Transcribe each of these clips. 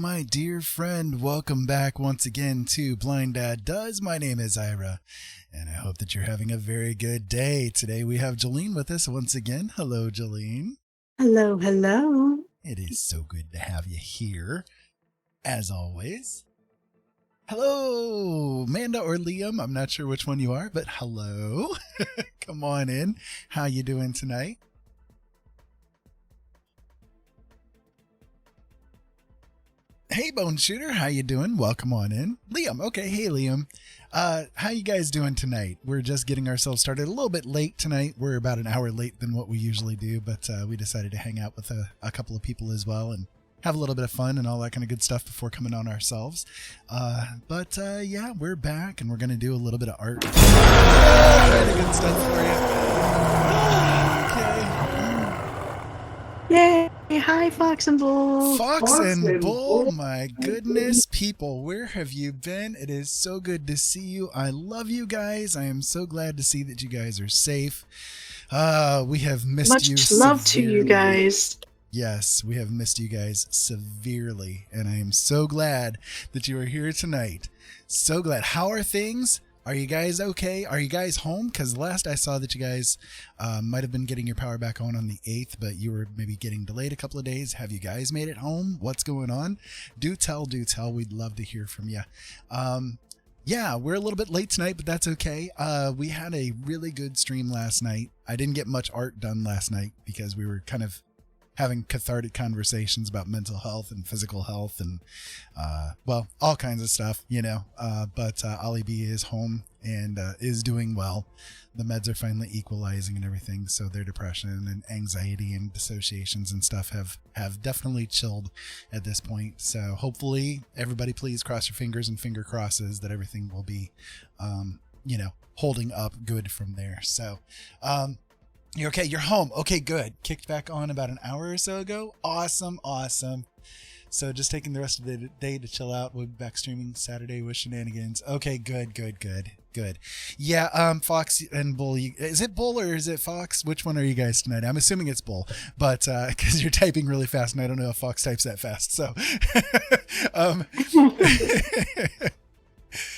my dear friend. Welcome back once again to Blind Dad Does. My name is Ira, and I hope that you're having a very good day. Today we have Jolene with us once again. Hello, Jolene. Hello, hello. It is so good to have you here, as always. Hello, Amanda or Liam. I'm not sure which one you are, but hello. Come on in. How you doing tonight? Hey, Bone Shooter, how you doing? Welcome on in. Liam, okay, hey, Liam. How you guys doing tonight? We're just getting ourselves started a little bit late tonight. We're about an hour late than what we usually do, but we decided to hang out with a couple of people as well and have a little bit of fun and all that kind of good stuff before coming on ourselves. But yeah, we're back and we're going to do a little bit of art. Kind of good stuff for you. Okay. Yay! Hi, Fox and Bull. Fox and Bull, my goodness, people, where have you been? It is so good to see you. I love you guys. I am so glad to see that you guys are safe. We have missed you severely. Much love to you guys. Yes, we have missed you guys severely, and I am so glad that you are here tonight. So glad. How are things? Are you guys okay? Are you guys home? Because last I saw that you guys might have been getting your power back on the 8th, but you were maybe getting delayed a couple of days. Have you guys made it home? What's going on? Do tell. We'd love to hear from you. Yeah, we're a little bit late tonight, but that's okay. We had a really good stream last night. I didn't get much art done last night because we were kind of having cathartic conversations about mental health and physical health and, well, all kinds of stuff, you know. But Ollie B is home and is doing well. The meds are finally equalizing and everything, so their depression and anxiety and dissociations and stuff have definitely chilled at this point. So hopefully, everybody please cross your fingers and finger crosses that everything will be, you know, holding up good from there. So, you're okay. You're home. Okay, good. Kicked back on about an hour or so ago. Awesome. So just taking the rest of the day to chill out. We'll be back streaming Saturday with shenanigans. Okay, good. Yeah, Fox and Bull. Is it Bull or is it Fox? Which one are you guys tonight? I'm assuming it's Bull, but because you're typing really fast, and I don't know if Fox types that fast. So,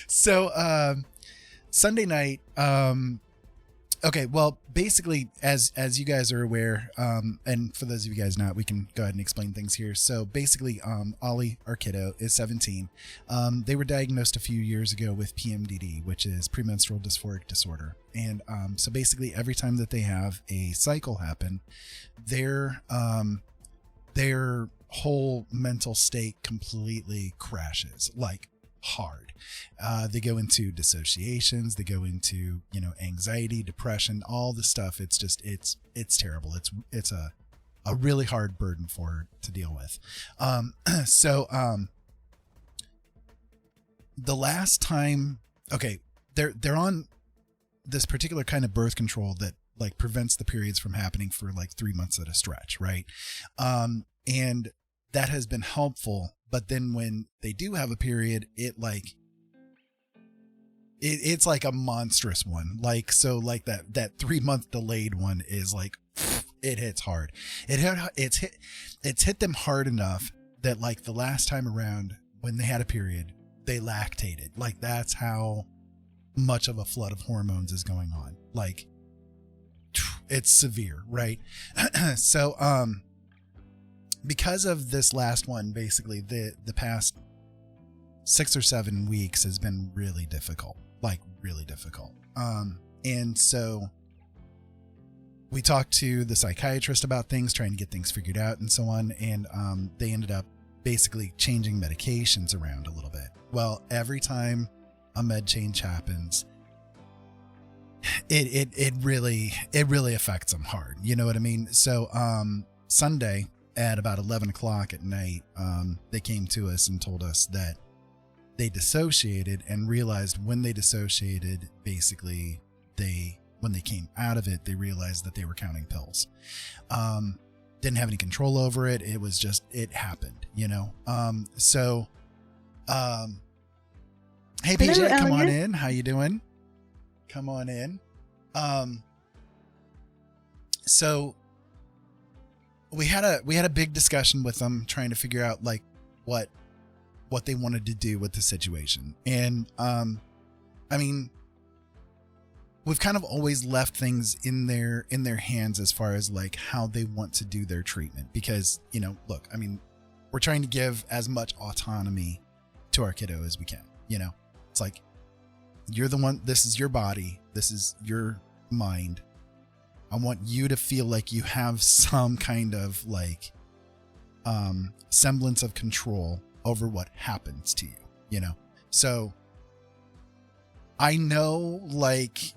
so Sunday night. Okay, well, basically, as you guys are aware, and for those of you guys not, we can go ahead and explain things here. So basically, Ollie, our kiddo, is 17. They were diagnosed a few years ago with PMDD, which is premenstrual dysphoric disorder. And so basically, every time that they have a cycle happen, their whole mental state completely crashes, like hard. They go into dissociations, they go into, you know, anxiety, depression, all the stuff. It's just, it's terrible. It's a really hard burden for her to deal with. So the last time, okay, they're on this particular kind of birth control that like prevents the periods from happening for like 3 months at a stretch. Right. And that has been helpful. But then when they do have a period, it's like a monstrous one. Like, so like that 3 month delayed one is like, it hits hard. It's hit them hard enough that like the last time around when they had a period, they lactated. Like that's how much of a flood of hormones is going on. Like it's severe, right? So, because of this last one, basically the past 6 or 7 weeks has been really difficult, like really difficult. And so we talked to the psychiatrist about things, trying to get things figured out and so on. And they ended up basically changing medications around a little bit. Well, every time a med change happens, it really affects them hard. You know what I mean? So Sunday at about 11 o'clock at night, they came to us and told us that they dissociated and realized when they dissociated, basically when they came out of it, they realized that they were counting pills. Didn't have any control over it. It was just, it happened, you know? So, hey PJ, Hello, come on Elliot. in. How you doing? Come on in. So we had a big discussion with them trying to figure out like what what they wanted to do with the situation. And I mean, we've kind of always left things in their hands as far as like how they want to do their treatment, because, you know, look, I mean, we're trying to give as much autonomy to our kiddo as we can. You know, it's like, you're the one, this is your body, this is your mind. I want you to feel like you have some kind of like semblance of control over what happens to you, you know? So I know, like,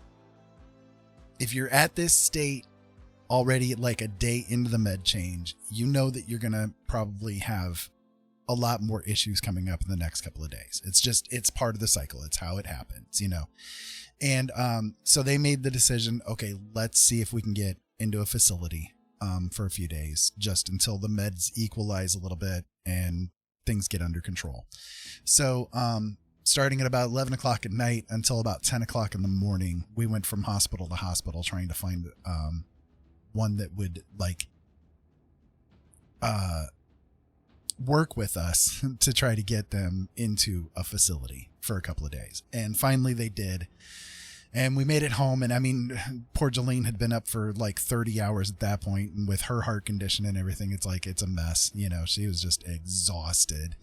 if you're at this state already, like a day into the med change, you know that you're going to probably have a lot more issues coming up in the next couple of days. It's part of the cycle. It's how it happens, you know? And so they made the decision, okay, let's see if we can get into a facility for a few days, just until the meds equalize a little bit and things get under control. So starting at about 11 o'clock at night until about 10 o'clock in the morning, we went from hospital to hospital trying to find one that would like work with us to try to get them into a facility for a couple of days. And finally they did. And we made it home. And I mean, poor Jolene had been up for like 30 hours at that point. And with her heart condition and everything, it's like, it's a mess. You know, she was just exhausted.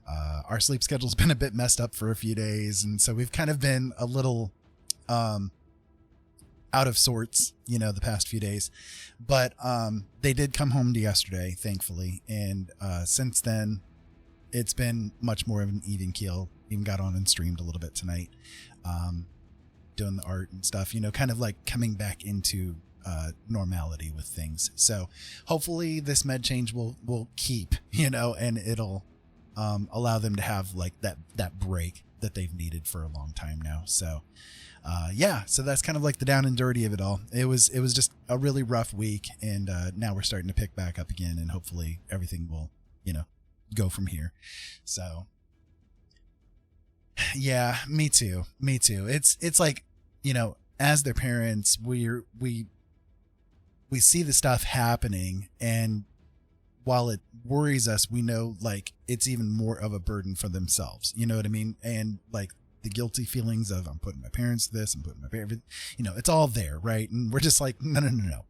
Our sleep schedule's been a bit messed up for a few days. And so we've kind of been a little out of sorts, you know, the past few days. But they did come home yesterday, thankfully. And since then, it's been much more of an even keel. Even got on and streamed a little bit tonight. Doing the art and stuff, you know, kind of like coming back into normality with things. So hopefully this med change will keep, you know, and it'll allow them to have like that break that they've needed for a long time now. So yeah, so that's kind of like the down and dirty of it all. It was just a really rough week, and now we're starting to pick back up again, and hopefully everything will, you know, go from here. So yeah, me too. It's like, you know, as their parents, we see the stuff happening, and while it worries us, we know like it's even more of a burden for themselves. You know what I mean? And like the guilty feelings of, I'm putting my parents to this, I'm putting my parents, you know, it's all there, right? And we're just like, no,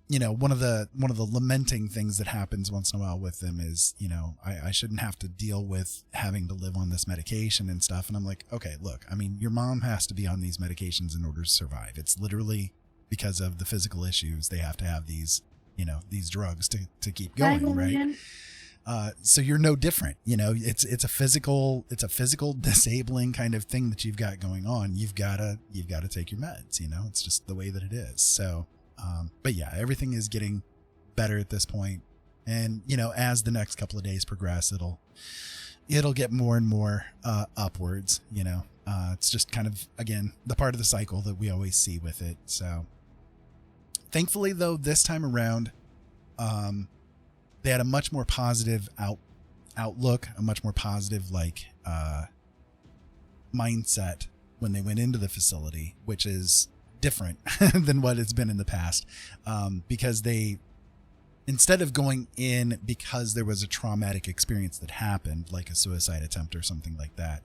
you know, one of the lamenting things that happens once in a while with them is, you know, I shouldn't have to deal with having to live on this medication and stuff. And I'm like, okay, look, I mean, your mom has to be on these medications in order to survive. It's literally because of the physical issues. They have to have these, you know, these drugs to keep going. Right. So you're no different, you know, it's a physical disabling kind of thing that you've got going on. You've got to take your meds, you know, it's just the way that it is. So, but yeah, everything is getting better at this point. And, you know, as the next couple of days progress, it'll get more and more, upwards, you know, it's just kind of, again, the part of the cycle that we always see with it. So thankfully though, this time around, they had a much more positive outlook, a much more positive, like, mindset when they went into the facility, which is different than what it's been in the past, because they, instead of going in because there was a traumatic experience that happened, like a suicide attempt or something like that,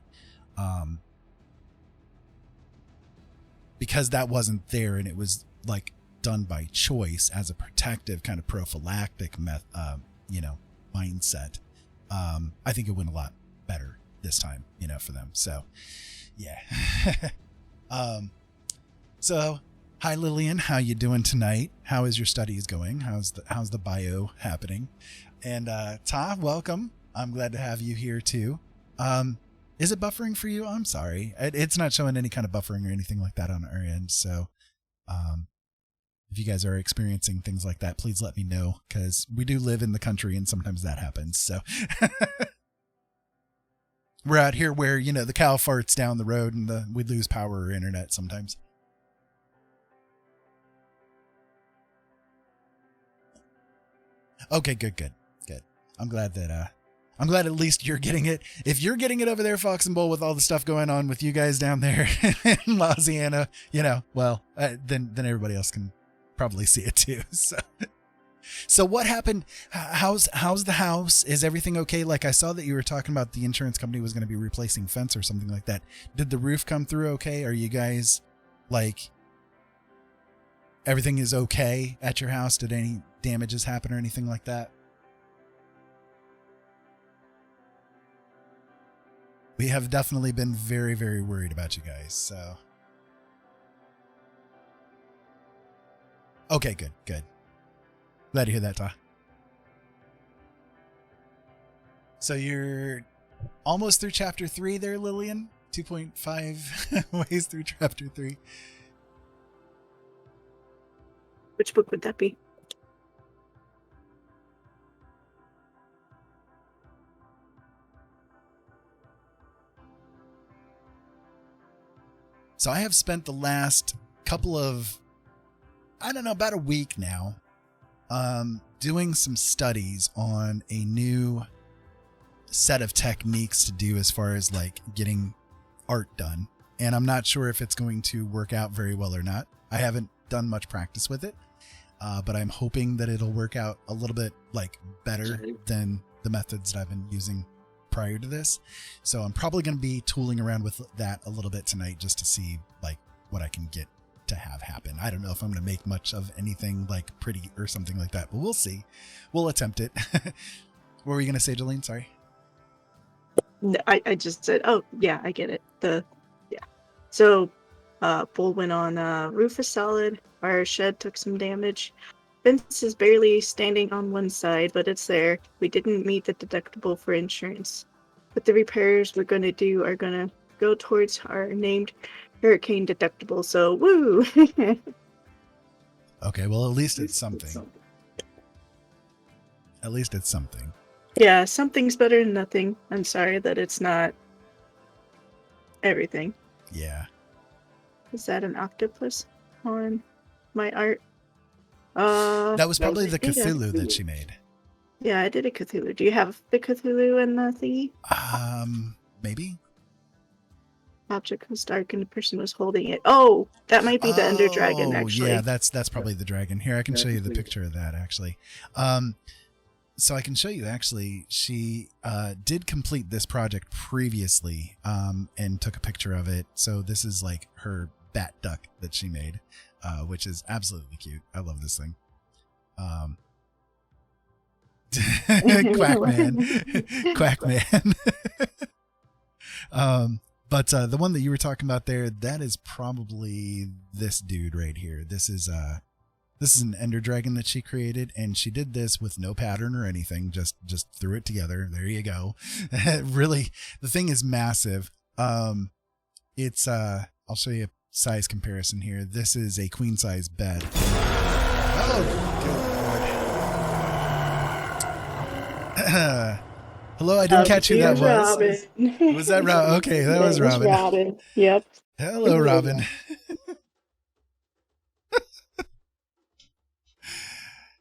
because that wasn't there and it was like done by choice as a protective kind of prophylactic you know, mindset, I think it went a lot better this time, you know, for them. So yeah. So hi Lillian, how you doing tonight? How is your studies going? How's the bio happening? And Ta, welcome. I'm glad to have you here too. Is it buffering for you? I'm sorry. It's not showing any kind of buffering or anything like that on our end. So if you guys are experiencing things like that, please let me know, because we do live in the country and sometimes that happens. So we're out here where, you know, the cow farts down the road and we lose power or internet sometimes. Okay, good. I'm glad at least you're getting it. If you're getting it over there, Fox and Bull, with all the stuff going on with you guys down there in Louisiana, you know, well, then everybody else can probably see it too. So So what happened? How's the house? Is everything okay? Like I saw that you were talking about the insurance company was going to be replacing fence or something like that. Did the roof come through okay? Are you guys like everything is okay at your house? Did any damages happen or anything like that? We have definitely been very, very worried about you guys. So okay, good. Glad to hear that, Ta. So you're almost through chapter 3 there, Lillian. 2.5 ways through chapter 3. Which book would that be? So I have spent the last couple of, I don't know, about a week now, doing some studies on a new set of techniques to do as far as like getting art done. And I'm not sure if it's going to work out very well or not. I haven't done much practice with it, but I'm hoping that it'll work out a little bit like better than the methods that I've been using prior to this. So I'm probably going to be tooling around with that a little bit tonight just to see like what I can get to have happen. I don't know if I'm going to make much of anything like pretty or something like that, but we'll see. We'll attempt it. What were you going to say, Jolene? Sorry. No, I just said, oh yeah, I get it. So Bull went on, roof is solid, our shed took some damage. Fence is barely standing on one side, but it's there. We didn't meet the deductible for insurance. But the repairs we're going to do are going to go towards our named hurricane deductible, so woo! Okay, well, at least it's something. At least it's something. Yeah, something's better than nothing. I'm sorry that it's not everything. Yeah. Is that an octopus on my art? That was probably the Cthulhu that she made. Yeah, I did a Cthulhu. Do you have the Cthulhu in the thingy? Maybe. Object was dark and the person was holding it. Oh, that might be the Ender Dragon, actually. Yeah, that's probably the dragon. Here, I can show you the picture of that, actually. So I can show you, actually, she did complete this project previously and took a picture of it. So this is like her bat duck that she made, which is absolutely cute. I love this thing. Quackman. But the one that you were talking about there, that is probably this dude right here. This is an ender dragon that she created, and she did this with no pattern or anything, just threw it together. There you go. Really, the thing is massive. It's I'll show you a size comparison here. This is a queen size bed. Oh, good Lord. Hello, I didn't catch who that was. Robin. Was that Robin? Okay, that was Robin. Robin. Yep. Hello, Robin.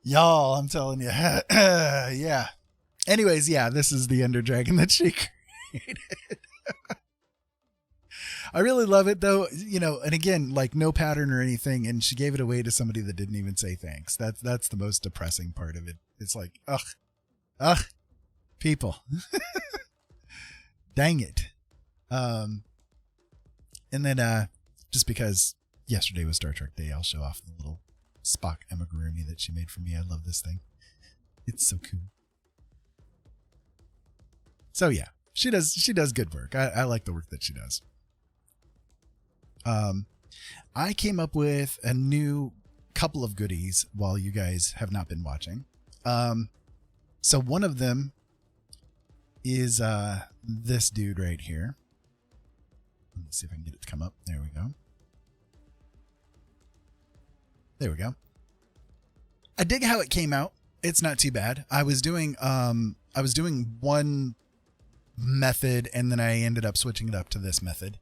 Y'all, I'm telling you. Yeah. Anyways, yeah, this is the Ender Dragon that she created. I really love it, though, and again, like no pattern or anything, and she gave it away to somebody that didn't even say thanks. That's the most depressing part of it. It's like, ugh, people. Dang it. And then just because yesterday was Star Trek Day, I'll show off the little Spock amigurumi that she made for me. I love this thing. It's so cool. So yeah, she does good work. I like the work that she does. I came up with a new couple of goodies while you guys have not been watching. So one of them is this dude right here. Let's see if I can get it to come up. There we go. There we go. I dig how it came out. It's not too bad. I was doing one method and then I ended up switching it up to this method.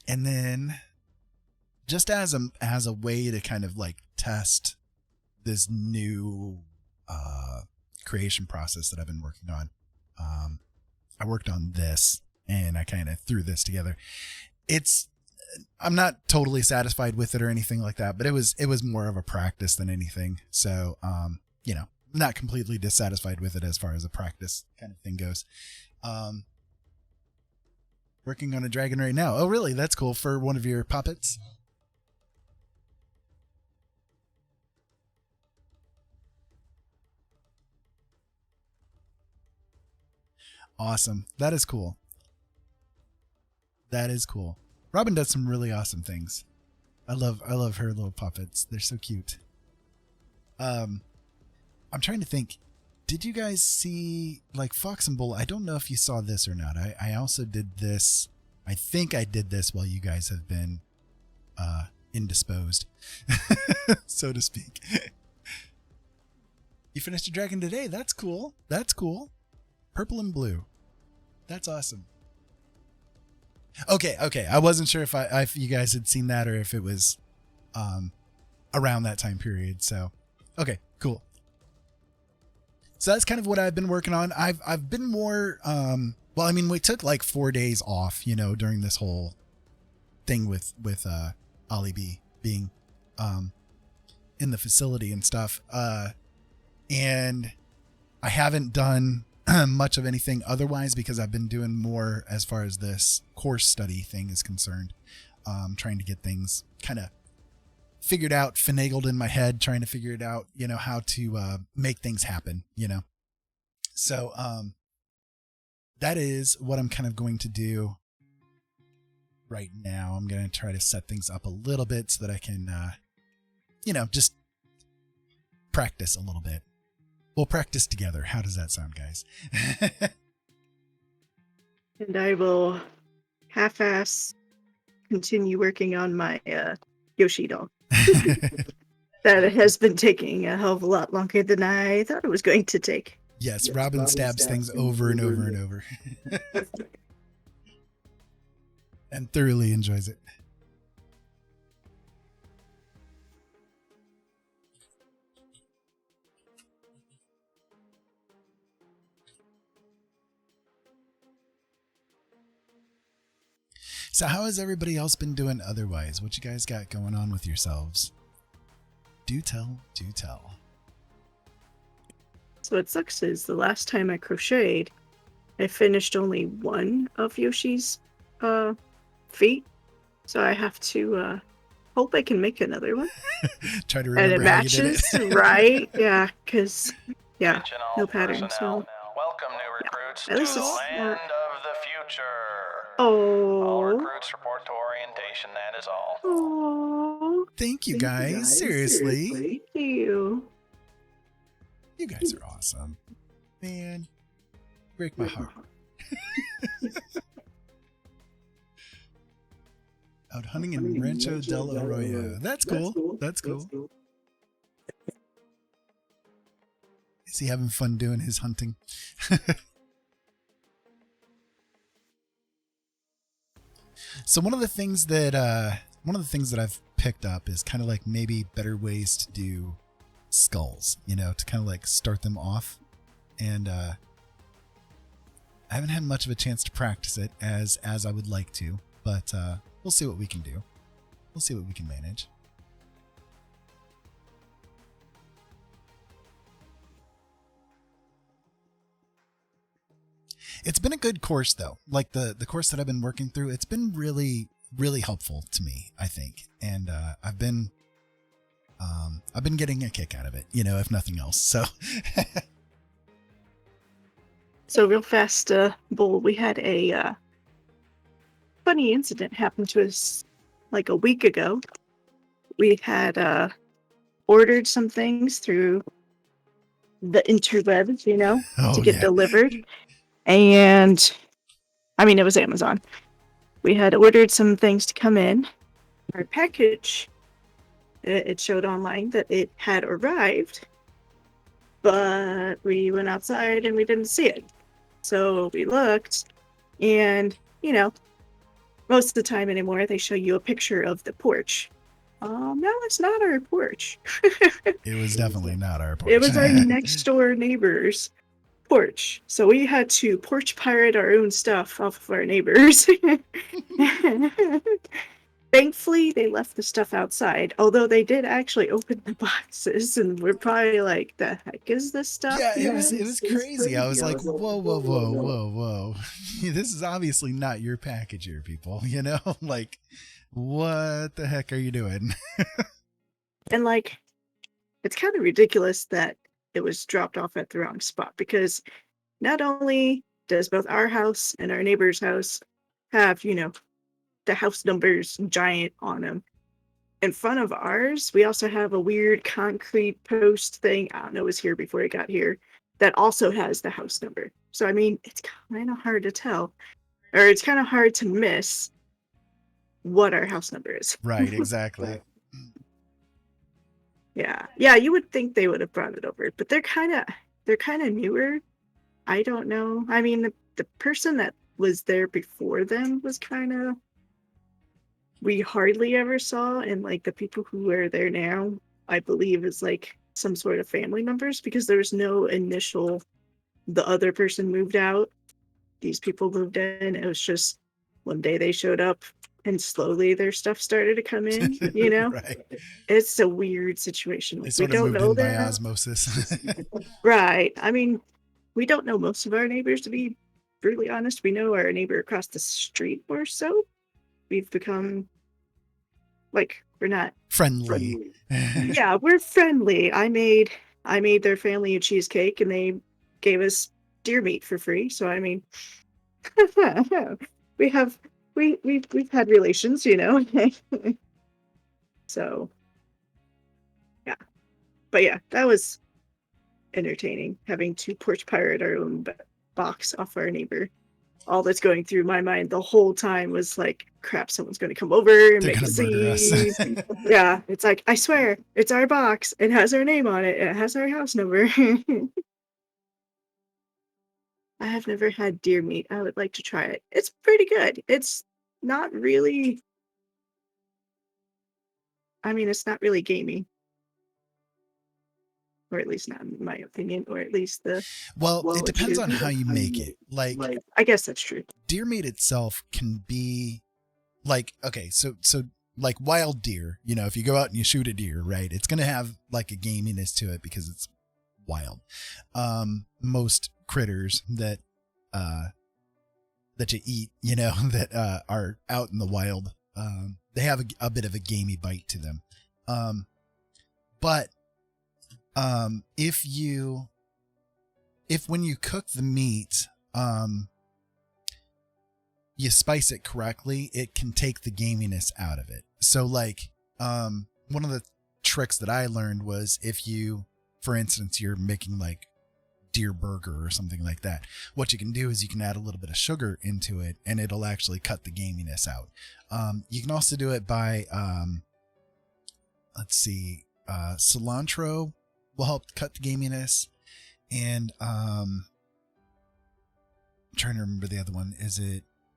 And then just as a way to kind of like test this new creation process that I've been working on, I worked on this and I kind of threw this together. It's I'm not totally satisfied with it or anything like that, but it was more of a practice than anything. So, not completely dissatisfied with it as far as a practice kind of thing goes. Working on a dragon right now. Oh, really? That's cool. For one of your puppets? Awesome. That is cool. That is cool. Robin does some really awesome things. I love her little puppets. They're so cute. I'm trying to think. Did you guys see like Fox and Bull? I don't know if you saw this or not. I also did this. I think I did this while you guys have been indisposed, so to speak. You finished a dragon today. That's cool. That's cool. Purple and blue. That's awesome. Okay. I wasn't sure if you guys had seen that or if it was around that time period. So, okay, cool. So that's kind of what I've been working on. I've been more we took like 4 days off, during this whole thing with Ollie B being in the facility and stuff. And I haven't done much of anything otherwise because I've been doing more as far as this course study thing is concerned. Trying to get things kind of figured out, finagled in my head, trying to figure it out, how to make things happen, So that is what I'm kind of going to do right now. I'm going to try to set things up a little bit so that I can, just practice a little bit. We'll practice together. How does that sound, guys? And I will half-ass continue working on my Yoshi doll. That has been taking a hell of a lot longer than I thought it was going to take. Yes, Robin stabs things over and over and over. And thoroughly enjoys it. So how has everybody else been doing otherwise? What you guys got going on with yourselves? Do tell. So what sucks is the last time I crocheted, I finished only one of Yoshi's feet. So I have to hope I can make another one. Try to remember and it matches, right? Yeah, because no pattern. So welcome new recruits at to least the it's land of the future. Oh. All recruits report to orientation, that is all. Oh. Thank you guys. Seriously. Thank you. You guys are awesome. Man, break my heart. Out hunting in Rancho del Arroyo. That's cool. That's cool. Is he having fun doing his hunting? So one of the things that I've picked up is kind of like maybe better ways to do skulls, to kind of like start them off. And I haven't had much of a chance to practice it as I would like to, but we'll see what we can do. We'll see what we can manage. It's been a good course though. Like the course that I've been working through, it's been really, really helpful to me, I think. And I've been getting a kick out of it, if nothing else. So So real fast, Bull, we had a funny incident happen to us like a week ago. We had ordered some things through the interwebs, to get delivered. And I mean, it was Amazon. We had ordered some things to come in. Our package, it showed online that it had arrived, but we went outside and we didn't see it. So we looked, and, most of the time anymore, they show you a picture of the porch. No, it's not our porch. it was definitely not our porch. It was our next door neighbor's porch. So we had to porch pirate our own stuff off of our neighbors. Thankfully, they left the stuff outside, although they did actually open the boxes, and we're probably like, the heck is this stuff? Yeah, You it know? was crazy. I was like, whoa, whoa, whoa, whoa, whoa. This is obviously not your package here, people. You know, like, what the heck are you doing? And like, it's kind of ridiculous that it was dropped off at the wrong spot, because not only does both our house and our neighbor's house have, you know, the house numbers giant on them, in front of ours, we also have a weird concrete post thing. I don't know, it was here before it got here, that also has the house number. So, I mean, it's kind of hard to tell, or it's kind of hard to miss what our house number is. Right, exactly. Yeah. Yeah, you would think they would have brought it over, but they're kind of newer. I don't know. I mean, the person that was there before them was kind of, we hardly ever saw, and like the people who are there now, I believe is like some sort of family members, because there was no initial, the other person moved out, these people moved in. It was just one day they showed up, and slowly their stuff started to come in, you know? Right. It's a weird situation. They We sort of don't moved know in by their osmosis. right. I mean, we don't know most of our neighbors, to be brutally honest. We know our neighbor across the street more so. We've become like, we're not Friendly. yeah, we're friendly. I made their family a cheesecake, and they gave us deer meat for free. So I mean, we have we've had relations, you know. So yeah, but yeah, that was entertaining, having to porch pirate our own box off our neighbor. All that's going through my mind the whole time was like, crap, someone's going to come over and They're make a gonna murder us. scene. Yeah, it's like, I swear, it's our box. It has our name on it. It has our house number. I have never had deer meat. I would like to try it. It's pretty good. It's not really, I mean, it's not really gamey, or at least not in my opinion, or at least the, Well, well, it it's depends on usually how you make it. Like, I guess that's true. deer meat itself can be like, okay, so like wild deer, you know, if you go out and you shoot a deer, right, it's going to have like a gaminess to it because it's wild. Most critters that you eat, you know, that are out in the wild, they have a bit of a gamey bite to them. But if when you cook the meat, you spice it correctly, it can take the gaminess out of it. So like, one of the tricks that I learned was, if you, for instance, you're making like deer burger or something like that, what you can do is you can add a little bit of sugar into it, and it'll actually cut the gaminess out. You can also do it by, let's see, cilantro will help cut the gaminess, and I'm trying to remember the other one.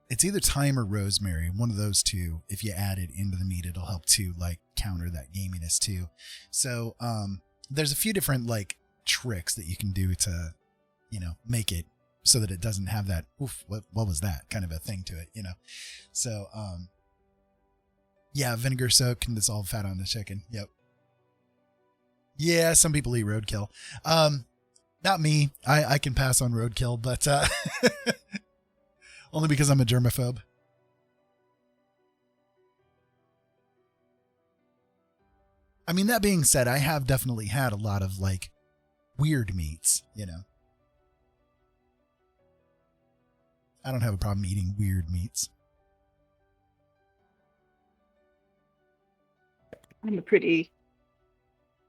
It's either thyme or rosemary, one of those two. If you add it into the meat, it'll help to like counter that gaminess too. So there's a few different like tricks that you can do to, you know, make it so that it doesn't have that, oof, what was that kind of a thing to it, you know? So yeah, vinegar soak can dissolve fat on the chicken. Yep. Yeah, some people eat roadkill. Not me. I can pass on roadkill, but only because I'm a germaphobe. I mean, that being said, I have definitely had a lot of like weird meats, you know. I don't have a problem eating weird meats. I'm a pretty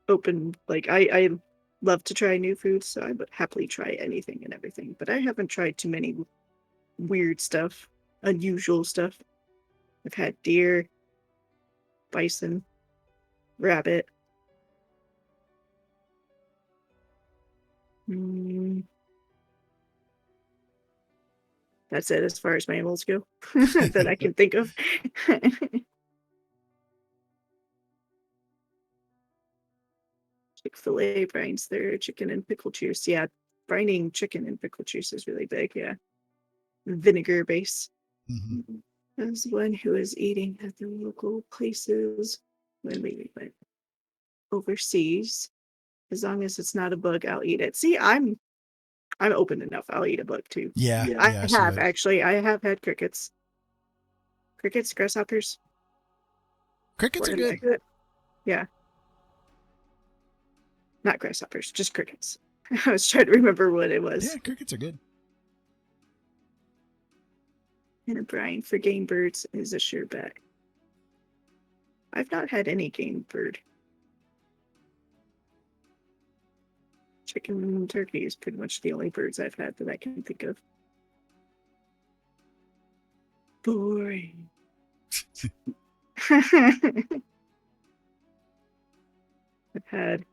open, like, I love to try new foods, so I would happily try anything and everything, but I haven't tried too many weird stuff, unusual stuff. I've had deer, bison, rabbit. That's it as far as mammals go that I can think of. Chick-fil-A brines their chicken and pickle juice. Yeah, brining chicken and pickle juice is really big. Yeah, vinegar base. Mm-hmm. As one who was eating at the local places when we went overseas. As long as it's not a bug, I'll eat it. See, I'm open enough. I'll eat a bug too. Yeah, I yeah, she have would. actually. I have had crickets. Crickets, grasshoppers. Crickets are What did good. I- Yeah, not grasshoppers, just crickets. I was trying to remember what it was. Yeah, crickets are good. And a brine for game birds is a sure bet. I've not had any game bird. Chicken and turkey is pretty much the only birds I've had that I can think of. Boring. I've had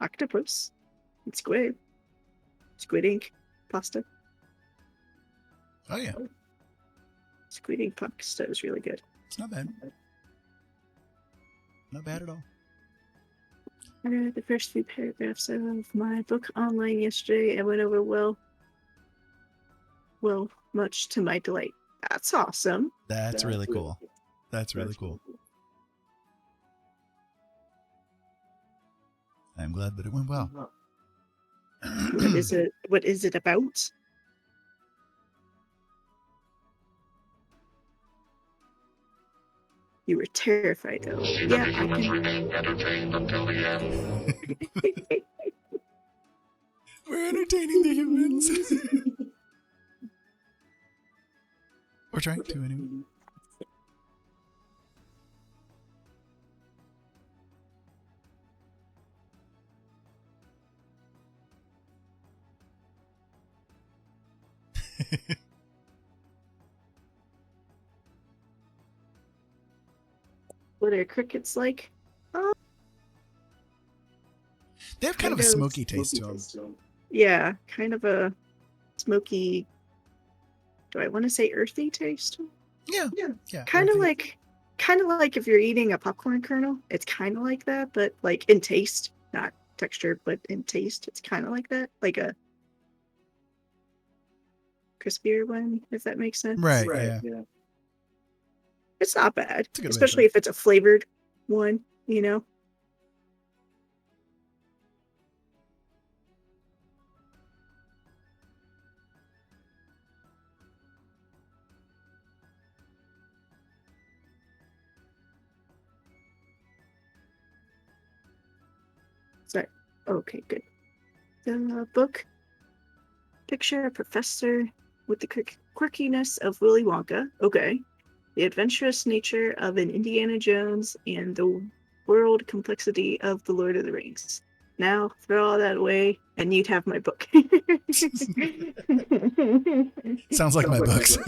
octopus and squid ink pasta. Oh yeah, Squid ink pasta is really good. it's not bad. Not bad at all. I read the first few paragraphs of my book online yesterday and went over well, much to my delight. That's awesome. That's really cool. That's really cool. I'm glad that it went well. What is it? What is it about? You were terrified, though. Yeah, I can. We're entertaining the humans. We're trying to, anyway. What are crickets like? They have kind of a smoky taste to them. Yeah, kind of a smoky. Do I want to say earthy taste? Yeah. Kind of earthy. like if you're eating a popcorn kernel. It's kind of like that, but like in taste, not texture, but in taste, it's kind of like that, like a crispier one, if that makes sense. Right. Yeah. It's not bad, It's a good way to especially put if it's a flavored one, you know. Sorry. Okay, good. The book picture a professor with the quirkiness of Willy Wonka. Okay. The adventurous nature of an Indiana Jones and the world complexity of the Lord of the Rings. Now throw all that away and you'd have my book. Sounds like my books.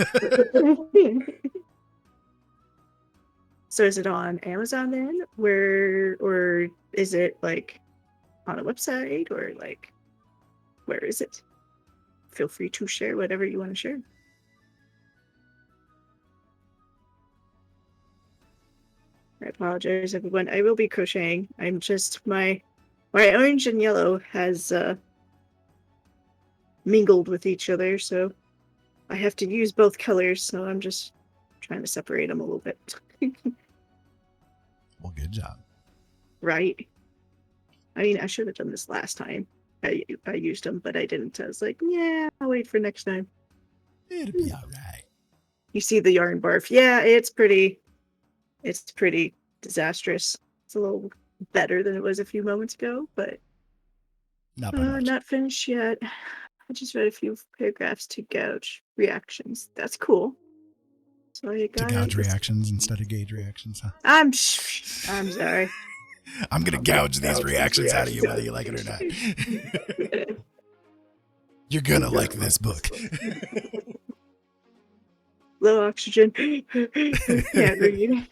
So is it on Amazon then? Or is it like on a website or like where is it? Feel free to share whatever you want to share. I apologize, everyone. I will be crocheting. I'm just my orange and yellow has mingled with each other, so I have to use both colors. So I'm just trying to separate them a little bit. Well, good job. Right. I mean, I should have done this last time. I used them, but I didn't. I was like, yeah, I'll wait for next time. It'll be all right. You see the yarn barf? Yeah, it's pretty disastrous. It's a little better than it was a few moments ago, but Not by much. not finished yet. I just read a few paragraphs to gauge reactions. That's cool. So I To got gouge reactions instead of gauge reactions, huh? I'm sorry. I'm gonna gouge these reactions out of you whether you like it or not. You're gonna like this book. Low oxygen. Can't read.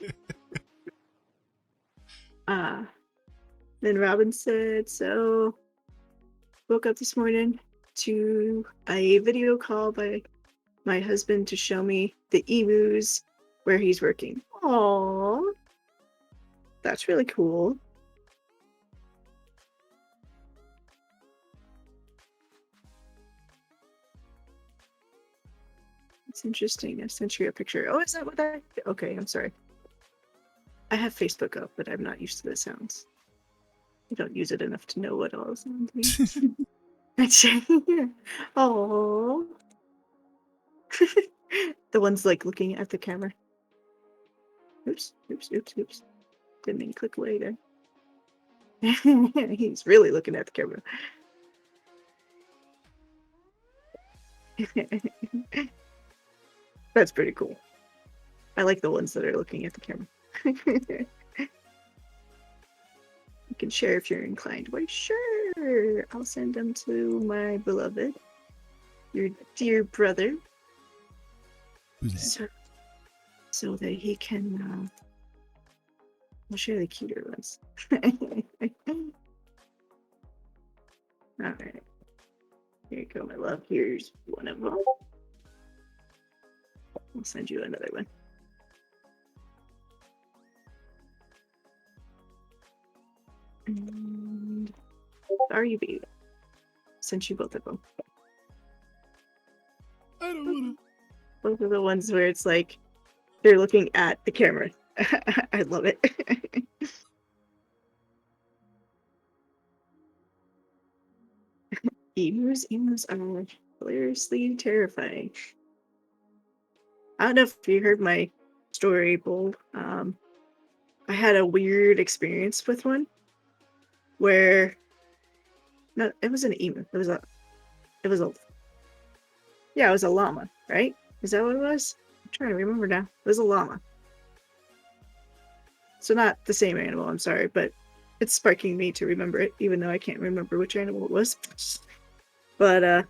Then Robin said, so woke up this morning to a video call by my husband to show me the emus where he's working. Aww. That's really cool. It's interesting. I sent you a picture. Oh, is that what that? Okay, I'm sorry. I have Facebook up, but I'm not used to the sounds. I don't use it enough to know what all sounds mean. Oh, the one's like looking at the camera. Oops. Didn't mean to click away there. He's really looking at the camera. That's pretty cool. I like the ones that are looking at the camera. You can share if you're inclined. Why, sure. I'll send them to my beloved, your dear brother. Who's that? So that he can, I'll share the cuter ones. Alright. Here you go, my love. Here's one of them. I'll send you another one. And are you, baby? Sent you both of them. I don't want to. Both of the ones where it's like they're looking at the camera. I love it. Emus are hilariously terrifying. I don't know if you heard my story, Bull. I had a weird experience with one where no, it was an emu. It was a llama, right? Is that what it was? I'm trying to remember now. It was a llama. So not the same animal, I'm sorry, but it's sparking me to remember it, even though I can't remember which animal it was. But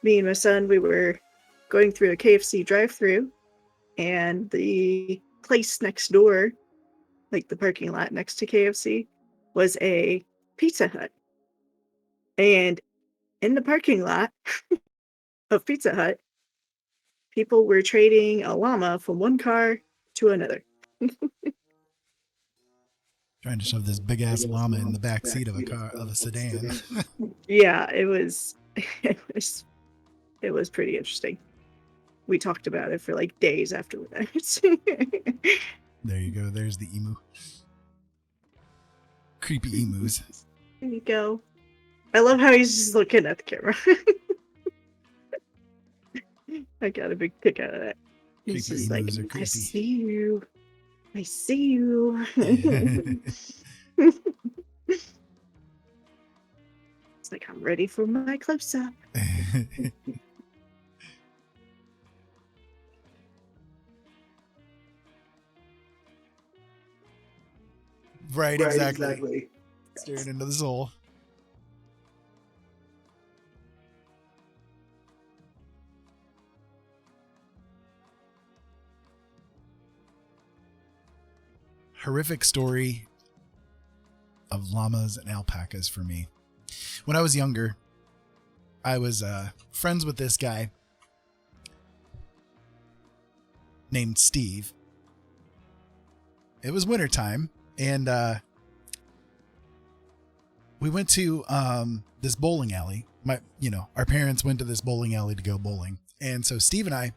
me and my son, we were going through a KFC drive-thru, and the place next door, like the parking lot next to KFC, was a Pizza Hut. And in the parking lot of Pizza Hut, people were trading a llama from one car to another. Trying to shove this big ass llama in the back seat of a sedan. Yeah, it was pretty interesting. We talked about it for like days afterwards. There you go. There's the emu. Creepy emus. There you go. I love how he's just looking at the camera. I got a big kick out of that. He's Creepy just like, emus are creepy. I see you. I see you. It's like, I'm ready for my close up. Right, exactly. Staring into the soul. Horrific story of llamas and alpacas for me. When I was younger, I was friends with this guy named Steve. It was wintertime, and we went to this bowling alley. Our parents went to this bowling alley to go bowling. And so Steve and I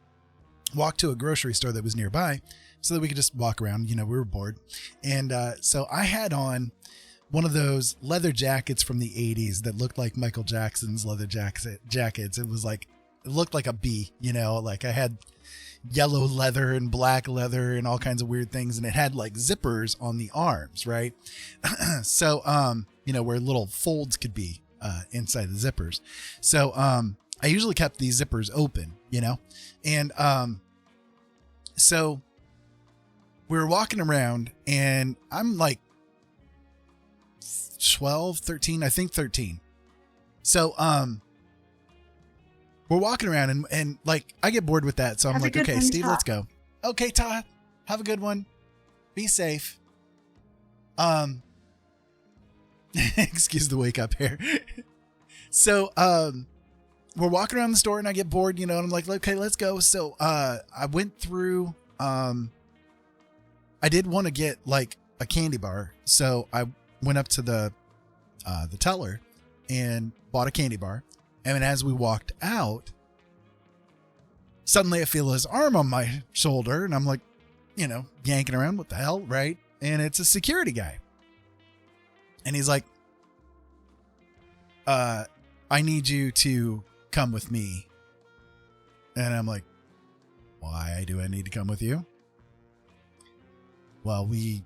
walked to a grocery store that was nearby so that we could just walk around. We were bored. And so I had on one of those leather jackets from the 80s that looked like Michael Jackson's leather jackets. It looked like a bee, like I had yellow leather and black leather and all kinds of weird things. And it had like zippers on the arms, right? So, where little folds could be inside the zippers. So I usually kept these zippers open, and so we were walking around, and I'm like 12, 13, I think 13. So we're walking around, and like I get bored with that, so I'm like, okay, Steve, let's go. Okay, Todd, have a good one. Be safe. Excuse the wake up here. So we're walking around the store, and I get bored, and I'm like, okay, let's go. So I went through, I did want to get like a candy bar, so I went up to the teller and bought a candy bar. And as we walked out, Suddenly I feel his arm on my shoulder and I'm like, yanking around. What the hell? Right. And it's a security guy. And he's like, I need you to come with me. And I'm like, why do I need to come with you? Well, we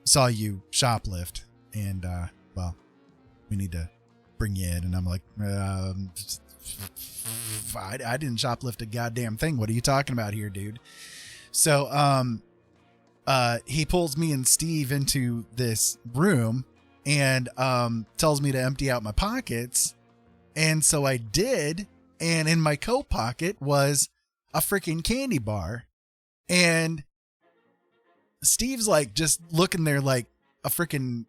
saw you shoplift and, we need to bring you in. And I'm like, I didn't shoplift a goddamn thing. What are you talking about here, dude? So, he pulls me and Steve into this room and, tells me to empty out my pockets. And so I did. And in my coat pocket was a freaking candy bar. And Steve's like just looking there like a freaking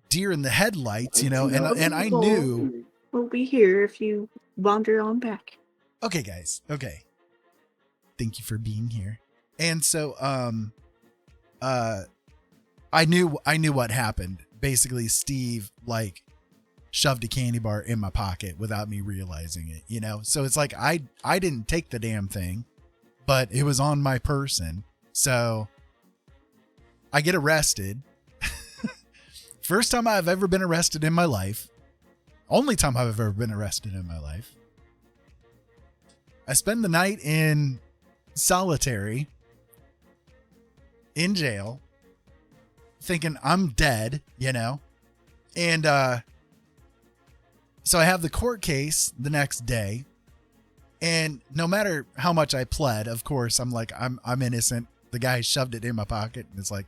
deer in the headlights, and I knew. We'll be here if you wander on back. Okay, guys. Okay. Thank you for being here. And so, I knew what happened. Basically, Steve shoved a candy bar in my pocket without me realizing it, So it's like, I didn't take the damn thing, but it was on my person. So I get arrested. First time I've ever been arrested in my life. Only time I've ever been arrested in my life. I spend the night in solitary in jail thinking I'm dead, and, so I have the court case the next day, and no matter how much I pled, of course, I'm like, I'm innocent. The guy shoved it in my pocket, and it's like,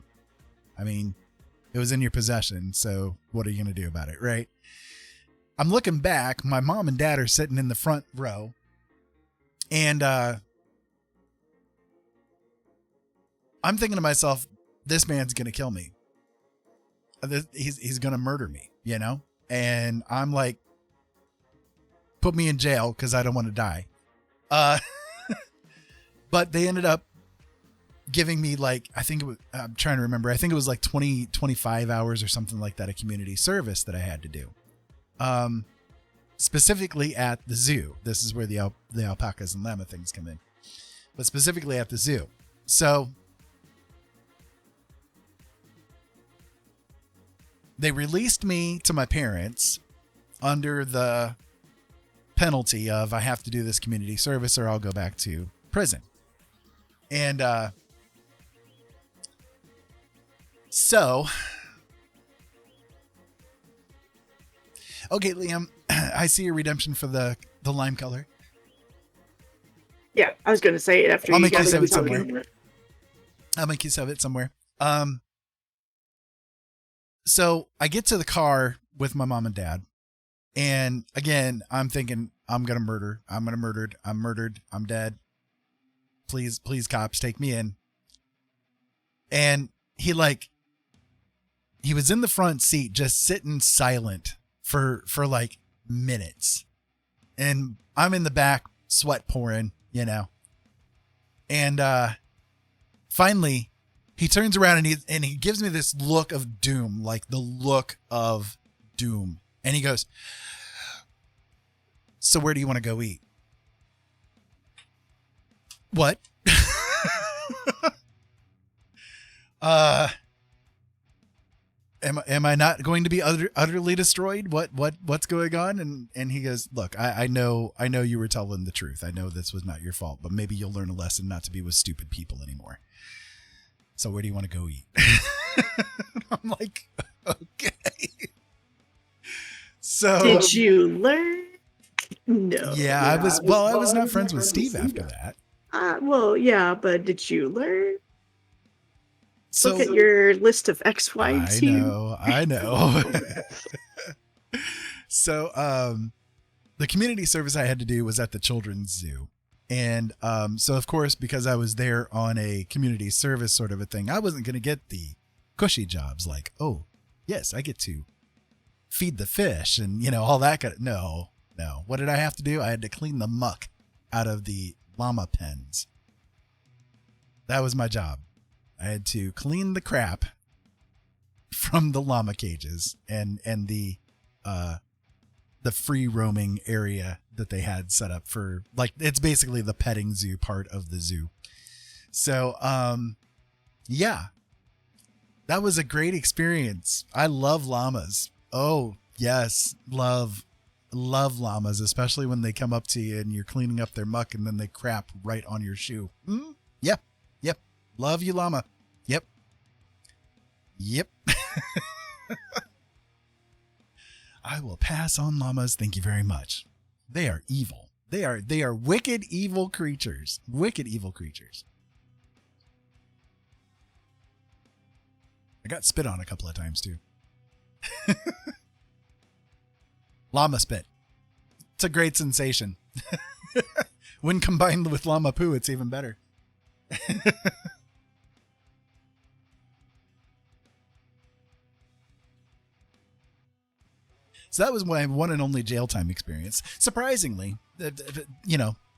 it was in your possession. So what are you going to do about it? Right. I'm looking back. My mom and dad are sitting in the front row, and, I'm thinking to myself, this man's going to kill me. He's going to murder me, and I'm like, put me in jail because I don't want to die. But they ended up giving me I'm trying to remember. I think it was 25 hours or something like that, a community service that I had to do. Specifically at the zoo. This is where the alpacas and llama things come in, but specifically at the zoo. So they released me to my parents under the penalty of I have to do this community service or I'll go back to prison. And so, okay, Liam, I see your redemption for the lime color. Yeah, I was going to say it after I'll you make guys use of were it somewhere. talking. I'll make use of it somewhere. So I get to the car with my mom and dad. And again, I'm thinking, I'm murdered. I'm dead. Please, cops, take me in. And he was in the front seat, just sitting silent for minutes. And I'm in the back, sweat pouring, And, finally he turns around and he gives me this look of doom, like the look of doom. And he goes, so where do you want to go eat? What? Am I not going to be utterly destroyed? What's going on? And he goes, look, I know you were telling the truth. I know this was not your fault, but maybe you'll learn a lesson not to be with stupid people anymore. So where do you want to go eat? I'm like, okay. So Did you learn? No. Yeah, I was not friends with Steve after that. Well, yeah, but did you learn? So Look at your list of X, Y, and Z. I know. So, the community service I had to do was at the children's zoo. And, so of course, because I was there on a community service sort of a thing, I wasn't going to get the cushy jobs like, oh, yes, I get to feed the fish and, all that kind of, no. What did I have to do? I had to clean the muck out of the llama pens. That was my job. I had to clean the crap from the llama cages and the free roaming area that they had set up for, like, it's basically the petting zoo part of the zoo. So, yeah, that was a great experience. I love llamas. Oh, yes. Love llamas, especially when they come up to you and you're cleaning up their muck and then they crap right on your shoe. Yep. Yep. Love you, llama. Yep. Yep. I will pass on llamas. Thank you very much. They are evil. They are wicked, evil creatures. Wicked, evil creatures. I got spit on a couple of times too. Llama spit. It's a great sensation. When combined with llama poo, it's even better. So that was my one and only jail time experience. Surprisingly,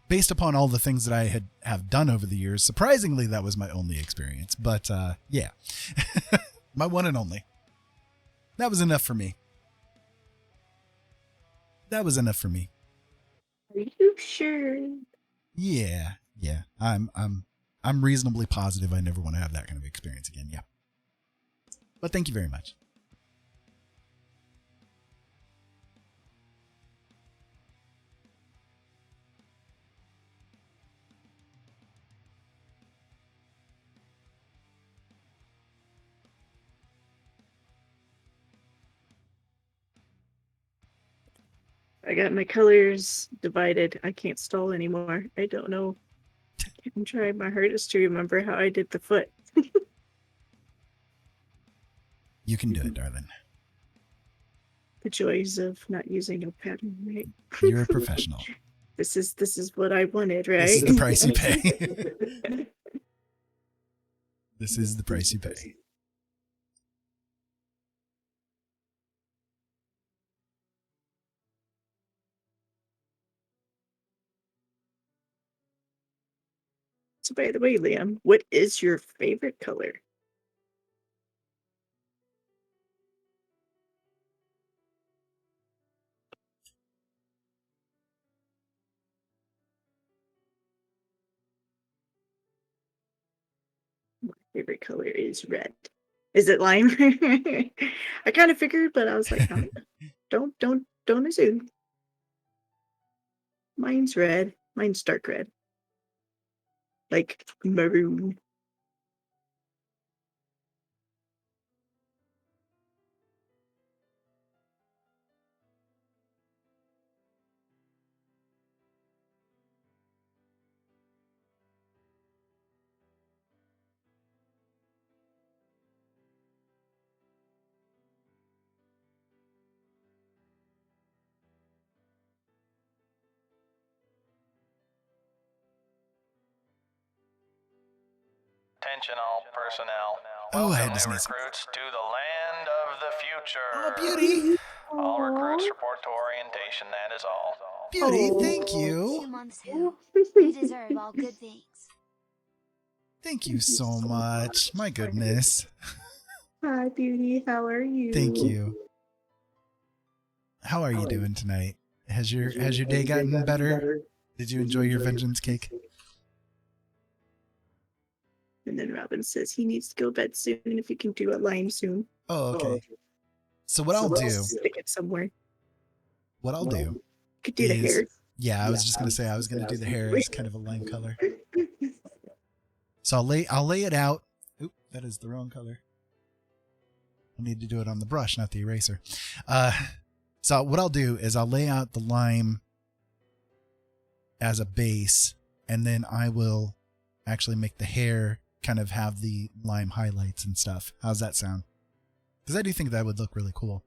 based upon all the things that I have done over the years, surprisingly, that was my only experience. But yeah, my one and only. That was enough for me. That was enough for me. Are you sure? Yeah. I'm reasonably positive I never want to have that kind of experience again. Yeah. But thank you very much. I got my colors divided. I can't stall anymore. I don't know. I'm trying my hardest to remember how I did the foot. You can do it, darling. The joys of not using a pattern, right? You're a professional. This is what I wanted, right? This is the price you pay. This is the price you pay. So by the way, Liam, what is your favorite color? My favorite color is red. Is it lime? I kind of figured, but I was like, no, don't assume. Mine's red. Mine's dark red. Like maroon. Attention all personnel. Oh, I had Welcome to new sneeze. recruits to the land of the future. Oh, beauty. All recruits report to orientation, that is all. Beauty, Oh. thank 2 you. months too. You deserve all good things. Thank you so much. My goodness. Hi, Beauty. How are you? Thank you. How are you doing tonight? Has your day gotten better? Did you enjoy your vengeance cake? And then Robin says he needs to go to bed soon if he can do a line soon. Oh, okay. So what I'll do, Stick it somewhere. Could do the is- hair. yeah, I was just gonna say I was gonna do the hair as kind of a lime color. So I'll lay it out. Oop, that is the wrong color. I need to do it on the brush, not the eraser. So what I'll do is I'll lay out the lime as a base, and then I will actually make the hair kind of have the lime highlights and stuff. How's that sound? Because I do think that would look really cool.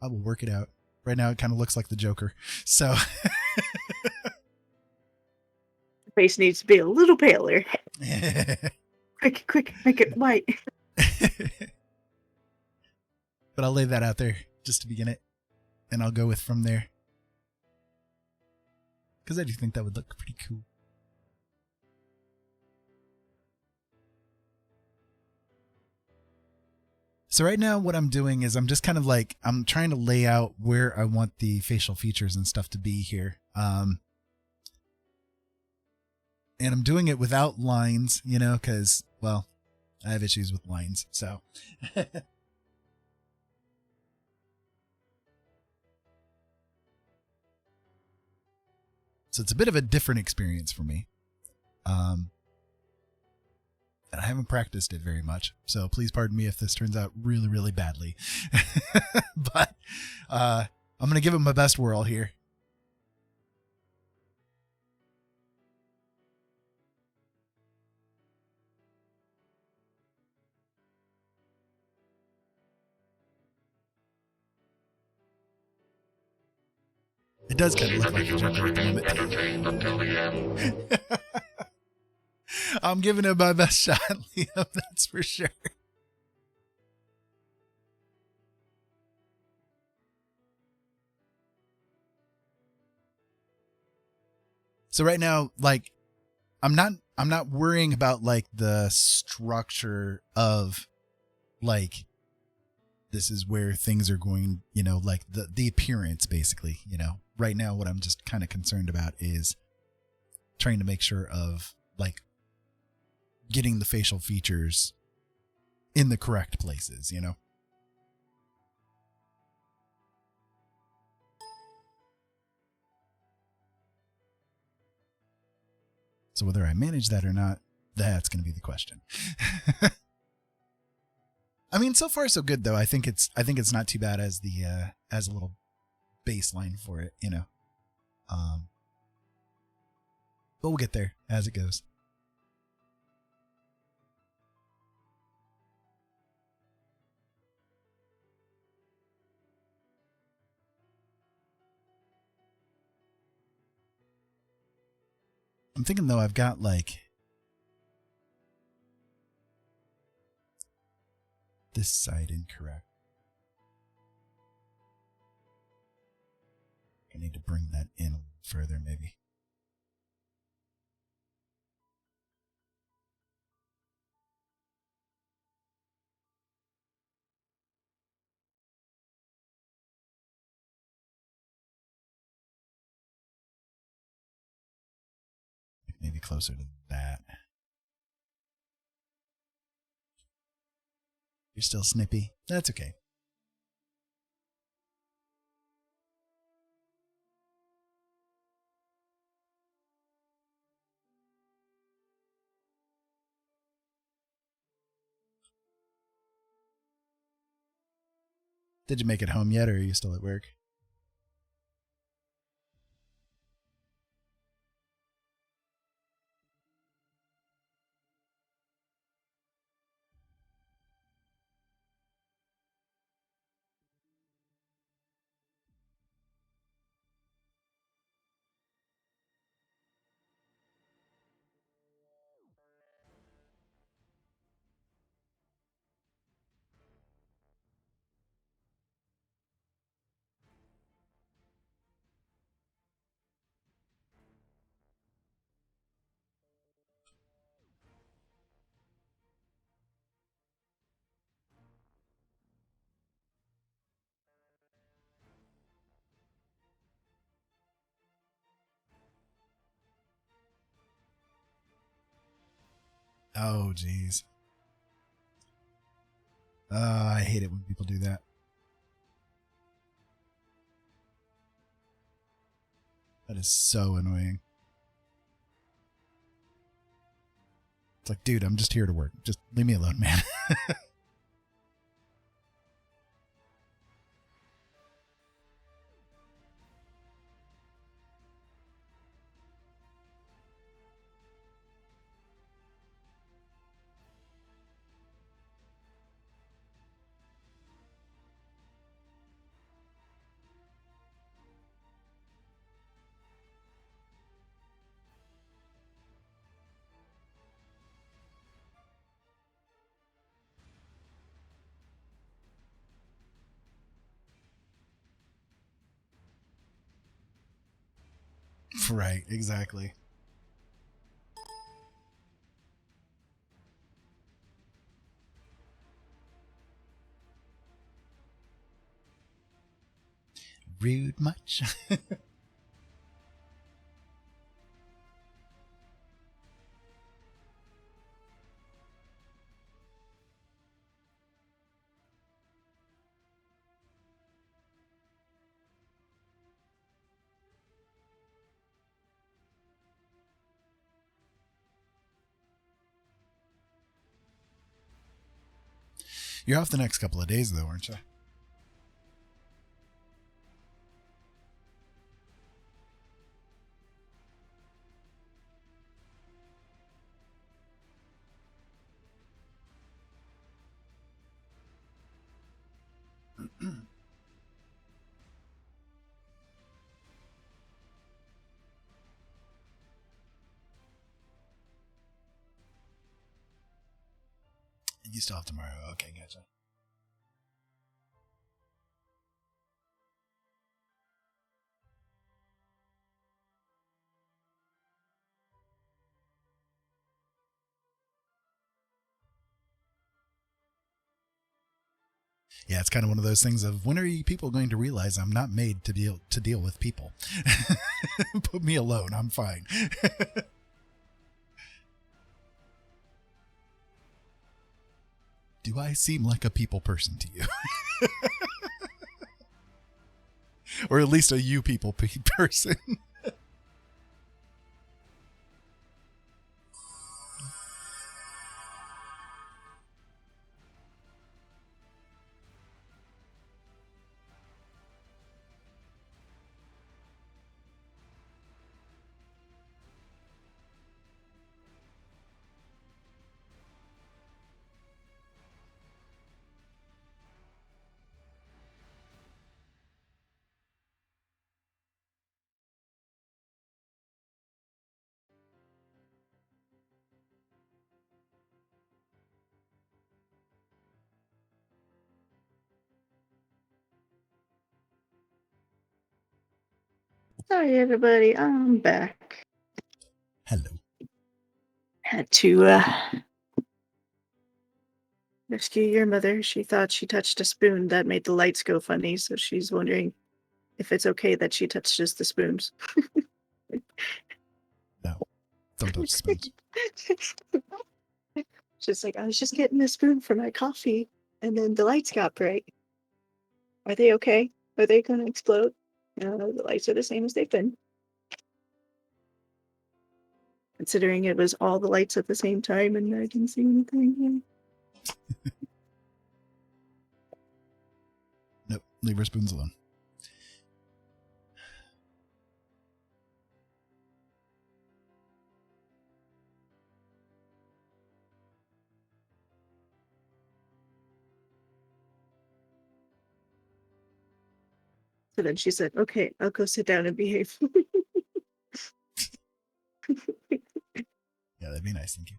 I will work it out. Right now it kind of looks like the Joker. So The face needs to be a little paler. Quick, make it white. But I'll lay that out there just to begin it, and I'll go with from there. Because I do think that would look pretty cool. So right now what I'm doing is I'm just kind of like, I'm trying to lay out where I want the facial features and stuff to be here. And I'm doing it without lines, you know, because, well, I have issues with lines. So so it's a bit of a different experience for me. And I haven't practiced it very much. So please pardon me if this turns out really, really badly. But I'm going to give it my best whirl here. It does kind of look like the Joker at the moment. I'm giving it my best shot, Liam, that's for sure. So right now, like, I'm not worrying about like the structure of like, this is where things are going, you know, like the appearance basically, you know. Right now what I'm just kind of concerned about is trying to make sure of like getting the facial features in the correct places, you know. So whether I manage that or not, that's going to be the question. I mean, so far so good though. I think it's not too bad as the as a little baseline for it, you know. But we'll get there as it goes. I'm thinking though I've got like this side incorrect. I need to bring that in a little further maybe. Maybe closer to that. You're still snippy. That's okay. Did you make it home yet, or are you still at work? Oh, geez. I hate it when people do that. That is so annoying. It's like, dude, I'm just here to work. Just leave me alone, man. Right, exactly. rude much? You're off the next couple of days, though, aren't you? You still have tomorrow. Okay, gotcha. Yeah, it's kind of one of those things of when are you people going to realize I'm not made to deal with people? Put me alone. I'm fine. Do I seem like a people person to you? Or at least a you people person? Sorry, everybody. I'm back. Hello. Had to rescue your mother. She thought she touched a spoon that made the lights go funny, so she's wondering if it's okay that she touches the spoons. No. Don't touch spoons. She's like, I was just getting a spoon for my coffee, and then the lights got bright. Are they okay? Are they going to explode? The lights are the same as they've been. Considering it was all the lights at the same time and I didn't see anything. Nope. Leave her spoons alone. So then she said, okay, I'll go sit down and behave. Yeah, that'd be nice. Thank you.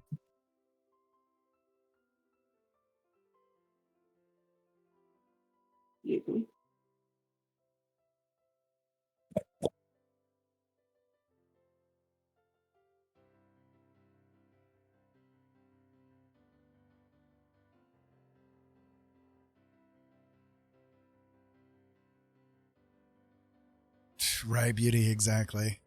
Right, beauty, exactly.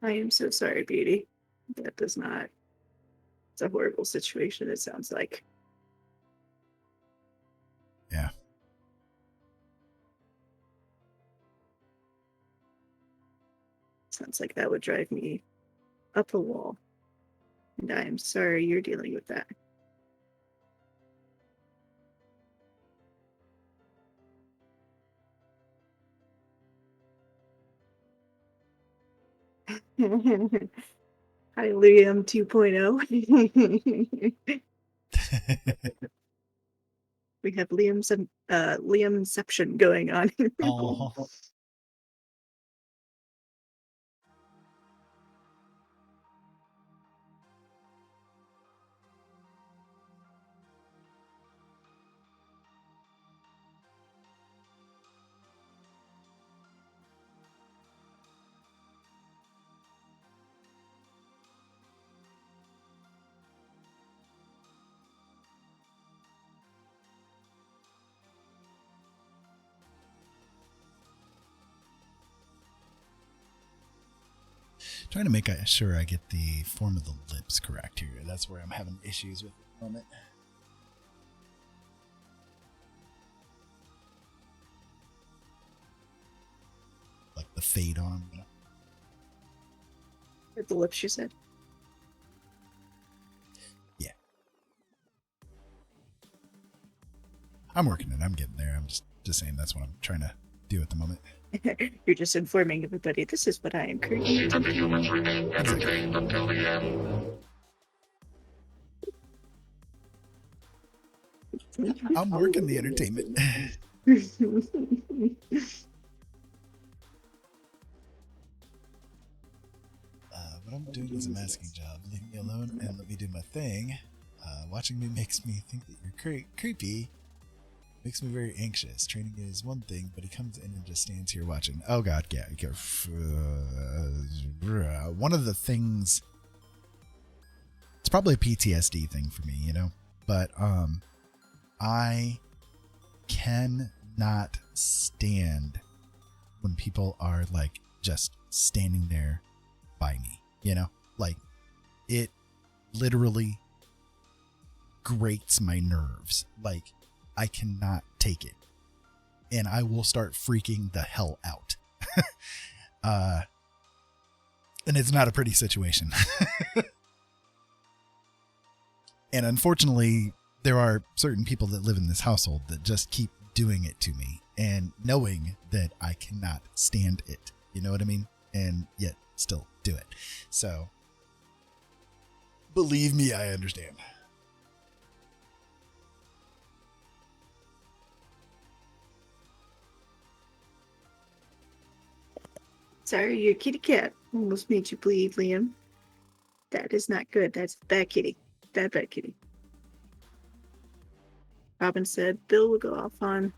I am so sorry, Beauty. That does not. It's a horrible situation, it sounds like. Yeah. Sounds like that would drive me up a wall. And I am sorry you're dealing with that. Hi, Liam 2.0. We have Liamception going on. Oh. Trying to make sure I get the form of the lips correct here. That's where I'm having issues with at the moment. Like the fade on them, you know? With the lips, you said. Yeah. I'm working it. I'm getting there. I'm just saying that's what I'm trying to do at the moment. You're just informing everybody. This is what I am currently doing. Exactly. I'm working the entertainment. What I'm doing is a masking job. Leave me alone and let me do my thing. Watching me makes me think that you're creepy. Makes me very anxious. Training is one thing, but he comes in and just stands here watching. Oh god, yeah. One of the things, it's probably a PTSD thing for me, you know, but I cannot stand when people are like just standing there by me, you know, like it literally grates my nerves. Like I cannot take it and I will start freaking the hell out. And it's not a pretty situation. And unfortunately, there are certain people that live in this household that just keep doing it to me and knowing that I cannot stand it. You know what I mean? And yet still do it. So believe me, I understand. Sorry, your kitty cat almost made you bleed, Liam. That is not good. That's bad kitty. Bad kitty. Robin said Bill will go off on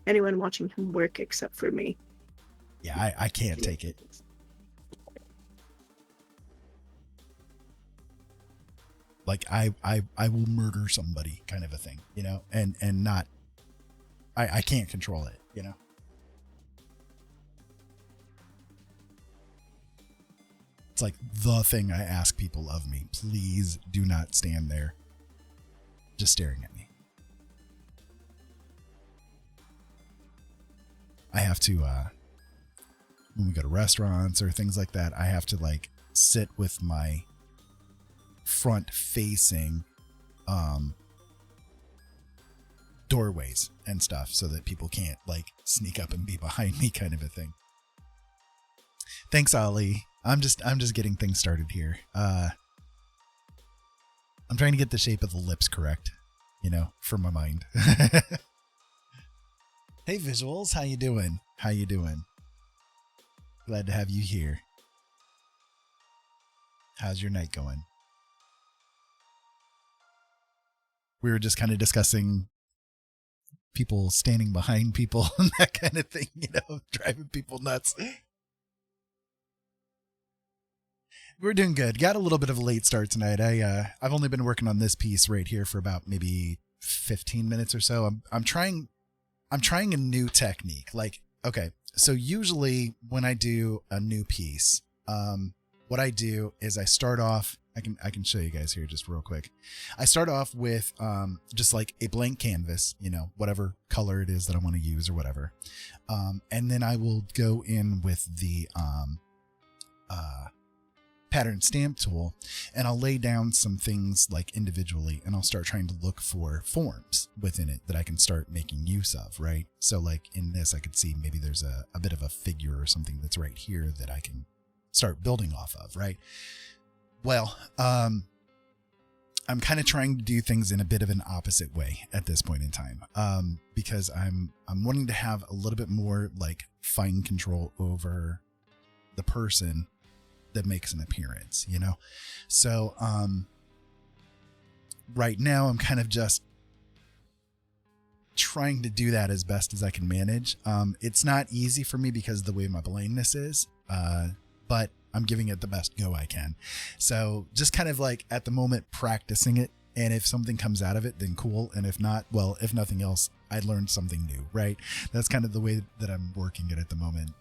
anyone watching him work except for me. Yeah, I can't take it. Like I will murder somebody kind of a thing, you know, and not, I can't control it, you know. It's like the thing I ask people of me. Please do not stand there just staring at me. I have to, when we go to restaurants or things like that, I have to like sit with my front facing doorways and stuff so that people can't like sneak up and be behind me kind of a thing. Thanks, Ollie. I'm just getting things started here. I'm trying to get the shape of the lips correct, you know, for my mind. Hey, Visuals, how you doing? How you doing? Glad to have you here. How's your night going? We were just kind of discussing people standing behind people and that kind of thing, you know, driving people nuts. We're doing good. Got a little bit of a late start tonight. I've only been working on this piece right here for about maybe 15 minutes or so. I'm trying a new technique. Like, okay, so usually when I do a new piece, what I do is I start off, I can show you guys here just real quick. I start off with just like a blank canvas, you know, whatever color it is that I want to use or whatever. And then I will go in with the pattern stamp tool and I'll lay down some things like individually and I'll start trying to look for forms within it that I can start making use of, right? So like in this, I could see maybe there's a bit of a figure or something that's right here that I can start building off of, right? Well, I'm kind of trying to do things in a bit of an opposite way at this point in time, because I'm wanting to have a little bit more like fine control over the person that makes an appearance, you know? So, right now I'm kind of just trying to do that as best as I can manage. It's not easy for me because of the way my blindness is, but I'm giving it the best go I can. So just kind of like at the moment practicing it. And if something comes out of it, then cool. And if not, well, if nothing else, I learned something new, right? That's kind of the way that I'm working it at the moment.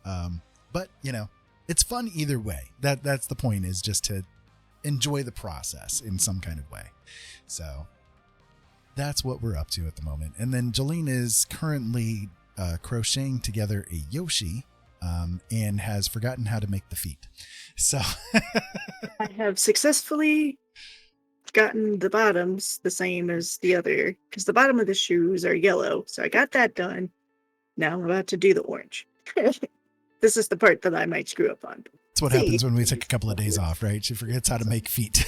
But you know, it's fun either way. That's the point, is just to enjoy the process in some kind of way. So that's what we're up to at the moment. And then Jolene is currently crocheting together a Yoshi, and has forgotten how to make the feet. So I have successfully gotten the bottoms the same as the other, because the bottom of the shoes are yellow. So I got that done. Now I'm about to do the orange. This is the part that I might screw up on. that's what happens when we take a couple of days off, right? She forgets how to make feet.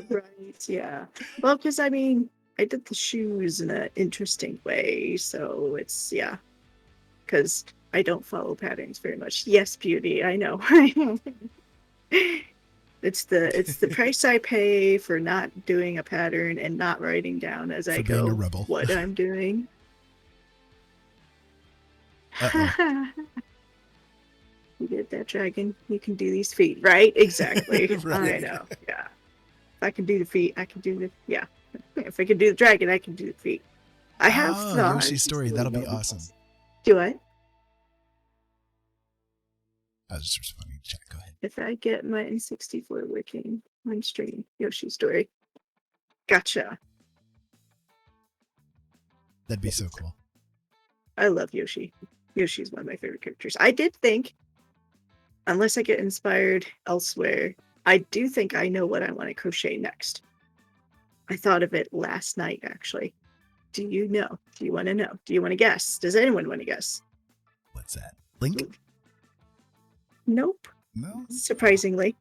Right, yeah. Well, because I mean, I did the shoes in an interesting way, so it's, yeah. Because I don't follow patterns very much. Yes, beauty, I know. It's the price I pay for not doing a pattern and not writing down as I For being go a rebel. what I'm doing. Uh-oh. You did that, dragon. You can do these feet, right? Exactly. Right. I know. Yeah. If I can do the feet, I can do the, yeah. If I can do the dragon, I can do the feet. I have thought. Yoshi's Story. That'll be awesome. Do I? I was just responding to chat. Go ahead. If I get my N64 working on stream, Yoshi Story. Gotcha. That'd be so cool. I love Yoshi. Yoshi's one of my favorite characters. I did think, unless I get inspired elsewhere, I do think I know what I want to crochet next. I thought of it last night, actually. Do you know? Do you want to know? Do you want to guess? Does anyone want to guess? What's that? Link? Nope. No? Surprisingly.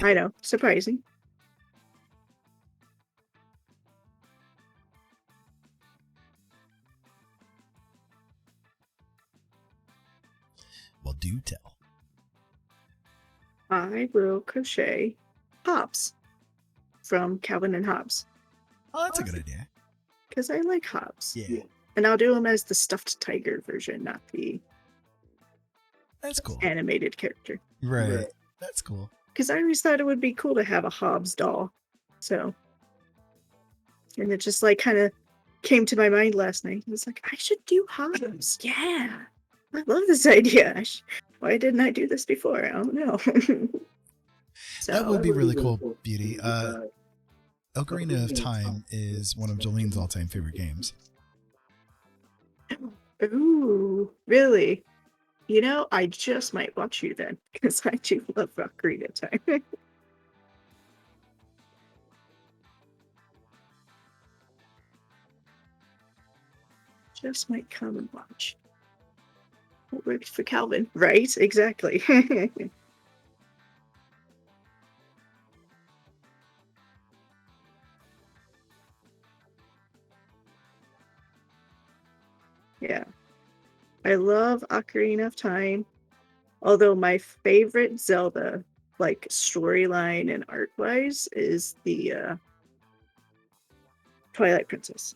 I know. Surprising. Well, do tell. I will crochet Hobbs from Calvin and Hobbs. Oh, that's a good idea. Because I like Hobbs. Yeah. And I'll do him as the stuffed tiger version, not the That's cool. animated character. Right. That's cool. Because I always thought it would be cool to have a Hobbs doll. So, and it just like kind of came to my mind last night. It was like, I should do Hobbs. Yeah. I love this idea. Why didn't I do this before? I don't know. That would be really cool, Beauty. Ocarina of Time is one of Jolene's all-time favorite games. Ooh, really? You know, I just might watch you then, because I do love Ocarina of Time. Just might come and watch. What worked for Calvin, right? Exactly. Yeah. I love Ocarina of Time. Although my favorite Zelda, like storyline and art-wise, is the Twilight Princess.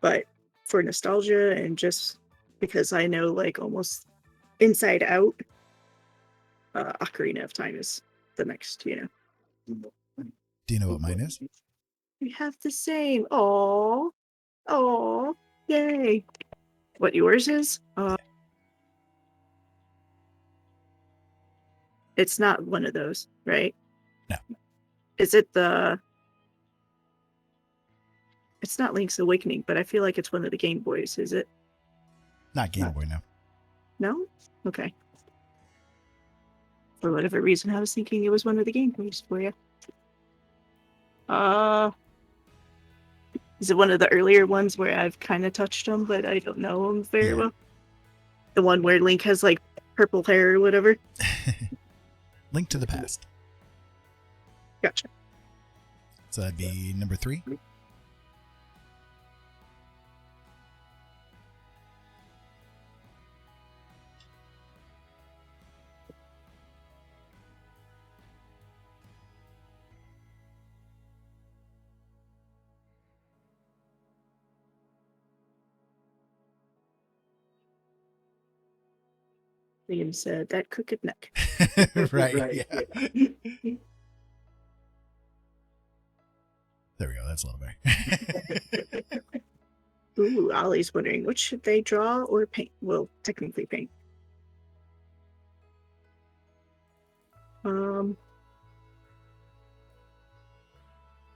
But for nostalgia and just because I know like almost inside out, Ocarina of Time is the next, you know. Do you know what mine is? We have the same. Oh, oh, yay! What yours is? It's not one of those, right? No. Is it the? It's not Link's Awakening, but I feel like it's one of the Game Boys. Is it? Not Game Boy, no. No? Okay. For whatever reason, I was thinking it was one of the Game Boys for you. Is it one of the earlier ones where I've kind of touched them, but I don't know them very well? The one where Link has like purple hair or whatever? Link to the Past. Gotcha. So that'd be number 3. Liam said that crooked neck. Right, yeah. There we go. That's a little better. Ooh, Ollie's wondering, what should they draw or paint? Well, technically paint.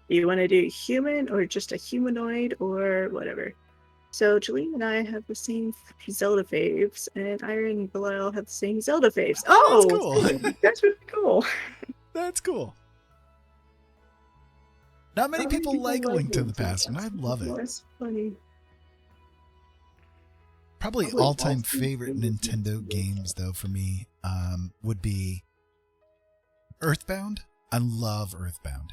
You want to do human or just a humanoid or whatever? So Jolene and I have the same Zelda faves, and Iron and Belial have the same Zelda faves. Oh, that's Oh, cool. that's really cool. That's cool. Not many people like Link to the Past, and I love it. That's funny. Probably all-time favorite Nintendo games, though, for me, would be Earthbound. I love Earthbound.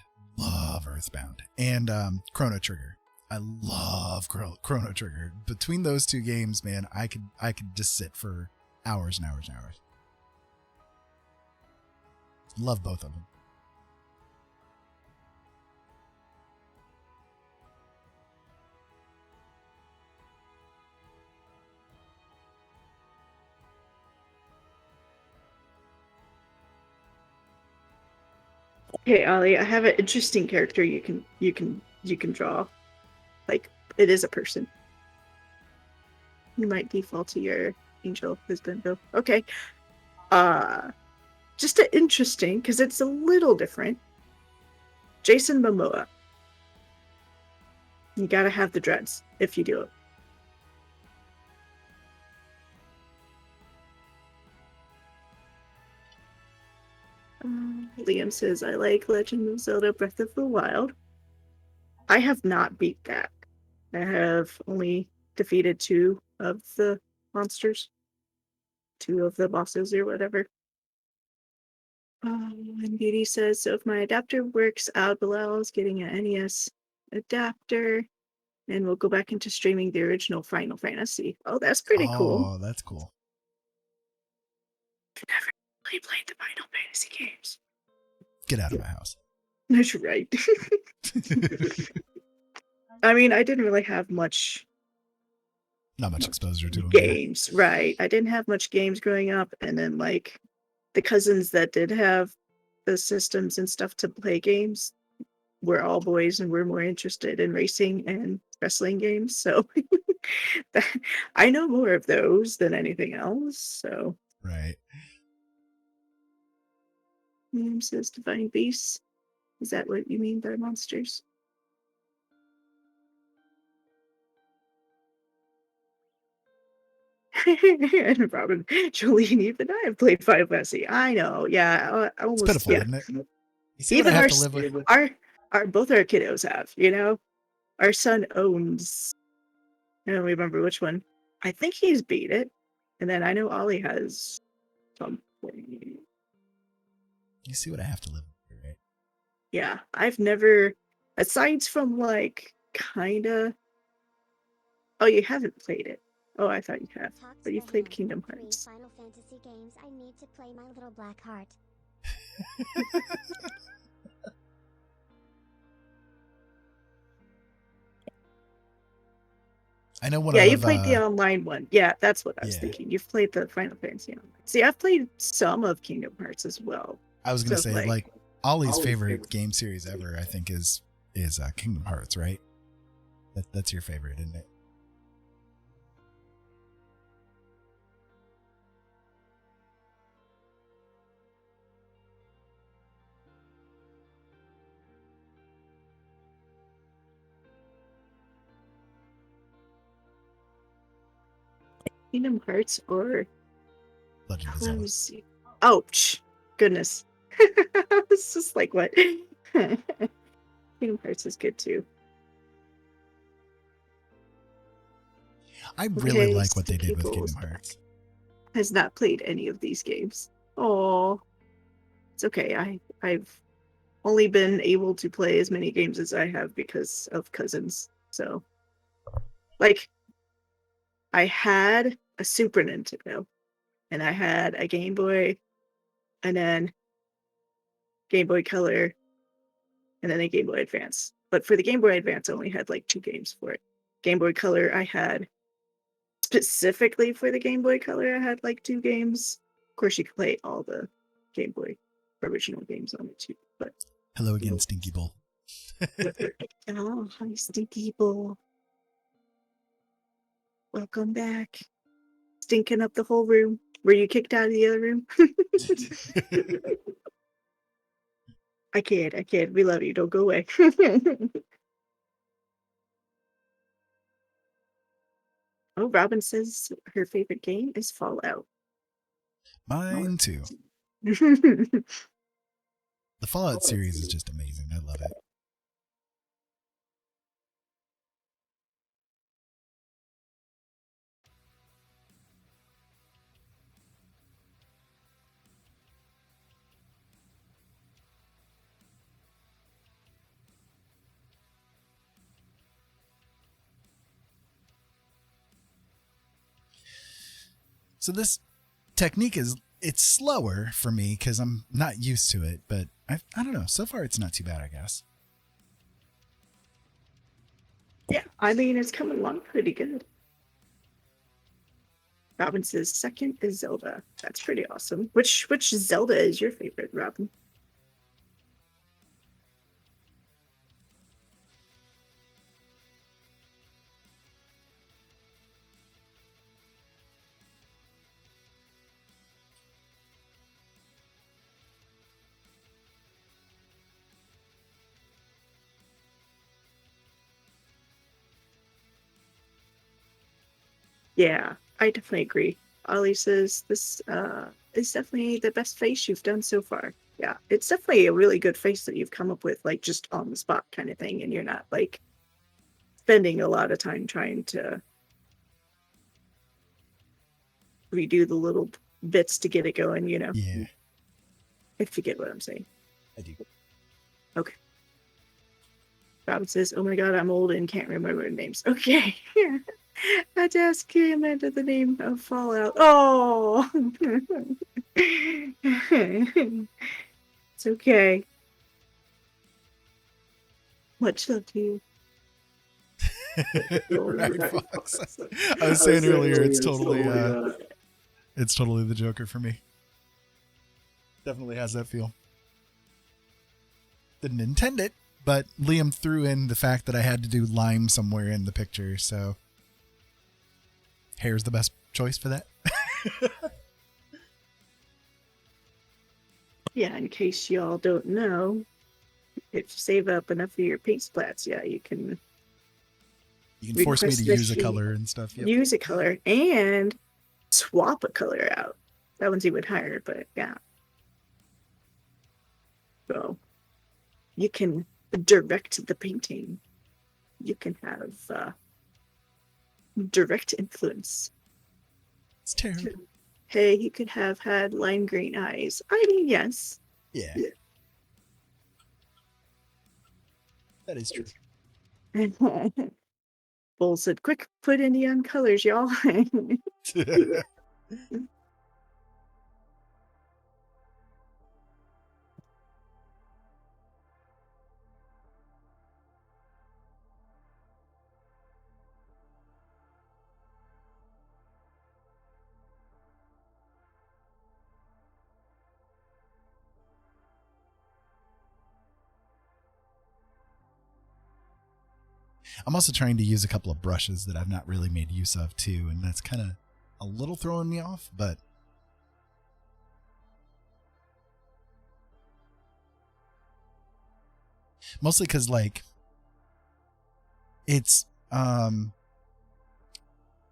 And Chrono Trigger. I love Chrono Trigger. Between those two games, man, I could just sit for hours and hours and hours. Love both of them. Okay, Ollie, I have an interesting character you can draw. Like, it is a person. You might default to your angel husband though. Okay. Just interesting because it's a little different. Jason Momoa. You gotta have the dreads if you do it. Liam says, I like Legend of Zelda Breath of the Wild. I have not beat that. I have only defeated 2 of the monsters. 2 of the bosses or whatever. And Beauty says, so if my adapter works out, Bilal's getting an NES adapter, and we'll go back into streaming the original Final Fantasy. Oh, that's pretty cool. Oh, that's cool. I've never really played the Final Fantasy games. Get out of my house. That's right. I mean, I didn't really have much Not much exposure to them. games, right? I didn't have much games growing up, and then like the cousins that did have the systems and stuff to play games were all boys and were more interested in racing and wrestling games. So I know more of those than anything else. So Right. Liam says divine beasts. Is that what you mean by monsters? And Robin, Jolene, even I have played Final Fantasy. I know, yeah, I It's almost, pitiful, yeah. isn't it? You see Even what I have our to live with? our both our kiddos have, you know. Our son owns. I don't remember which one. I think he's beat it, and then I know Ollie has something. You see what I have to live with, right? Yeah, I've never, aside from like kinda. Oh, you haven't played it. Oh, I thought you have, but you've played Kingdom Hearts. Final Fantasy games. I need to play my little black heart. I know one Yeah, of you played the online one. Yeah, that's what I was Yeah. thinking. You've played the Final Fantasy online. See, I've played some of Kingdom Hearts as well. I was gonna So, say like Ollie's favorite game series ever, I think, is Kingdom Hearts, right? That's your favorite, isn't it? Kingdom Hearts or Legend of let Zelda. me see. Oh, goodness. It's just like what? Kingdom Hearts is good too. I really Okay, like what they did with Sticky Kingdom Balls Hearts. has not played any of these games. Oh, it's okay. I've only been able to play as many games as I have because of cousins. So, like, I had a Super Nintendo, and I had a Game Boy, and then Game Boy Color, and then a Game Boy Advance. But for the Game Boy Advance, I only had like 2 games for it. Game Boy Color, I had specifically for the Game Boy Color, I had like 2 games. Of course, you could play all the Game Boy original games on it too. But Hello again, Stinky Bull. oh, hi, Stinky Bull. Welcome back. Stinking up the whole room. Were you kicked out of the other room? I kid. We love you. Don't go away. Oh, Robin says her favorite game is Fallout. Mine too. Yeah, The Fallout series is just amazing. I love it. So this technique it's slower for me because I'm not used to it, but I don't know. So far, it's not too bad, I guess. I mean, it's coming along pretty good. Robin says second is Zelda. That's pretty awesome. Which Zelda is your favorite, Robin? Yeah, I definitely agree. Ollie says this is definitely the best face you've done so far. Yeah, it's definitely a really good face that you've come up with, like just on the spot kind of thing, and you're not like spending a lot of time trying to redo the little bits to get it going, you know? Yeah, If you get what I'm saying. I do. Okay. Robin says, oh my god, I'm old and can't remember names. Okay. I had to ask Amanda the name of Fallout. Oh! It's okay. Much love to you. Right, Fox. I was saying earlier, it's totally the Joker for me. Definitely has that feel. Didn't intend it, but Liam threw in the fact that I had to do lime somewhere in the picture, so hair's the best choice for that. Yeah, in case y'all don't know, if you save up enough of your paint splats, yeah, you can force me to request use a that you color and stuff. Yep. use a color and swap a color out. That one's even higher, but yeah. So you can direct the painting. You can have direct influence. It's terrible. Hey, you could have had lime green eyes. I mean, yes. Yeah. That is true. Bull said, quick, put in neon colors, y'all. I'm also trying to use a couple of brushes that I've not really made use of too, and that's kind of a little throwing me off, but mostly because like it's when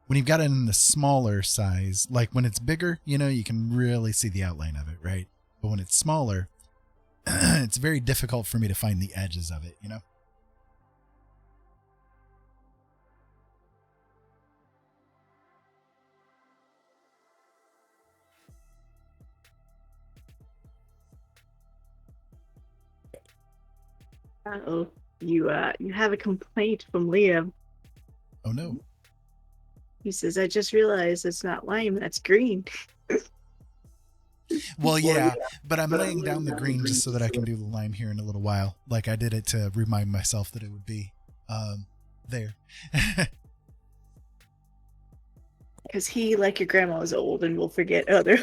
you've got it in the smaller size, like when it's bigger, you know, you can really see the outline of it, right? But when it's smaller, it's very difficult for me to find the edges of it, you know? Uh-oh. You have a complaint from Liam. Oh no. He says, I just realized it's not lime, that's green. Well, yeah, but I'm laying down the green just so that I can do the lime here in a little while. Like I did it to remind myself that it would be there. Because he, like your grandma, is old and will forget other.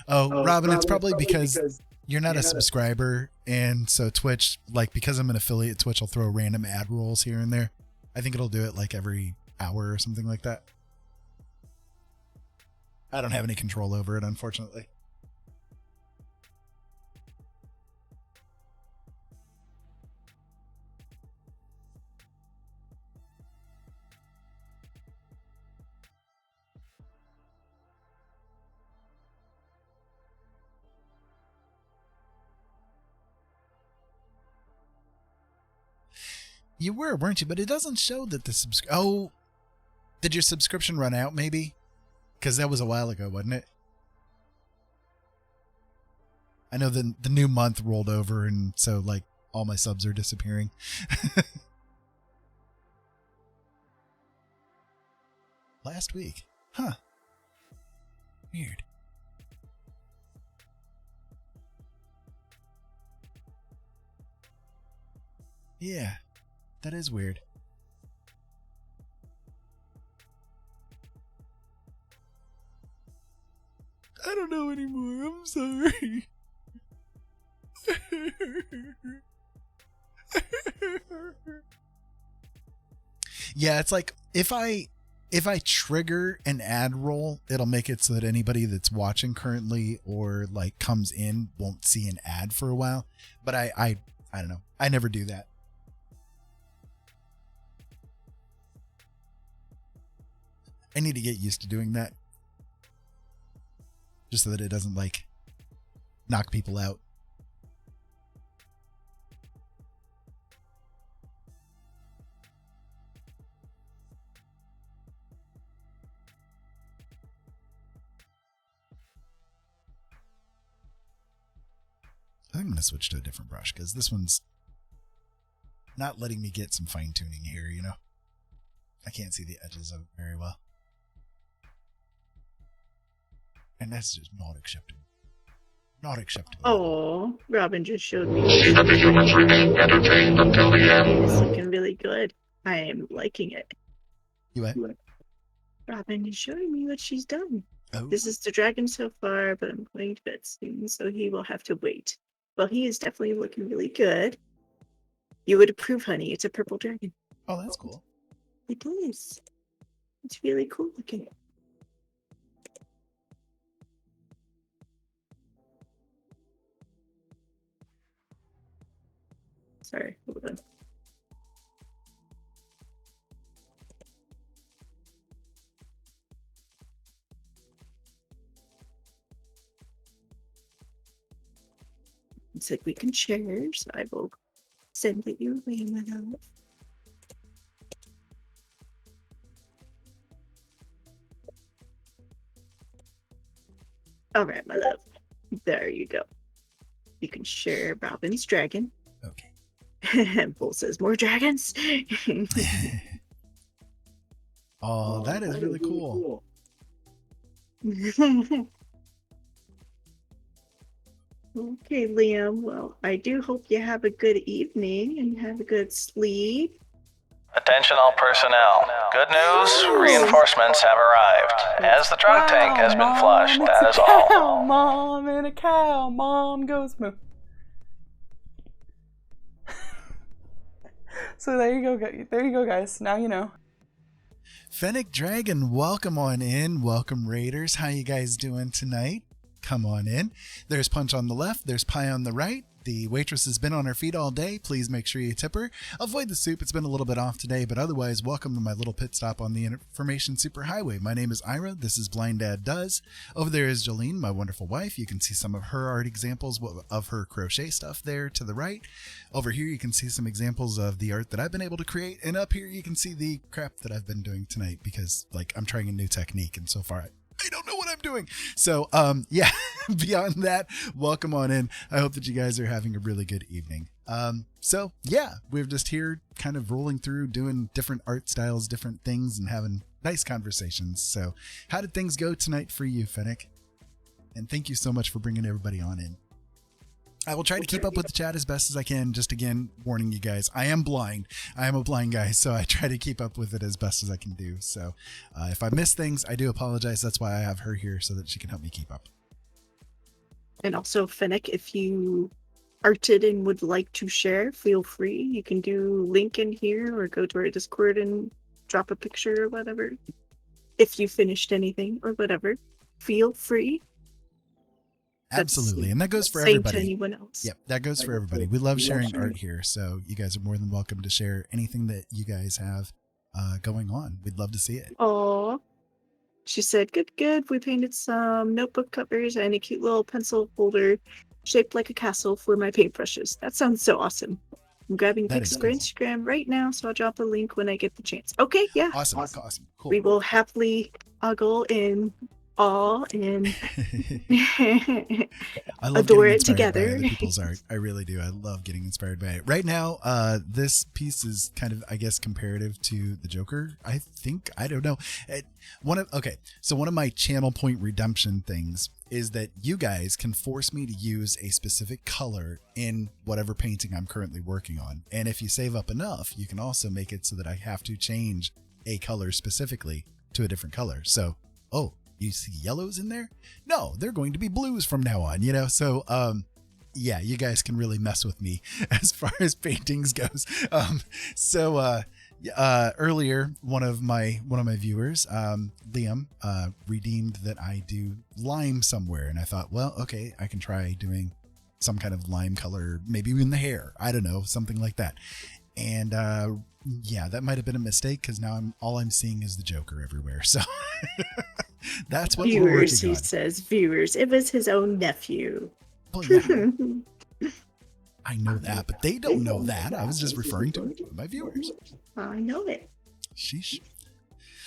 Oh, Robin, it's probably because You're not a subscriber, and so Twitch, like, because I'm an affiliate, Twitch will throw random ad rolls here and there. I think it'll do it like every hour or something like that. I don't have any control over it, unfortunately. You were, weren't you? But it doesn't show that the Oh, did your subscription run out, maybe? Because that was a while ago, wasn't it? I know the new month rolled over, and so, like, all my subs are disappearing. Last week. Huh. Weird. Yeah. That is weird. I don't know anymore. I'm sorry. Yeah, it's like if I trigger an ad roll, it'll make it so that anybody that's watching currently or like comes in won't see an ad for a while. But I don't know. I never do that. I need to get used to doing that. Just so that it doesn't, like, knock people out. I think I'm going to switch to a different brush because this one's not letting me get some fine tuning here, you know? I can't see the edges of it very well. And that's just not acceptable. Not acceptable. Oh, Robin just showed me. Entertainment till the end. It's looking really good. I am liking it. You what? Robin is showing me what she's done. Oh. This is the dragon so far, but I'm going to bed soon, so he will have to wait. Well, he is definitely looking really good. You would approve, honey. It's a purple dragon. Oh, that's cool. It is. It's really cool looking. Sorry, hold on. It's like we can share, so I will send it your way, my love. All right, my love. There you go. You can share Robin's dragon. Okay. And Bull says, more dragons. Oh, that is really cool. Okay, Liam. Well, I do hope you have a good evening and have a good sleep. Attention all personnel. Good news, reinforcements have arrived. As the drunk tank has been flushed, that is all. Cow, Mom, and a cow. Mom goes moo. So there you go, guys. Now you know. Fennec Dragon, welcome on in. Welcome, Raiders. How you guys doing tonight? Come on in. There's Punch on the left. There's Pie on the right. The waitress has been on her feet all day. Please make sure you tip her. Avoid the soup. It's been a little bit off today, but otherwise, welcome to my little pit stop on the Information Superhighway. My name is Ira. This is Blind Dad Does. Over there is Jolene, my wonderful wife. You can see some of her art examples of her crochet stuff there to the right. Over here, you can see some examples of the art that I've been able to create. And up here, you can see the crap that I've been doing tonight because, like, I'm trying a new technique, and so far, I don't know what I'm doing. So, yeah, beyond that, welcome on in. I hope that you guys are having a really good evening. So, yeah, we're just here kind of rolling through, doing different art styles, different things, and having nice conversations. So, how did things go tonight for you, Fennec? And thank you so much for bringing everybody on in. I will try to keep up with the chat as best as I can. Just again, warning you guys, I am blind. I am a blind guy, so I try to keep up with it as best as I can do. So if I miss things, I do apologize. That's why I have her here so that she can help me keep up. And also, Fennec, if you arted and would like to share, feel free. You can do link in here or go to our Discord and drop a picture or whatever. If you finished anything or whatever, feel free. Absolutely. And that goes for Same everybody. to anyone else. Yep, that goes for everybody. We love sharing art here, so you guys are more than welcome to share anything that you guys have going on. We'd love to see it. Aw. She said, good. We painted some notebook covers and a cute little pencil holder shaped like a castle for my paintbrushes. That sounds so awesome. I'm grabbing That pics is of our cool. Instagram right now, so I'll drop a link when I get the chance. Okay, yeah. Awesome. Cool. We will happily ogle in awe and I love adore getting it inspired by together. other people's art. I really do. I love getting inspired by it. Right now, this piece is kind of, I guess, comparative to the Joker. I think, I don't know. One of my channel point redemption things is that you guys can force me to use a specific color in whatever painting I'm currently working on. And if you save up enough, you can also make it so that I have to change a color specifically to a different color. So, you see yellows in there? No, they're going to be blues from now on, So, yeah, you guys can really mess with me as far as paintings goes. Earlier, one of my viewers, Liam, redeemed that I do lime somewhere, and I thought, well, okay, I can try doing some kind of lime color, maybe in the hair. I don't know, something like that. And yeah, that might have been a mistake because now all I'm seeing is the Joker everywhere. So that's what we're Viewers, working he on. says, viewers. It was his own nephew. Well, yeah, I know that, but they don't know that. I was just referring to my viewers. I know it. Sheesh.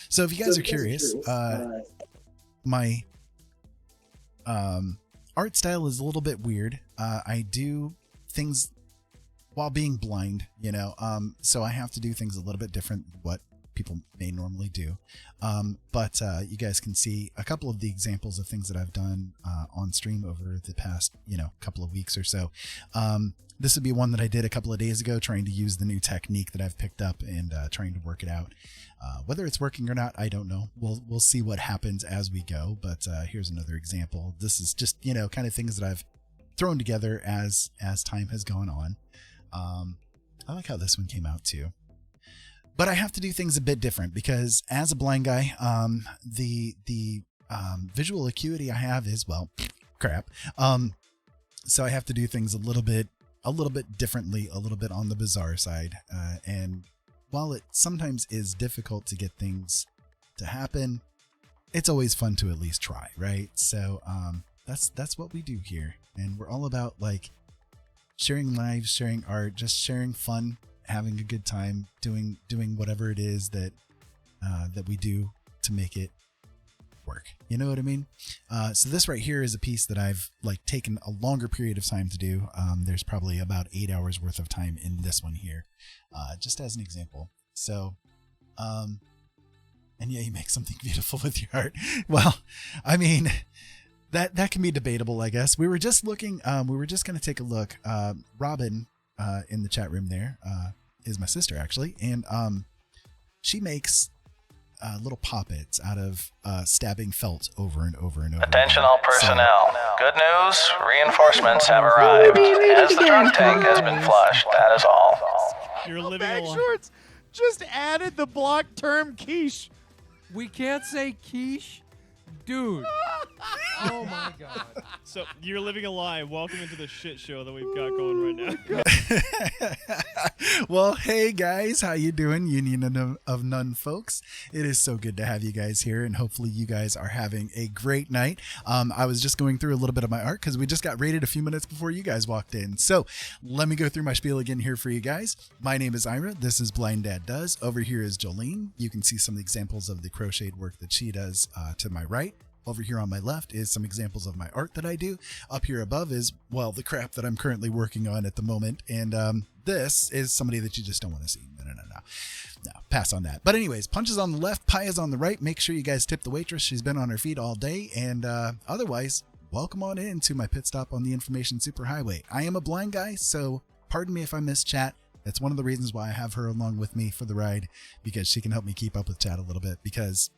So if you guys are curious, my art style is a little bit weird. I do things while being blind, so I have to do things a little bit different than what people may normally do. But you guys can see a couple of the examples of things that I've done on stream over the past, couple of weeks or so. This would be one that I did a couple of days ago, trying to use the new technique that I've picked up and trying to work it out. Whether it's working or not, I don't know. We'll see what happens as we go. But here's another example. This is just, kind of things that I've thrown together as time has gone on. I like how this one came out too. But I have to do things a bit different because as a blind guy, the visual acuity I have is, well, crap. So I have to do things a little bit differently, a little bit on the bizarre side. And while it sometimes is difficult to get things to happen, it's always fun to at least try, right? So that's what we do here. And we're all about sharing lives, sharing art, just sharing fun, having a good time, doing whatever it is that we do to make it work. You know what I mean? So this right here is a piece that I've taken a longer period of time to do. There's probably about 8 hours worth of time in this one here, just as an example. So, and yeah, you make something beautiful with your art. Well, I mean, that can be debatable, I guess. We were just looking, we were just going to take a look. Robin, in the chat room there, is my sister actually. And, she makes, little poppets out of, stabbing felt over and over and over. Attention all personnel. Good news, reinforcements have arrived. As the drunk tank has been flushed, that is all. You're living a shorts just added the block term quiche. We can't say quiche, dude. Oh my god. So you're living a lie. Welcome into the shit show that we've got going right now. Well, hey guys, how you doing, Union of None folks? It is so good to have you guys here, and hopefully you guys are having a great night. I was just going through a little bit of my art because we just got rated a few minutes before you guys walked in. So let me go through my spiel again here for you guys. My name is Ira. This is Blind Dad Does. Over here is Jolene. You can see some of the examples of the crocheted work that she does to my right. Over here on my left is some examples of my art that I do. Up here above is, well, the crap that I'm currently working on at the moment. And this is somebody that you just don't want to see. No, pass on that. But anyways, Punch is on the left, Pie is on the right. Make sure you guys tip the waitress. She's been on her feet all day. And otherwise, welcome on in to my pit stop on the Information Superhighway. I am a blind guy, so pardon me if I miss chat. That's one of the reasons why I have her along with me for the ride, because she can help me keep up with chat a little bit, because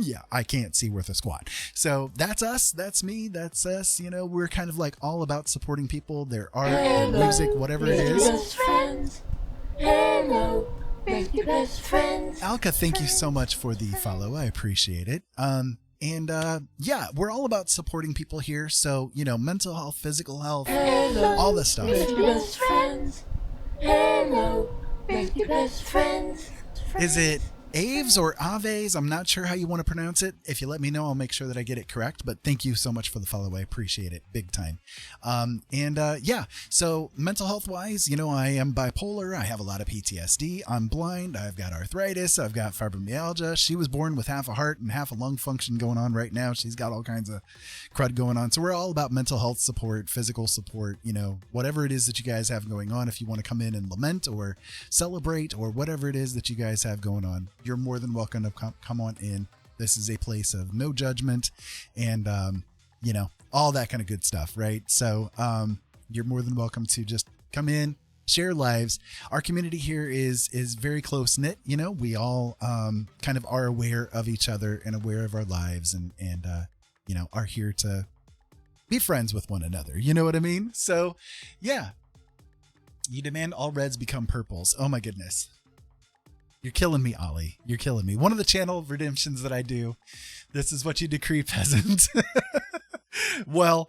Yeah, I can't see worth a squat. So that's us. That's me. That's us. You know, we're kind of like all about supporting people, their art, their music, whatever it is. Best friends. Hello, make your best friends. Alka, thank you so much for the follow. I appreciate it. Yeah, we're all about supporting people here. So, you know, mental health, physical health, all this stuff. Make your best friends. Hello, make your best friends. Is it Aves or Aves? I'm not sure how you want to pronounce it. If you let me know, I'll make sure that I get it correct. But thank you so much for the follow. I appreciate it big time. Yeah, so mental health wise, you know, I am bipolar. I have a lot of PTSD. I'm blind. I've got arthritis. I've got fibromyalgia. She was born with half a heart and half a lung function going on right now. She's got all kinds of crud going on. So we're all about mental health support, physical support, you know, whatever it is that you guys have going on. If you want to come in and lament or celebrate or whatever it is that you guys have going on, you're more than welcome to come on in. This is a place of no judgment and, you know, all that kind of good stuff, right? So you're more than welcome to just come in, share lives. Our community here is very close knit. You know, we all kind of are aware of each other and aware of our lives and you know, are here to be friends with one another. You know what I mean? So yeah, you demand all reds become purples. Oh my goodness. You're killing me, Ollie. You're killing me. One of the channel redemptions that I do. This is what you decree, peasant. well.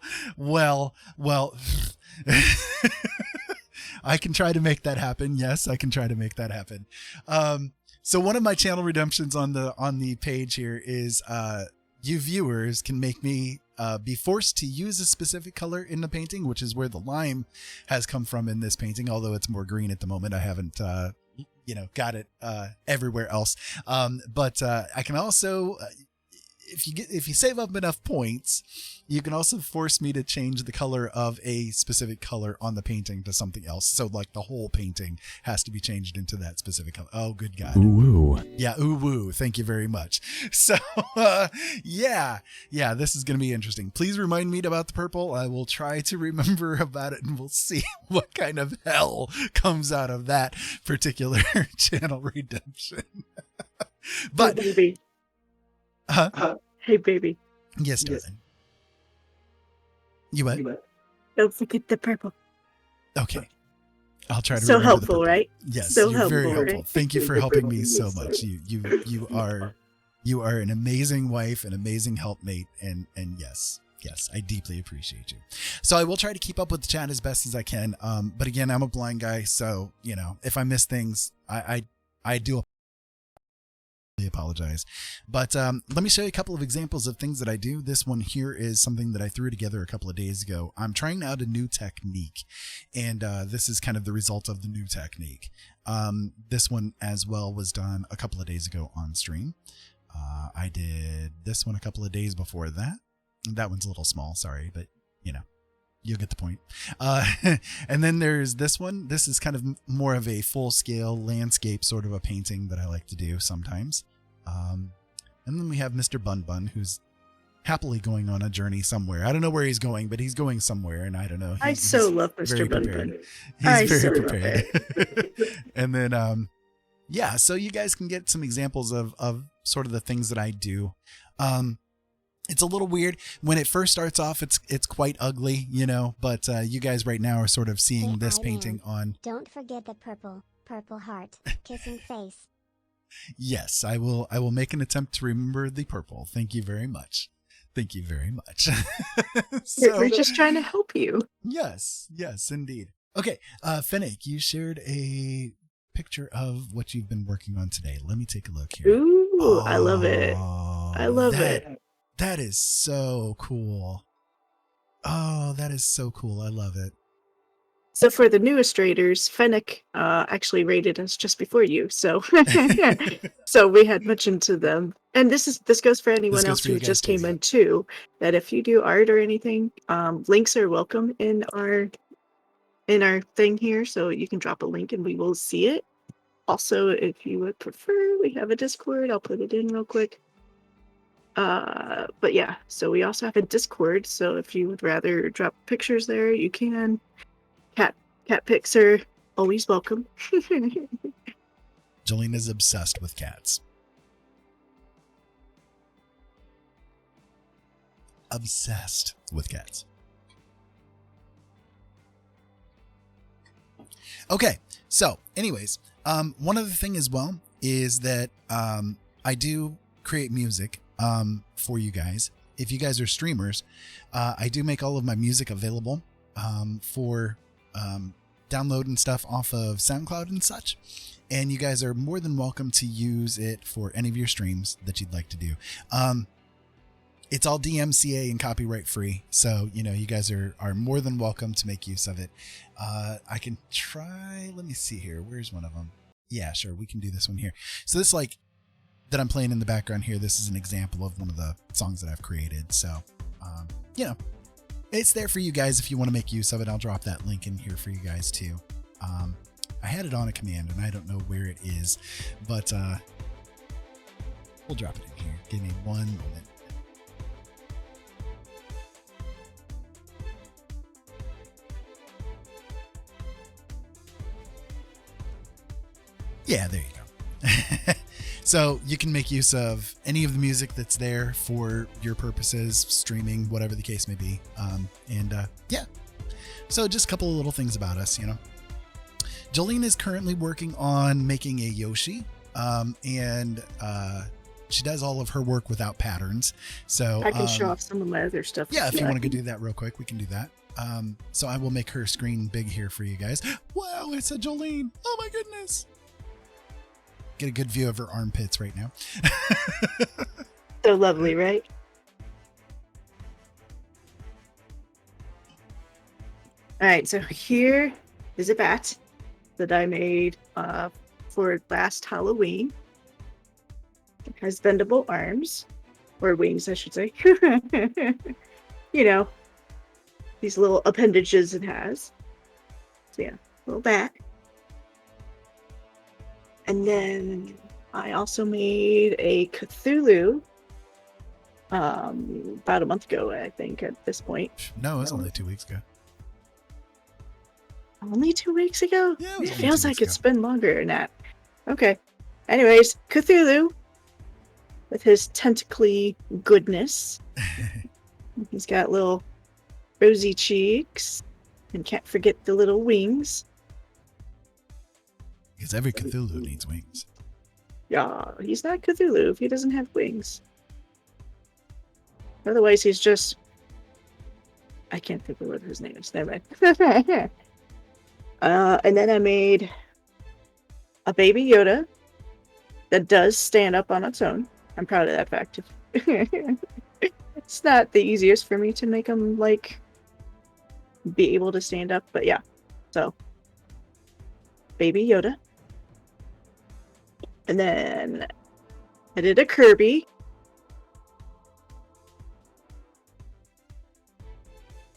I can try to make that happen. Yes, I can try to make that happen. So one of my channel redemptions on the page here is you viewers can make me be forced to use a specific color in the painting, which is where the lime has come from in this painting. Although it's more green at the moment, I haven't you know, got it everywhere else. But I can also, if you save up enough points, you can also force me to change the color of a specific color on the painting to something else. So like the whole painting has to be changed into that specific color. Oh, good God. Ooh woo. Yeah, ooh woo. Thank you very much. So yeah, this is going to be interesting. Please remind me about the purple. I will try to remember about it and we'll see what kind of hell comes out of that particular channel redemption. But hey, baby. Hey, baby. Yes, darling. You what? Don't forget the purple. Okay. I'll try to so remember helpful, the purple. right? Yes, so you're very helpful. Right? Thank you for helping me so much. You are an amazing wife, an amazing helpmate, and yes, I deeply appreciate you. So I will try to keep up with the chat as best as I can. But again, I'm a blind guy, so you know, if I miss things, I do apologize. But let me show you a couple of examples of things that I do. This one here is something that I threw together a couple of days ago. I'm trying out a new technique, and this is kind of the result of the new technique. This one as well was done a couple of days ago on stream. I did this one a couple of days before that. That one's a little small, sorry, but you know, you'll get the point. And then there's this one. This is kind of more of a full-scale landscape sort of a painting that I like to do sometimes. And then we have Mr. Bun Bun, who's happily going on a journey somewhere. I don't know where he's going, but he's going somewhere, and I don't know. I so love Mr. Bun Bun. He's very prepared. And then, yeah, so you guys can get some examples of sort of the things that I do. It's a little weird. When it first starts off, it's quite ugly, you know, but you guys right now are sort of seeing this painting on. Don't forget the purple heart, kissing face. Yes, I will make an attempt to remember the purple. Thank you very much. Thank you very much. So, we're just trying to help you. Yes, indeed. Okay, Fennec, you shared a picture of what you've been working on today. Let me take a look here. Ooh, I love it. I love it. That is so cool. Oh, that is so cool. I love it. So for the newest raiders, Fennec actually raided us just before you. So so we had mentioned to them. And this goes for anyone else who just came in too, that if you do art or anything, links are welcome in our thing here. So you can drop a link and we will see it. Also, if you would prefer, we have a Discord. I'll put it in real quick. But yeah, so we also have a Discord, so if you would rather drop pictures there, you can. Cat pics are always welcome. Jolene is obsessed with cats. obsessed with cats. Okay, so anyways, one other thing as well is that I do create music for you guys. If you guys are streamers, I do make all of my music available for download and stuff off of SoundCloud and such. And you guys are more than welcome to use it for any of your streams that you'd like to do. It's all DMCA and copyright free. So, you know, you guys are more than welcome to make use of it. I can try, let me see here. Where's one of them? Yeah, sure. We can do this one here. So this like that I'm playing in the background here. This is an example of one of the songs that I've created. So, you know, it's there for you guys if you want to make use of it. I'll drop that link in here for you guys too. I had it on a command and I don't know where it is, but we'll drop it in here. Give me one moment. Yeah, there you go. So you can make use of any of the music that's there for your purposes, streaming, whatever the case may be. Yeah. So just a couple of little things about us, you know. Jolene is currently working on making a Yoshi, and she does all of her work without patterns. So I can show off some of my other stuff. Yeah, if you want to go do that real quick, we can do that. So I will make her screen big here for you guys. Wow, it's a Jolene. Oh my goodness. Get a good view of her armpits right now. So lovely, right? All right, so here is a bat that I made for last Halloween. It has bendable arms, or wings, I should say. You know, these little appendages it has. So yeah, little bat. And then I also made a Cthulhu about a month ago, I think, at this point. No, it was only 2 weeks ago. Only 2 weeks ago? Yeah, it feels like it's been longer than that. Okay. Anyways, Cthulhu with his tentacly goodness. He's got little rosy cheeks and can't forget the little wings. Because every Cthulhu needs wings. Yeah, he's not Cthulhu if he doesn't have wings. Otherwise, he's just... I can't think of what his name is. Never mind. And then I made a baby Yoda that does stand up on its own. I'm proud of that fact. It's not the easiest for me to make him, like, be able to stand up, but yeah. So, baby Yoda. And then I did a Kirby.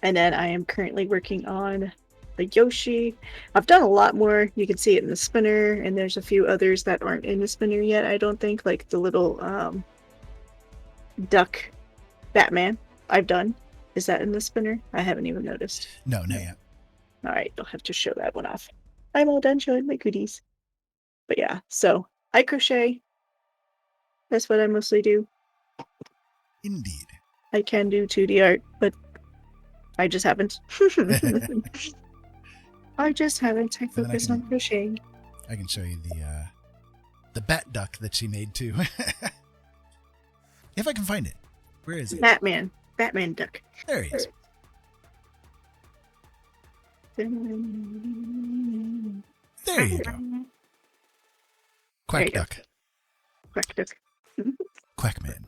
And then I am currently working on a Yoshi. I've done a lot more. You can see it in the spinner, and there's a few others that aren't in the spinner yet, I don't think. Like the little duck Batman I've done. Is that in the spinner? I haven't even noticed. No, not yet. Alright, I'll have to show that one off. I'm all done showing my goodies. But yeah, so I crochet. That's what I mostly do. Indeed. I can do 2D art, but I just haven't. I just haven't. I focus on crocheting. I can show you the bat duck that she made too. If I can find it. Where is it? Batman duck. There he is. There you go. Quack duck. Quack duck. Quackman.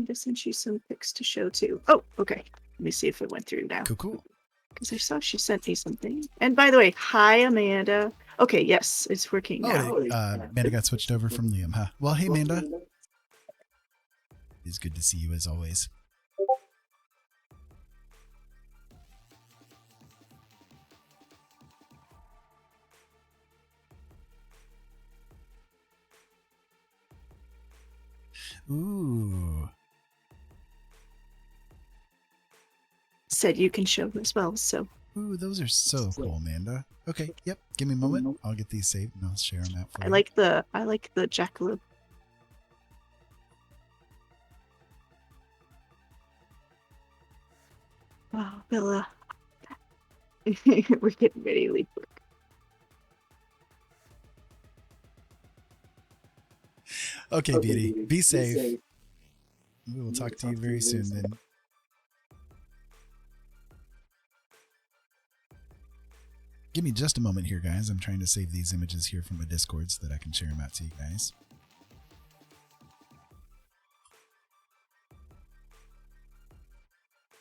I sent you some pics to show too. Oh, okay. Let me see if it went through now. Cool. Because I saw she sent me something. And by the way, hi Amanda. Okay, yes, it's working now. Amanda got switched over from Liam, huh? Well, hey Amanda. It's good to see you as always. Ooh. Said you can show them as well, so. Ooh, those are so cool, Amanda. Okay, yep. Give me a moment. I'll get these saved and I'll share them out for you. I like the jackalope. Oh, Bella. We're getting ready to leave work. Okay, Beauty. Be safe. We will talk to you very soon then. Give me just a moment here, guys. I'm trying to save these images here from my Discord so that I can share them out to you guys.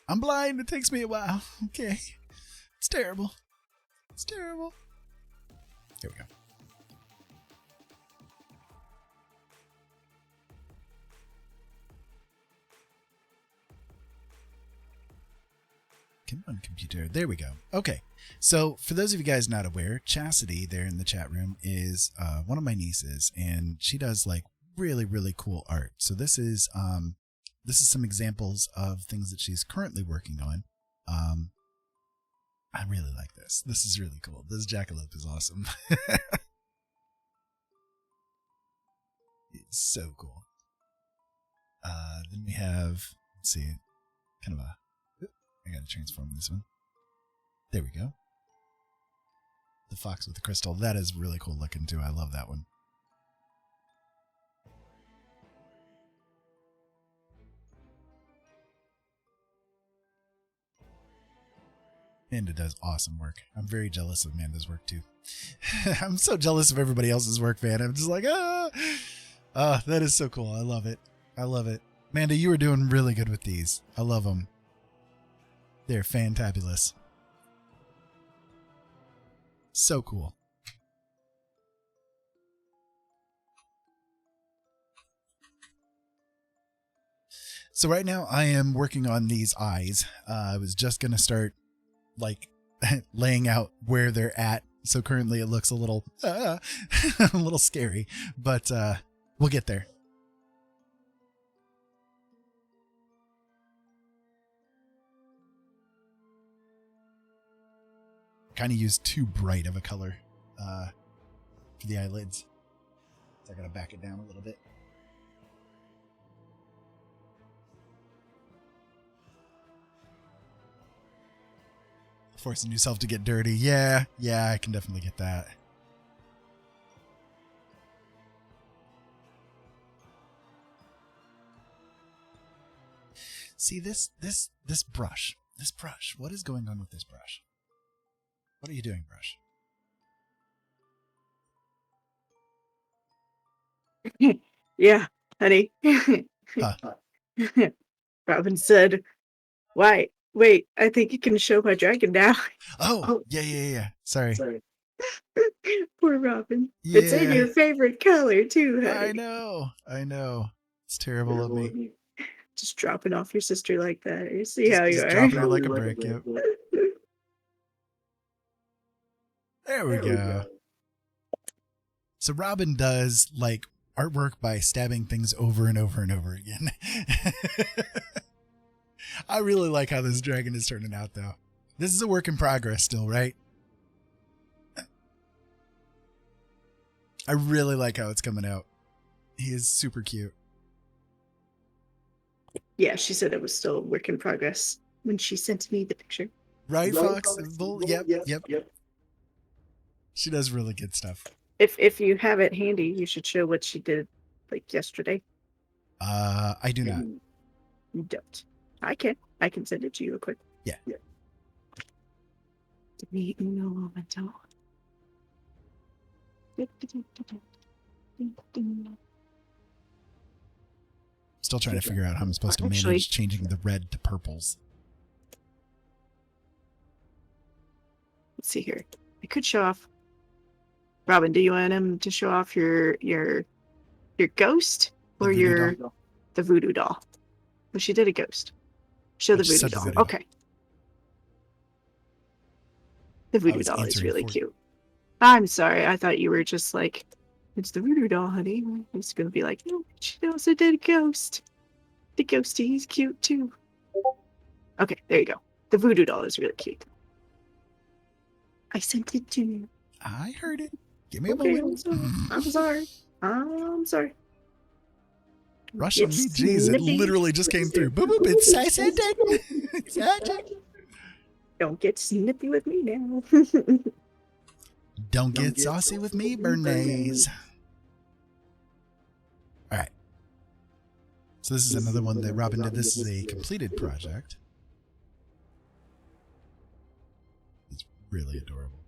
I'm blind. It takes me a while. Okay. It's terrible. It's terrible. Here we go. Come on, computer. There we go. Okay. So for those of you guys not aware, Chastity there in the chat room is one of my nieces, and she does like really, really cool art. So this is some examples of things that she's currently working on. I really like this. This is really cool. This jackalope is awesome. It's so cool. Then we have, let's see, kind of a, I gotta transform this one. There we go. The fox with the crystal. That is really cool looking too. I love that one. Amanda does awesome work. I'm very jealous of Amanda's work too. I'm so jealous of everybody else's work, man. I'm just like, that is so cool. I love it. I love it. Amanda, you were doing really good with these. I love them. They're fantabulous. So cool. So right now I am working on these eyes. I was just going to start like laying out where they're at. So currently it looks a little, a little scary, but we'll get there. Kind of used too bright of a color for the eyelids. So I gotta back it down a little bit. Forcing yourself to get dirty. Yeah, I can definitely get that. See this brush. This brush. What is going on with this brush? What are you doing, brush? Yeah, honey. Huh. Robin said, "Why? Wait, I think you can show my dragon now." Oh, yeah. Sorry. Poor Robin. Yeah. It's in your favorite color too, honey. I know. It's terrible of me. Just dropping off your sister like that. You see how you Just are. dropping her like a brick. Yep. There we go. So Robin does like artwork by stabbing things over and over and over again. I really like how this dragon is turning out though. This is a work in progress still, right? I really like how it's coming out. He is super cute. Yeah, she said it was still a work in progress when she sent me the picture. Right, Fox? Yep. She does really good stuff. If you have it handy, you should show what she did like yesterday. I do not. You don't. I can send it to you real quick. Yeah. Di uno momento. Still trying to figure out how I'm supposed to Actually- manage changing the red to purples. Let's see here. I could show off. Robin, do you want him to show off your ghost or voodoo your doll? the voodoo doll? Well, she did a ghost. Show the She voodoo said the doll. voodoo. Okay. The voodoo was doll is answering really for you. cute. I'm sorry. I thought you were just like, it's the voodoo doll, honey. It's gonna be like, no, she also did a ghost. The ghosty, he's cute too. Okay, there you go. The voodoo doll is really cute. I sent it to you. I heard it. Give me a Okay, moment. I'm sorry. I'm sorry. Rush on me, It's jeez! It snippy. literally just came through. Boop boop! I sent it. I sent it. Don't get snippy with me now. Don't get saucy with me, Bernays. All right. So this is another one that Robin did. This is a completed project. It's really adorable.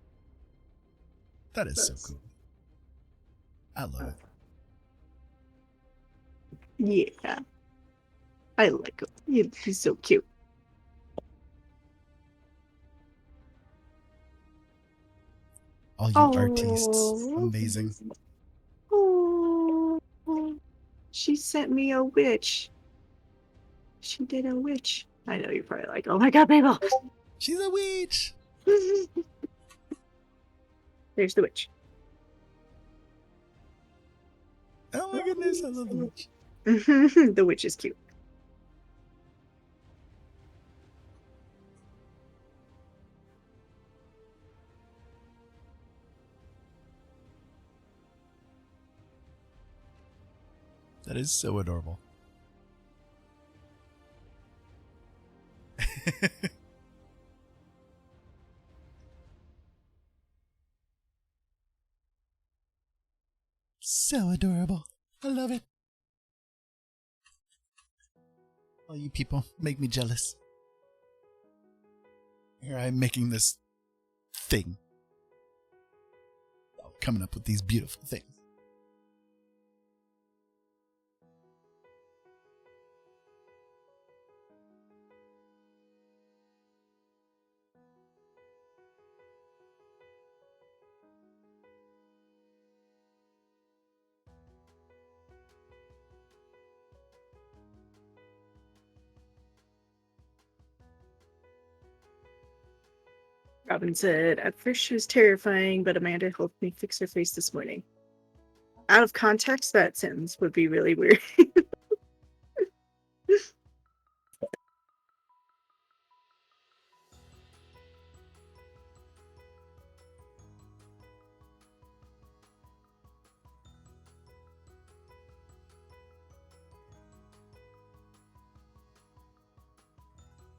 That is so cool. I love it. Yeah. I like him. He's so cute. All you artists. Amazing. Oh, she sent me a witch. She did a witch. I know you're probably like, oh my god, Mabel. She's a witch. There's the witch. Oh my goodness, I love the witch. The witch is cute. That is so adorable. So adorable. I love it. All you people make me jealous. Here I am making this thing. Coming up with these beautiful things. Robin said, at first she was terrifying, but Amanda helped me fix her face this morning. Out of context, that sentence would be really weird.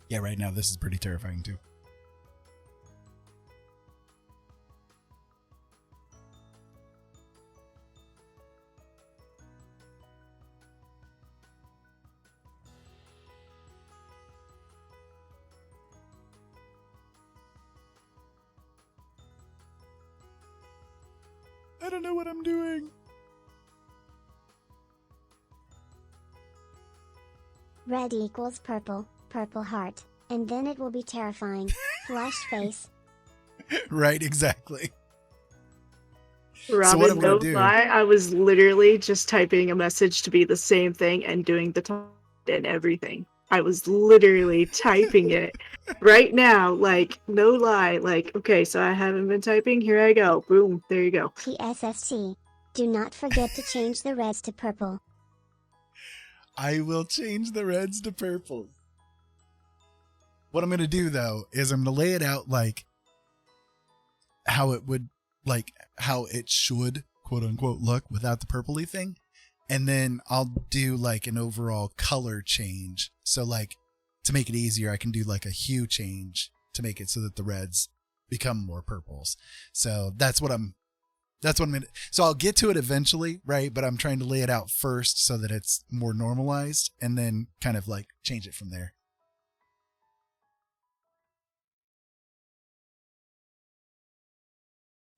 Yeah, right now this is pretty terrifying too. I don't know what I'm doing. Red equals purple, purple heart, and then it will be terrifying. Flushed face. Right, exactly. Robin, what I'm gonna don't do- lie, I was literally just typing a message to be the same thing and doing the and everything. I was literally typing it right now, like, no lie. Like, okay, so I haven't been typing, here I go. Boom, there you go. TSST. Do not forget to change the reds to purple. I will change the reds to purple. What I'm going to do, though, is I'm going to lay it out like how it would, like how it should, quote unquote, look without the purpley thing. And then I'll do like an overall color change. So like to make it easier, I can do like a hue change to make it so that the reds become more purples. So that's what I'm going to, so I'll get to it eventually, right? But I'm trying to lay it out first so that it's more normalized and then kind of like change it from there.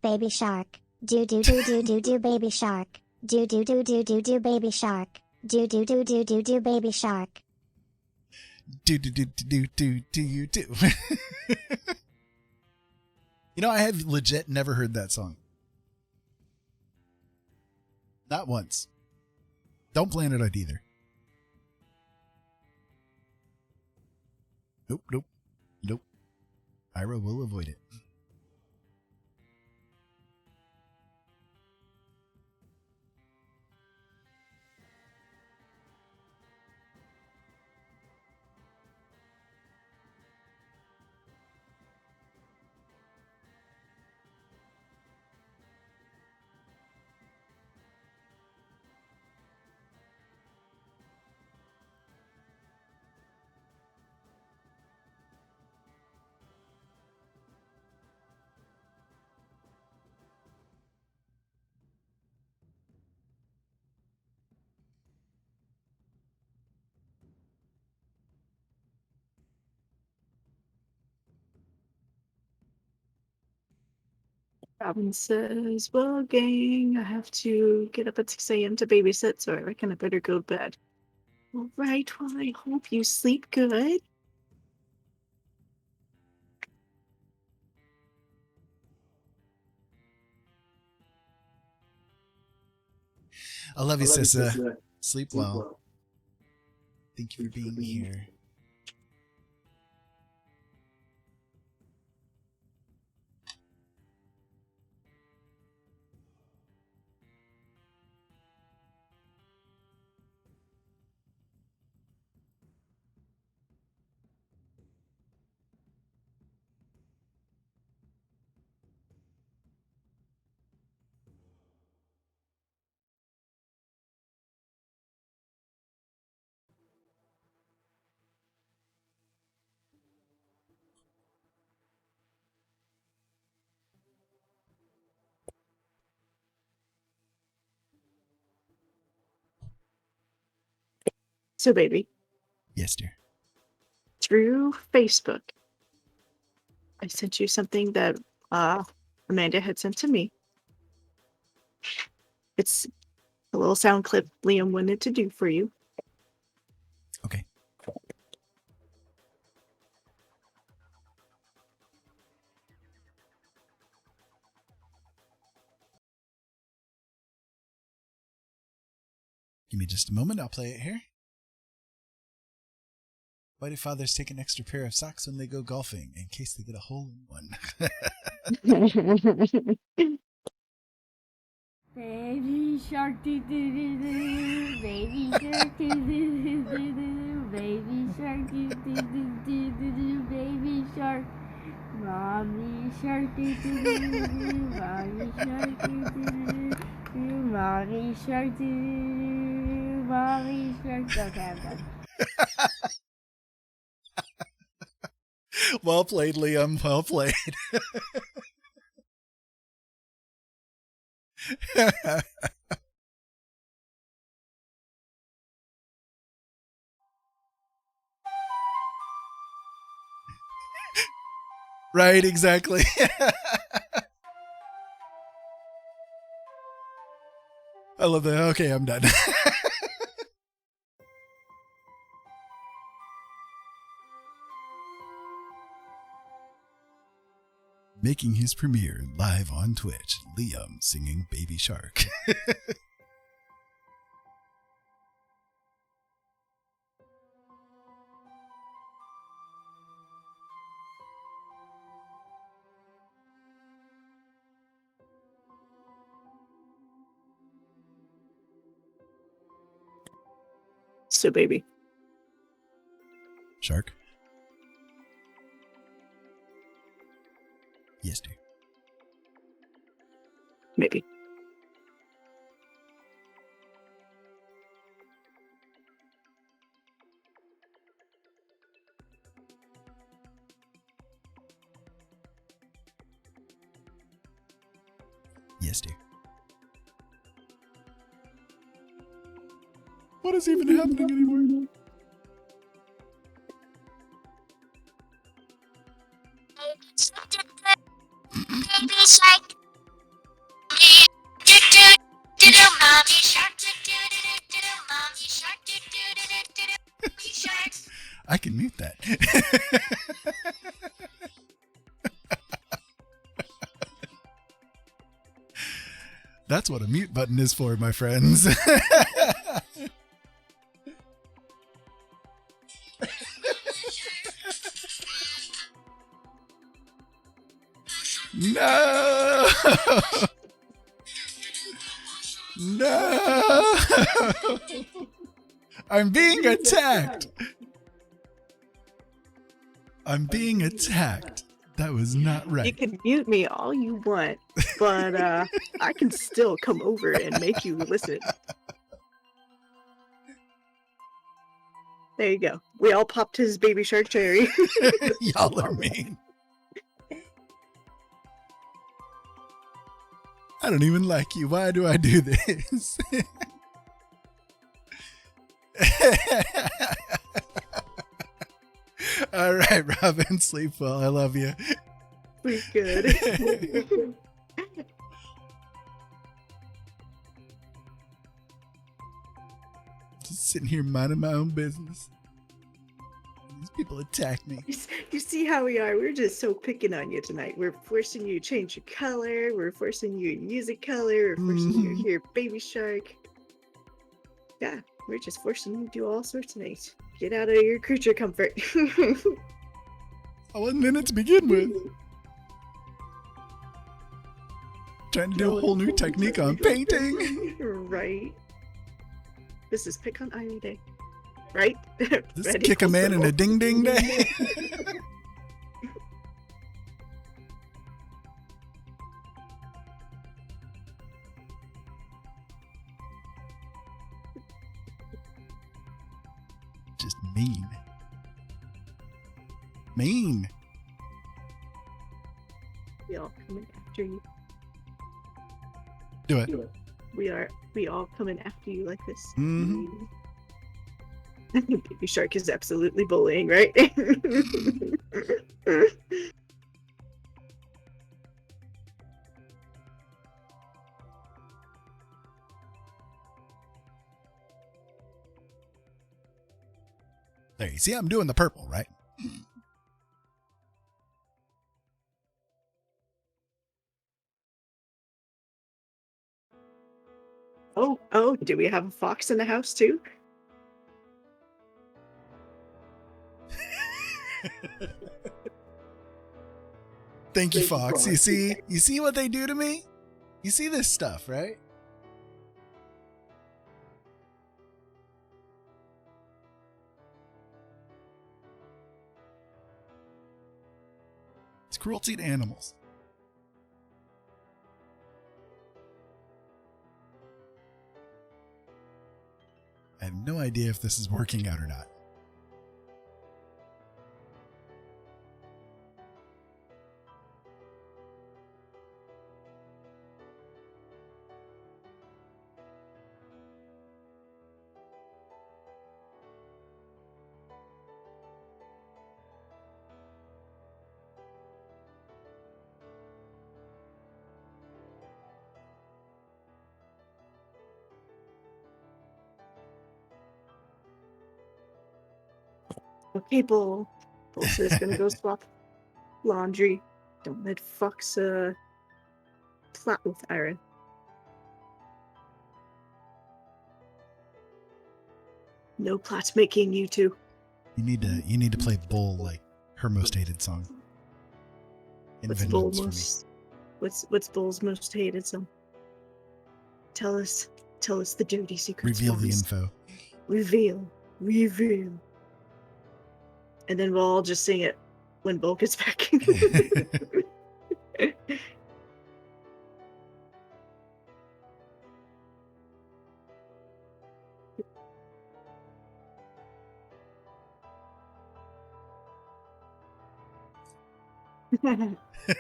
Baby shark. Do do do do do do baby shark. Do do do do do do baby shark. Do do do do do do baby shark. Do do do do do do you do. You know, I have legit never heard that song. Not once. Don't plan it out either. Nope, nope, nope. Ira will avoid it. Robin says, well, gang, I have to get up at 6 a.m. to babysit, so I reckon I better go to bed. All right, well, I hope you sleep good. I love you, Sissa. Sleep well. Thank you for being here. So, baby, Yes, dear. through Facebook, I sent you something that Amanda had sent to me. It's a little sound clip Liam wanted to do for you. Okay. Give me just a moment. I'll play it here. Why do fathers take an extra pair of socks when they go golfing in case they get a hole in one? Baby shark doo doo doo doo, baby shark doo doo doo doo doo, baby shark doo doo doo doo doo doo, baby shark, mommy shark doo doo doo doo doo, mommy shark doo doo doo doo, mommy shark doo doo doo, mommy shark. Okay, I'm done. Well played, Liam. Well played. Right, exactly. I love that. Okay, I'm done. Making his premiere live on Twitch, Liam singing Baby Shark. So, baby, Shark? Yes, dear. maybe. Yes, dear. What is even happening anymore? Baby shark. Do do do do, mommy shark. Do do do do do, mommy shark. Do do do do do, mommy shark. I can mute that. That's what a mute button is for, my friends. No! No! I'm being attacked. I'm being attacked. That was not You right. can mute me all you want, but I can still come over and make you listen. There you go. We all popped his baby shark cherry. Y'all are mean. I don't even like you. Why do I do this? All right, Robin, sleep well. I love you. We good. Just sitting here minding my own business. These people attack me. You see how we are? We're just so picking on you tonight. We're forcing you to change your color. We're forcing you to use a color. We're forcing you to hear Baby Shark. Yeah, we're just forcing you to do all sorts of things. Get out of your creature comfort. I wasn't in it to begin with. Trying to do a whole new technique on painting. Right. This is Pick on Irie Day. Right? This Ready, kick a man in circle. a ding ding day. Just mean. Mean. We all coming after you. Do it. We all coming after you like this. Mhm. Baby Shark is absolutely bullying, right? There, you see I'm doing the purple, right? Oh, do we have a fox in the house too? Thank you, Fox. You see what they do to me? You see this stuff, right? It's cruelty to animals. I have no idea if this is working out or not. Okay, Bull. Bull says gonna go swap laundry. Don't let Fox plot with Iron. No plots making, you two. You need to play Bull like her most hated song. What's Bull's most hated song? Tell us the dirty secrets. Reveal the Fox. info. Reveal. And then we'll all just sing it when Bull gets back.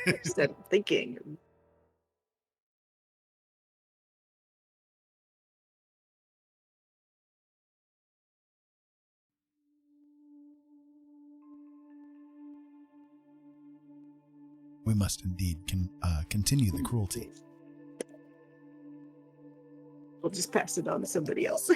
Instead of thinking. We must indeed continue the cruelty. We'll just pass it on to somebody else.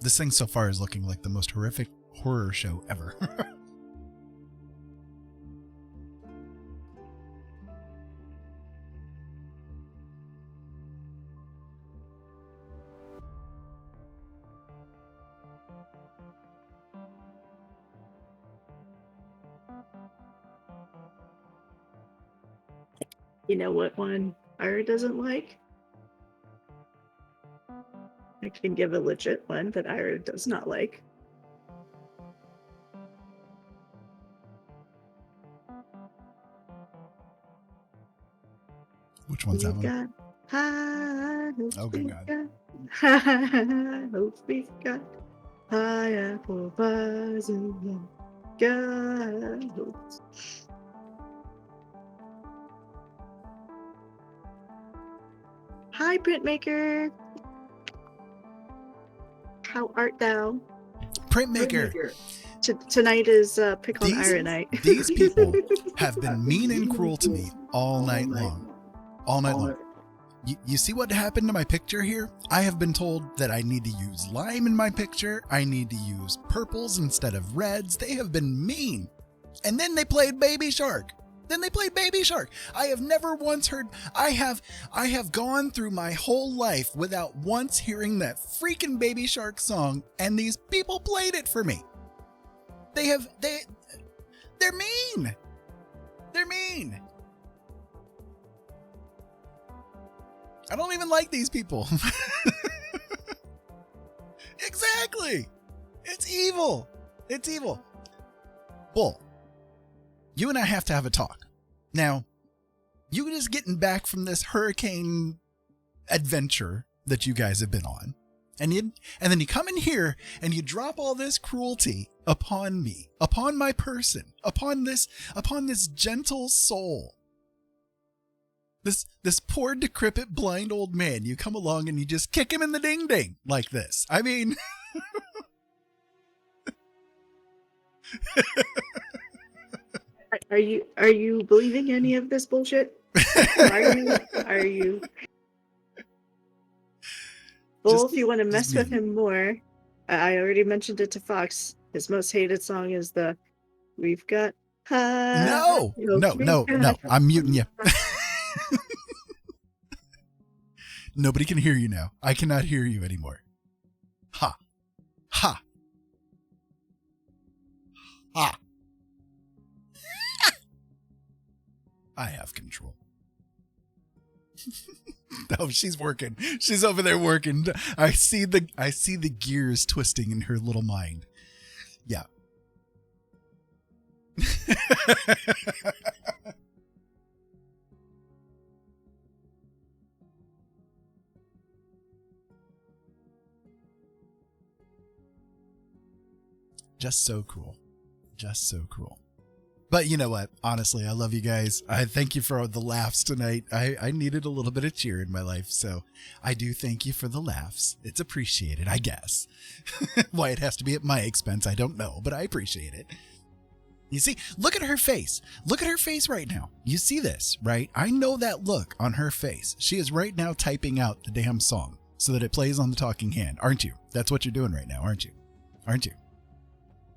This thing so far is looking like the most horrific horror show ever. You know what one Ira doesn't like? I can give a legit one that Ira does not like. Which one's that one? Got high hopes. Oh, good God. High hopes we've got. High apple pies and got hopes. Hi, printmaker. How art thou? Printmaker. Tonight is pick on These- Iron Night. These people have been mean and cruel to me all night long. All night long. You see what happened to my picture here? I have been told that I need to use lime in my picture. I need to use purples instead of reds. They have been mean. And then they played Baby Shark. I have never once heard. I have gone through my whole life without once hearing that freaking Baby Shark song, and these people played it for me. They're mean. They're mean. I don't even like these people. Exactly. It's evil. It's evil. Bull. You and I have to have a talk. Now, you just getting back from this hurricane adventure that you guys have been on. And then you come in here and you drop all this cruelty upon me, upon my person, upon this gentle soul. This poor decrepit blind old man. You come along and you just kick him in the ding ding like this. I mean, Are you believing any of this bullshit? Are you? Well, if you want to mess with him more, I already mentioned it to Fox. His most hated song is the "We've Got." No. I'm muting you. Nobody can hear you now. I cannot hear you anymore. Ha. Ha. Ha. I have control. Oh, she's working. She's over there working. I see the gears twisting in her little mind. Yeah. Just so cool. Just so cool. But you know what? Honestly, I love you guys. I thank you for the laughs tonight. I needed a little bit of cheer in my life, so I do thank you for the laughs. It's appreciated, I guess. Why it has to be at my expense, I don't know, but I appreciate it. You see, look at her face. Look at her face right now. You see this, right? I know that look on her face. She is right now typing out the damn song so that it plays on the talking hand, aren't you? That's what you're doing right now, aren't you? Aren't you?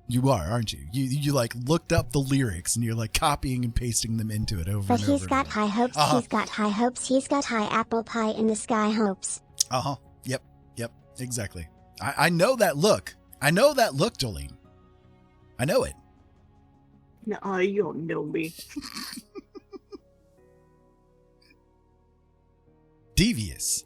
You are, aren't you? You like looked up the lyrics and you're like copying and pasting them into it over But and over. he's got high hopes, Uh-huh. he's got high hopes, he's got high apple pie in the sky hopes. Uh-huh. Yep, exactly. I know that look. I know that look, Jolene. I know it. No, you don't know me. Devious.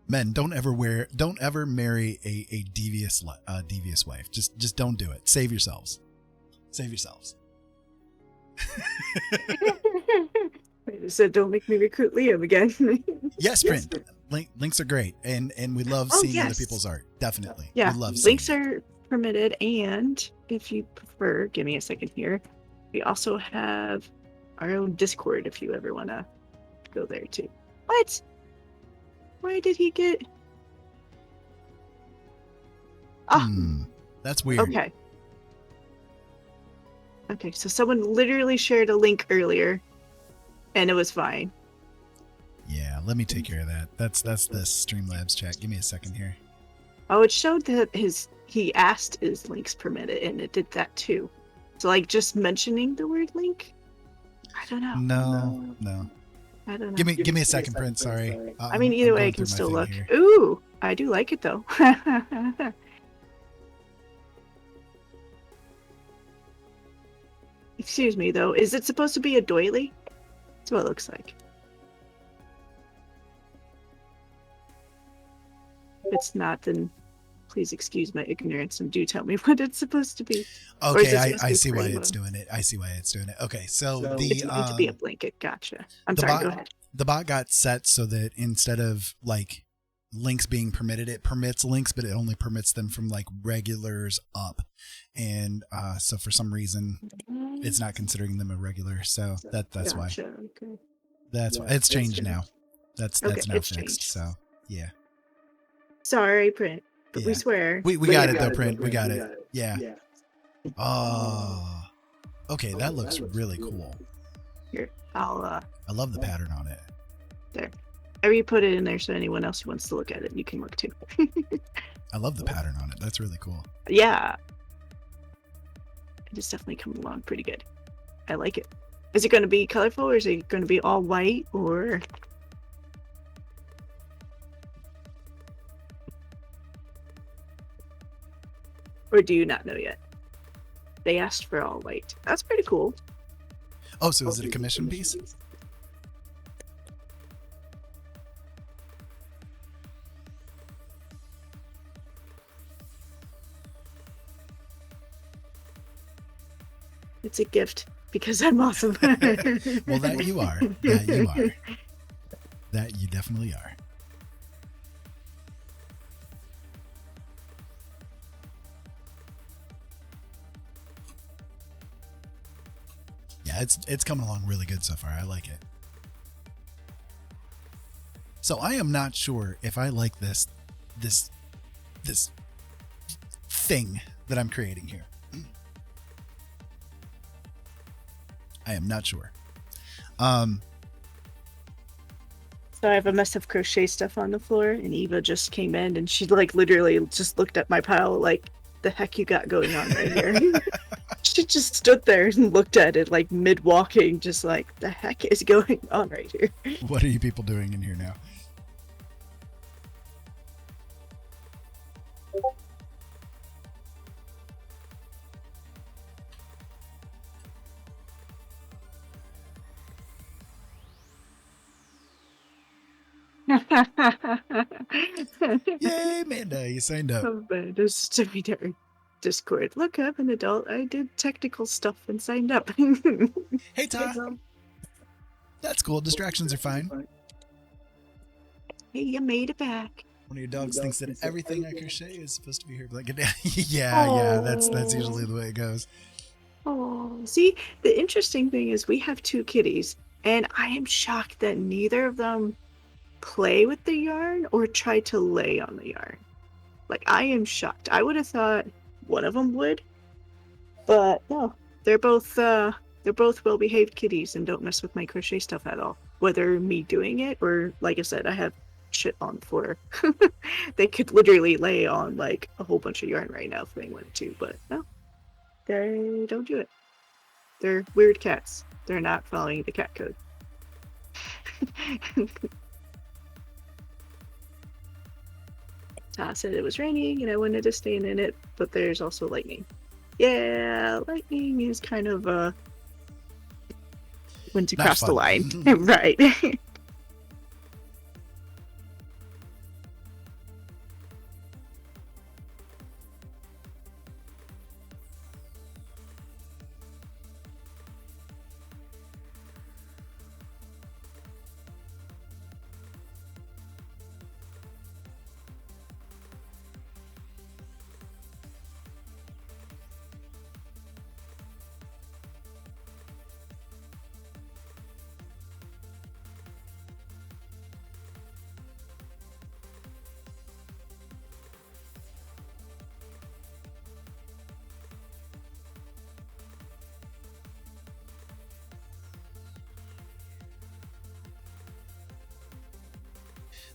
Men, don't ever marry a devious wife. Just don't do it. Save yourselves. Save yourselves. So don't make me recruit Liam again. Yes, print. Links are great, and we love seeing other people's art. Definitely. Yeah, we love links seeing it. are permitted, and if you prefer, give me a second here. We also have our own Discord if you ever want to go there too. What? Why did he get? That's weird. Okay. Okay, so someone literally shared a link earlier, and it was fine. Yeah, let me take care of that. That's the Streamlabs chat. Give me a second here. Oh, it showed that he asked is links permitted, and it did that too. So like just mentioning the word link, I don't know. No. I don't know. Give me a second, Prince. Sorry. I mean, either way, I can still look. Ooh, I do like it though. Excuse me though, is it supposed to be a doily? That's what it looks like. If it's not, then please excuse my ignorance and do tell me what it's supposed to be. Okay, I see why it's doing it. Okay, so it's meant to be a blanket. Gotcha. I'm sorry. Go ahead. The bot got set so that instead of like links being permitted, it permits links, but it only permits them from like regulars up, and so for some reason, it's not considering them a regular. So that's why. Okay. That's why it's changed now. That's now fixed. Changed. So yeah. Sorry, print. But Yeah. we swear. We got it though, Print. We got it. Yeah. Oh. Okay, that looks really cool. Here, I'll I love the pattern on it. there. I re-put it in there so anyone else who wants to look at it, you can look too. I love the pattern on it. That's really cool. Yeah. It's definitely coming along pretty good. I like it. Is it going to be colorful, or is it going to be all white, or? Or do you not know yet? They asked for all white. That's pretty cool. Oh, so is it a commission piece? It's a gift because I'm awesome. Well, that you are. That you are. That you definitely are. Yeah, it's coming along really good so far. I like it. So I am not sure if I like this thing that I'm creating here. I am not sure. So I have a mess of crochet stuff on the floor, and Eva just came in, and she like literally just looked at my pile like, the heck you got going on right here? She just stood there and looked at it like mid-walking, just like, the heck is going on right here? What are you people doing in here now? Yay, Amanda, you signed up. Just to be there. Discord. Look, I'm an adult. I did technical stuff and signed up. Hey, Todd. That's cool. Distractions are fine. Hey, you made it back. One of your dogs thinks that everything I crochet is supposed to be here. Like, yeah, that's usually the way it goes. Oh, see, the interesting thing is we have two kitties, and I am shocked that neither of them play with the yarn or try to lay on the yarn. Like, I am shocked. I would have thought one of them would, but no, they're both well-behaved kitties and don't mess with my crochet stuff at all. Whether me doing it or, like I said, I have shit on the floor. They could literally lay on like a whole bunch of yarn right now if they wanted to, but no, they don't do it. They're weird cats. They're not following the cat code. Ta said it was raining and I wanted to stay in it, but there's also lightning. Yeah, lightning is kind of when to Not cross the fun. line. Right.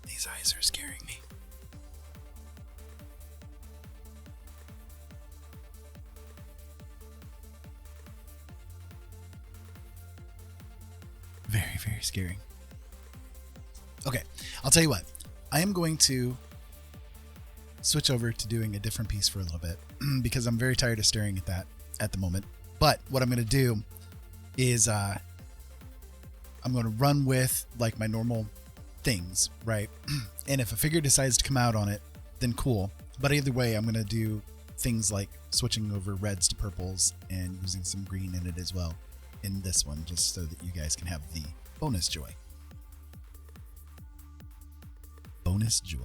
These eyes are scaring me. Very, very scary. Okay, I'll tell you what. I am going to switch over to doing a different piece for a little bit because I'm very tired of staring at that at the moment. But what I'm going to do is I'm going to run with like my normal things, right? And if a figure decides to come out on it, then cool. But either way, I'm going to do things like switching over reds to purples and using some green in it as well in this one, just so that you guys can have the bonus joy. Bonus joy.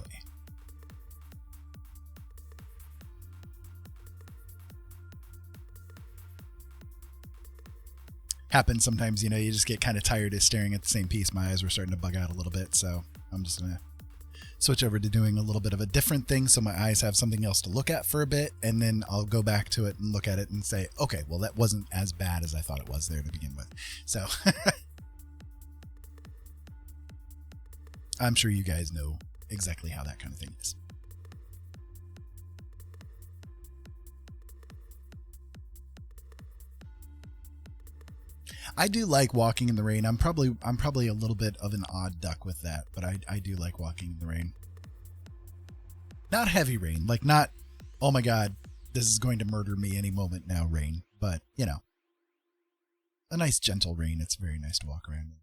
Happens sometimes, you just get kind of tired of staring at the same piece. My eyes were starting to bug out a little bit, so I'm just gonna switch over to doing a little bit of a different thing so my eyes have something else to look at for a bit, and then I'll go back to it and look at it and say, okay, well, that wasn't as bad as I thought it was there to begin with. So I'm sure you guys know exactly how that kind of thing is. I do like walking in the rain. I'm probably a little bit of an odd duck with that, but I do like walking in the rain. Not heavy rain, like not, oh my God, this is going to murder me any moment now rain, but you know, a nice gentle rain. It's very nice to walk around in.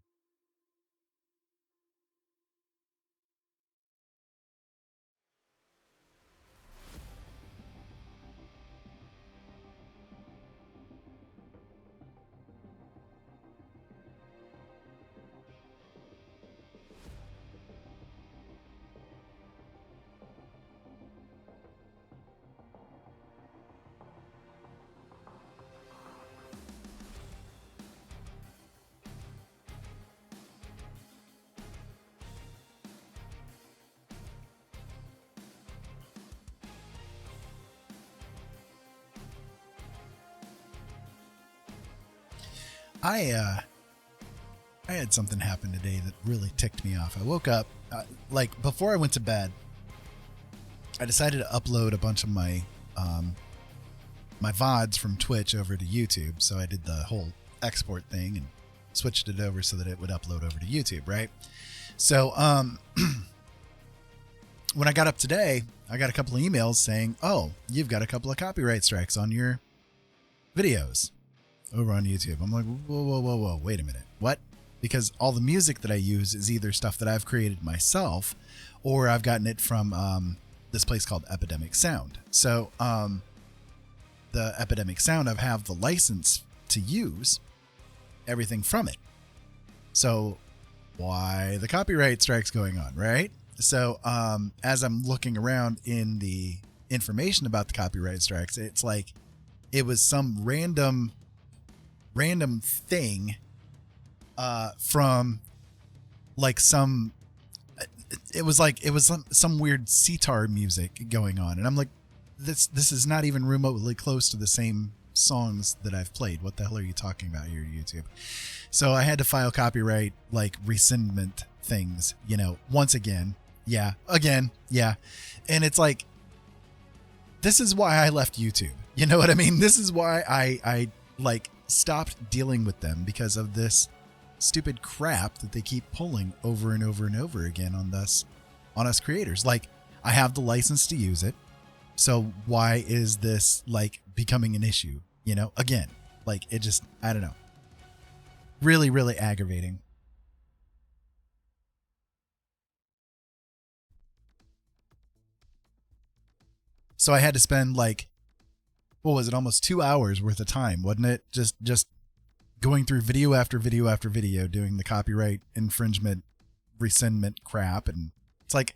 I had something happen today that really ticked me off. I woke up, like before I went to bed, I decided to upload a bunch of my my VODs from Twitch over to YouTube. So I did the whole export thing and switched it over so that it would upload over to YouTube, right? So when I got up today, I got a couple of emails saying, oh, you've got a couple of copyright strikes on your videos over on YouTube. I'm like, whoa, wait a minute. What? Because all the music that I use is either stuff that I've created myself or I've gotten it from this place called Epidemic Sound. So the Epidemic Sound, I have the license to use everything from it. So why the copyright strikes going on, right? So as I'm looking around in the information about the copyright strikes, it's like it was some random thing from like some some weird sitar music going on, and I'm like, this is not even remotely close to the same songs that I've played. What the hell are you talking about here, YouTube? So I had to file copyright like rescindment things, you know, once again. Yeah, and it's like, this is why I left YouTube. You know what I mean? This is why I like stopped dealing with them, because of this stupid crap that they keep pulling over and over and over again on us creators. Like, I have the license to use it, so why is this like becoming an issue? You know, again, like it just, I don't know, really aggravating. So I had to spend like, what was it, almost 2 hours worth of time, wasn't it? Just going through video after video after video, doing the copyright infringement, rescindment crap. And it's like,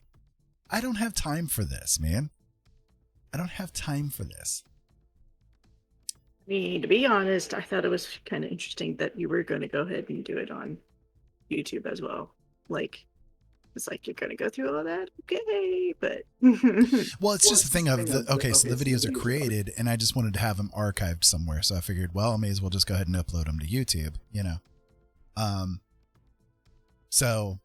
I don't have time for this, man. I don't have time for this. I mean, to be honest, I thought it was kind of interesting that you were going to go ahead and do it on YouTube as well. Like, it's like, you're going to go through all of that? Okay, but... Well, it's just the thing of, okay, so the videos are created, and I just wanted to have them archived somewhere, so I figured, well, I may as well just go ahead and upload them to YouTube, you know? So...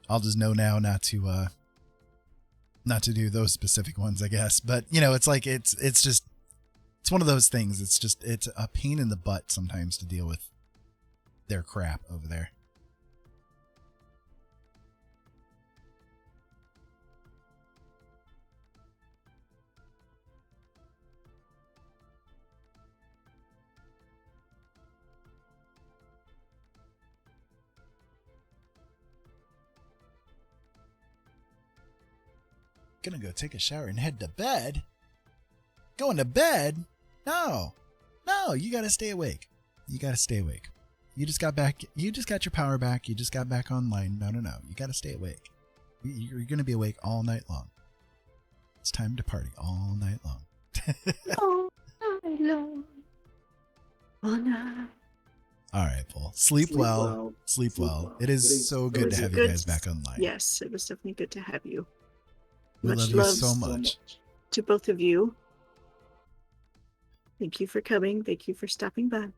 I'll just know now not to do those specific ones, I guess. But, you know, it's like, it's one of those things. It's a pain in the butt sometimes to deal with their crap over there. Gonna go take a shower and head to bed. Going to bed? No, you gotta stay awake. You just got back. You just got your power back. You just got back online. No. You gotta stay awake. You're gonna be awake all night long. It's time to party all night long. All night long. All night. All right, Paul. Sleep well. Sleep well. It is so good to have you guys back online. Yes, it was definitely good to have you. We Much love you love so much. to both of you. Thank you for coming. Thank you for stopping by.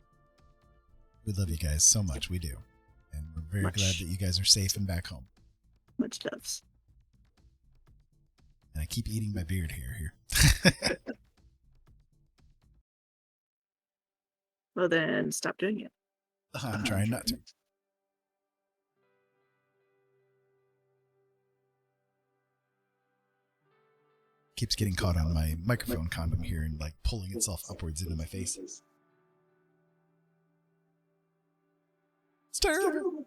We love you guys so much. We do. And we're very glad that you guys are safe and back home. Much loves. And I keep eating my beard here. Well, then stop doing it. I'm trying not to. Keeps getting caught on my microphone condom here and like pulling itself upwards into my face. It's terrible.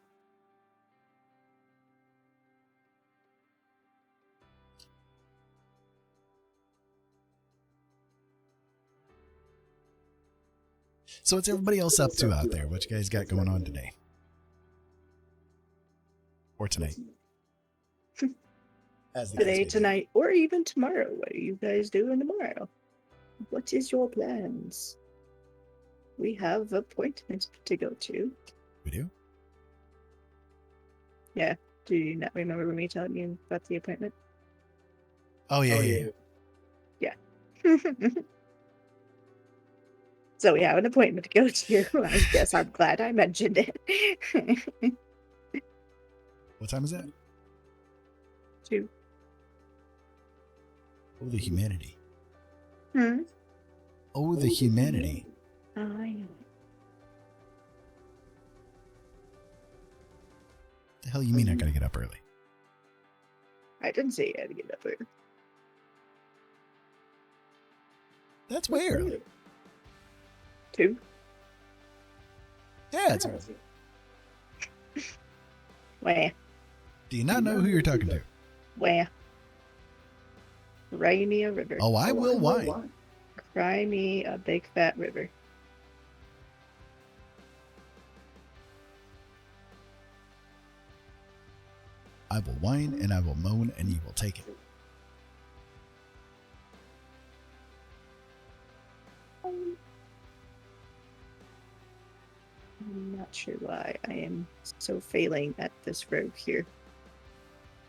So what's everybody else up to out there? What you guys got going on today? Or tonight? Today, tonight, or even tomorrow. What are you guys doing tomorrow? What is your plans? We have appointments to go to. We do? Yeah. Do you not remember me telling you about the appointment? Oh, yeah. So we have an appointment to go to. I guess I'm glad I mentioned it. What time is that? 2. Oh, the humanity. Hmm? Oh, the humanity. I know. The hell you mean I gotta get up early? I didn't say you had to get up early. That's way early. 2? Yeah, it's Where? Do you not know who you're talking to? Where? Cry me a river. Oh, I will whine. Cry me a big fat river. I will whine and I will moan and you will take it. I'm not sure why I am so failing at this rogue here.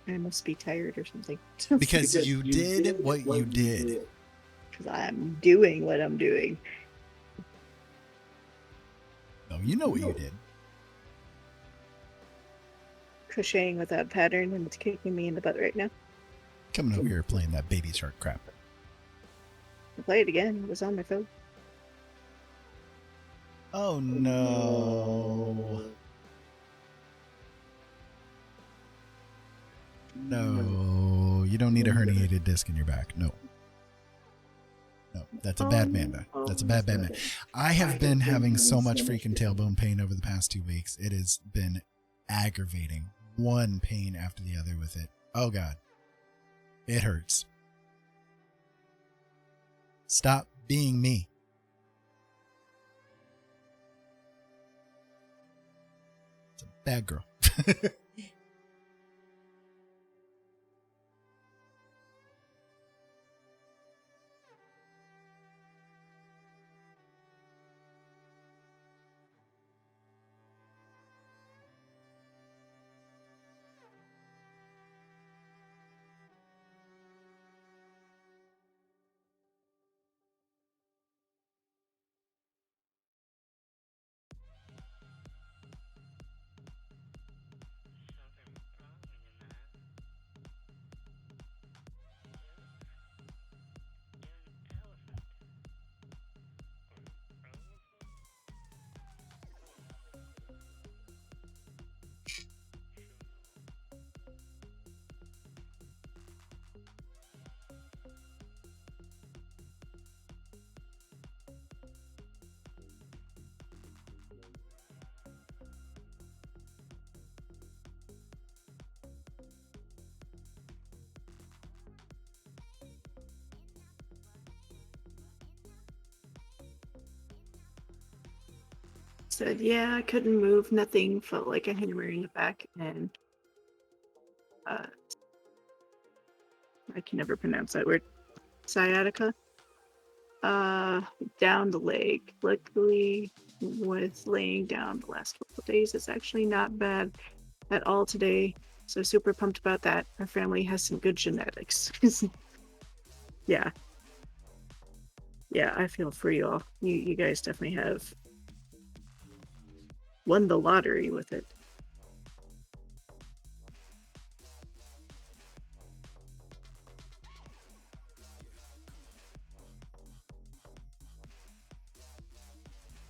I must be tired or something. Because you did what you did. Because I'm doing what I'm doing. No, you know what you did. Crocheting without pattern, and it's kicking me in the butt right now. Coming over here playing that baby shark crap. I'll play it again. It was on my phone. Oh no. No, you don't need a herniated disc in your back. No. No, that's a bad manda. That's a bad manda. I have been having so much freaking tailbone pain over the past 2 weeks. It has been aggravating. One pain after the other with it. Oh God. It hurts. Stop being me. It's a bad girl. Said, yeah, I couldn't move. Nothing felt like a hammer in the back, and I can never pronounce that word. Sciatica. Down the leg. Luckily, with laying down the last couple of days. It's actually not bad at all today. So super pumped about that. Our family has some good genetics. Yeah. Yeah, I feel for you all. You guys definitely have won the lottery with it.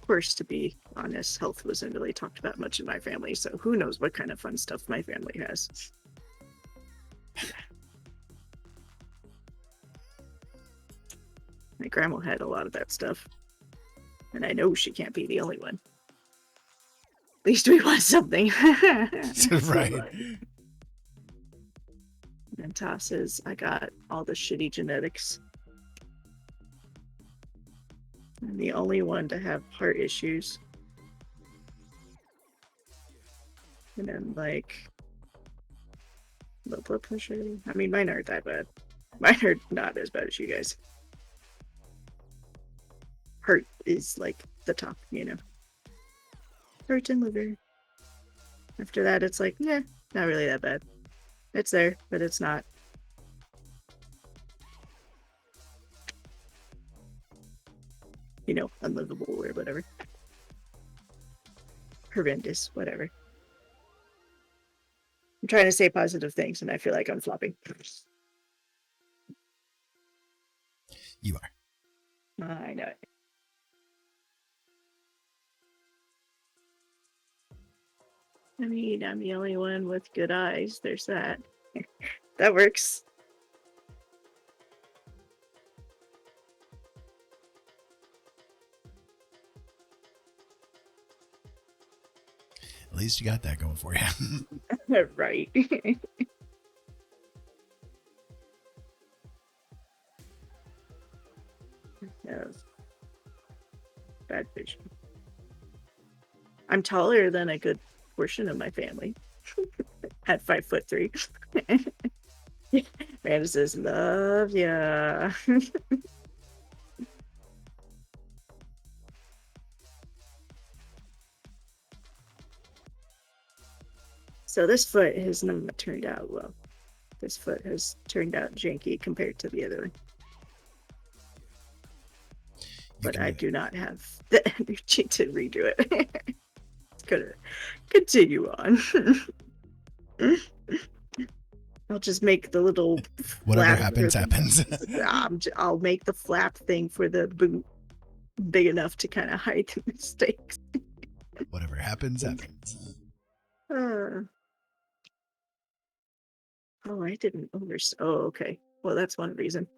Of course, to be honest, health wasn't really talked about much in my family, so who knows what kind of fun stuff my family has. My grandma had a lot of that stuff, and I know she can't be the only one. At least we want something. Right. And Toss says, I got all the shitty genetics. I'm the only one to have heart issues. And then, like, low blood pressure. I mean, mine aren't that bad. Mine are not as bad as you guys. Heart is, like, the top, you know. Heart and liver. After that, it's like, yeah, not really that bad. It's there, but it's not. You know, unlivable or whatever. Horrendous, whatever. I'm trying to say positive things, and I feel like I'm flopping. You are. I know it. I mean, I'm the only one with good eyes. There's that. That works. At least you got that going for you. Right. Yes. Bad vision. I'm taller than a good portion of my family. At 5'3". Amanda says, love ya. So this foot has not turned out well. This foot has turned out janky compared to the other one. But I do not have the energy to redo it. It's gonna continue on. I'll just make the little Whatever flap happens, happens. I'll make the flap thing for the boot big enough to kind of hide the mistakes. Whatever happens, happens. Oh, I didn't Oh, okay. Well, that's one reason.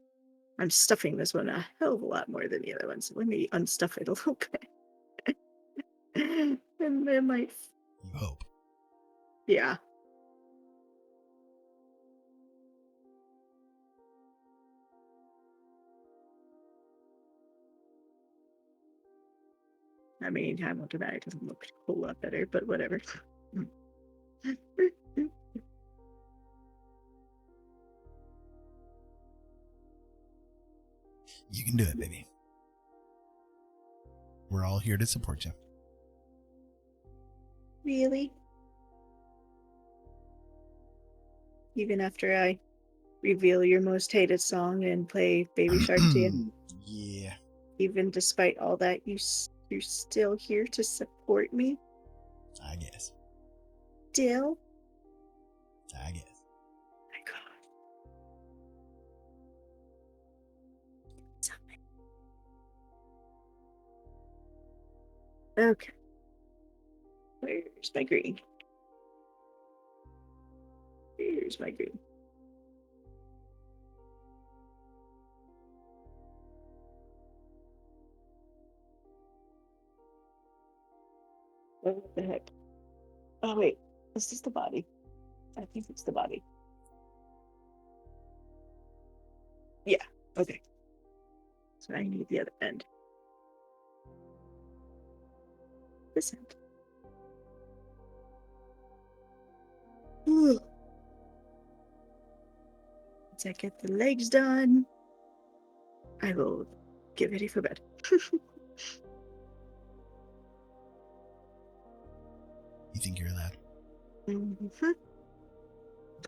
I'm stuffing this one a hell of a lot more than the other ones. Let me unstuff it a little bit. And then, like... You hope. Yeah. I mean, Hamilton Eye doesn't look a whole lot better, but whatever. You can do it, baby. We're all here to support you. Really? Even after I reveal your most hated song and play Baby Shark to you? Yeah. Even despite all that, you're still here to support me? I guess. Still? I guess. My God. Something. Okay. Where's my green? Here's my green. What the heck? Oh, wait. Is this the body? I think it's the body. Yeah. Okay. So I need the other end. This end. Ooh. Once I get the legs done, I will get ready for bed. You think you're allowed? Mm-hmm.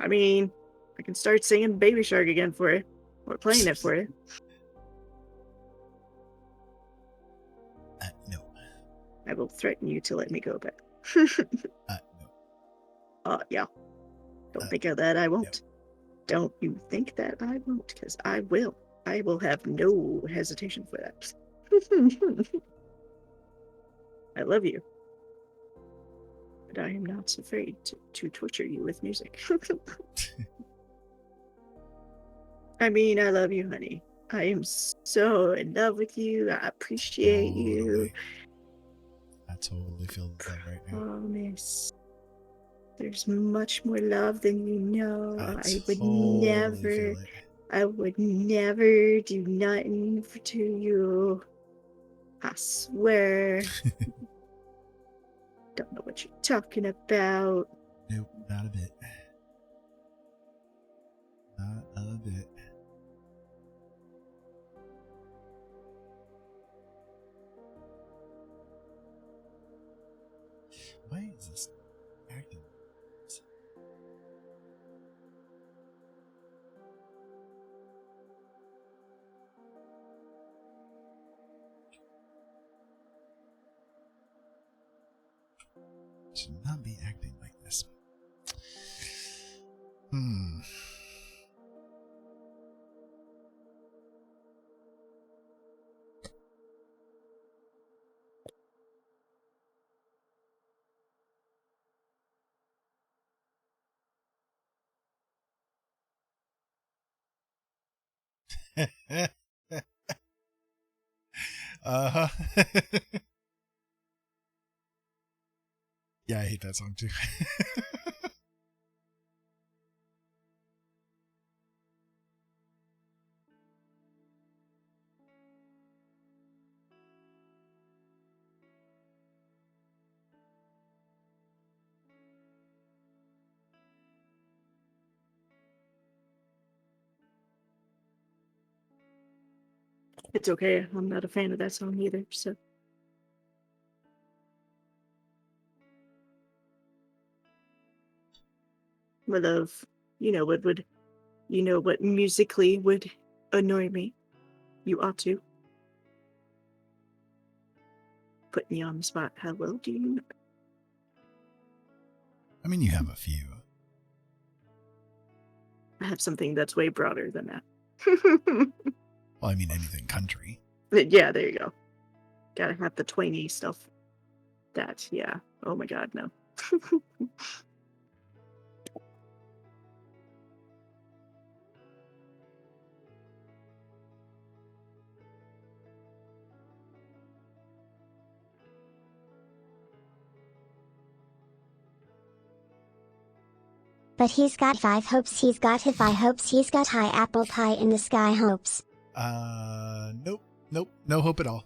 I mean, I can start singing Baby Shark again for you. Or playing it for you. No. I will threaten you to let me go back. No. Yeah. Don't think of that, I won't. No. Don't you think that I won't, because I will. I will have no hesitation for that. I love you. But I am not afraid to torture you with music. I mean, I love you, honey. I am so in love with you. I appreciate you. I totally feel that right now. Promise. There's much more love than you know. I totally feel it. I would never do nothing to you. I swear. Don't know what you're talking about. Nope, not a bit. Not a bit. Why is this acting? Should not be acting like this. Uh-huh. Yeah, I hate that song too. It's okay. I'm not a fan of that song either, so. My love, what musically would annoy me. You ought to. Put me on the spot. How well do you know? I mean, you have a few. I have something that's way broader than that. Well, I mean, anything country. Yeah, there you go. Gotta have the twangy stuff. That, yeah. Oh my god, no. But he's got 5 hopes, he's got high hopes, he's got high apple pie in the sky hopes. Nope. Nope. No hope at all.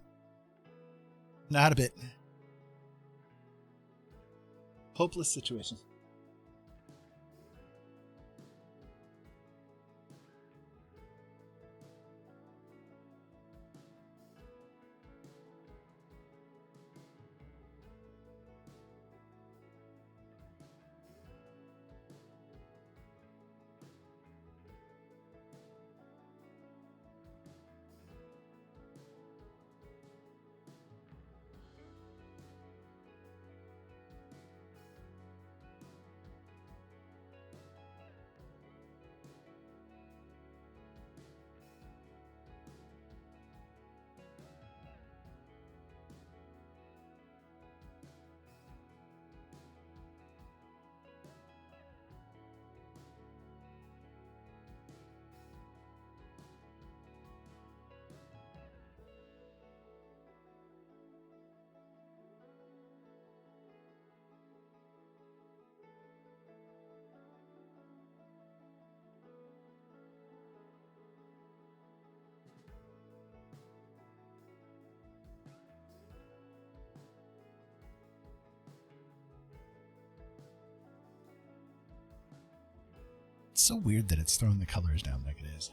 Not a bit. Hopeless situation. It's so weird that it's throwing the colors down like it is.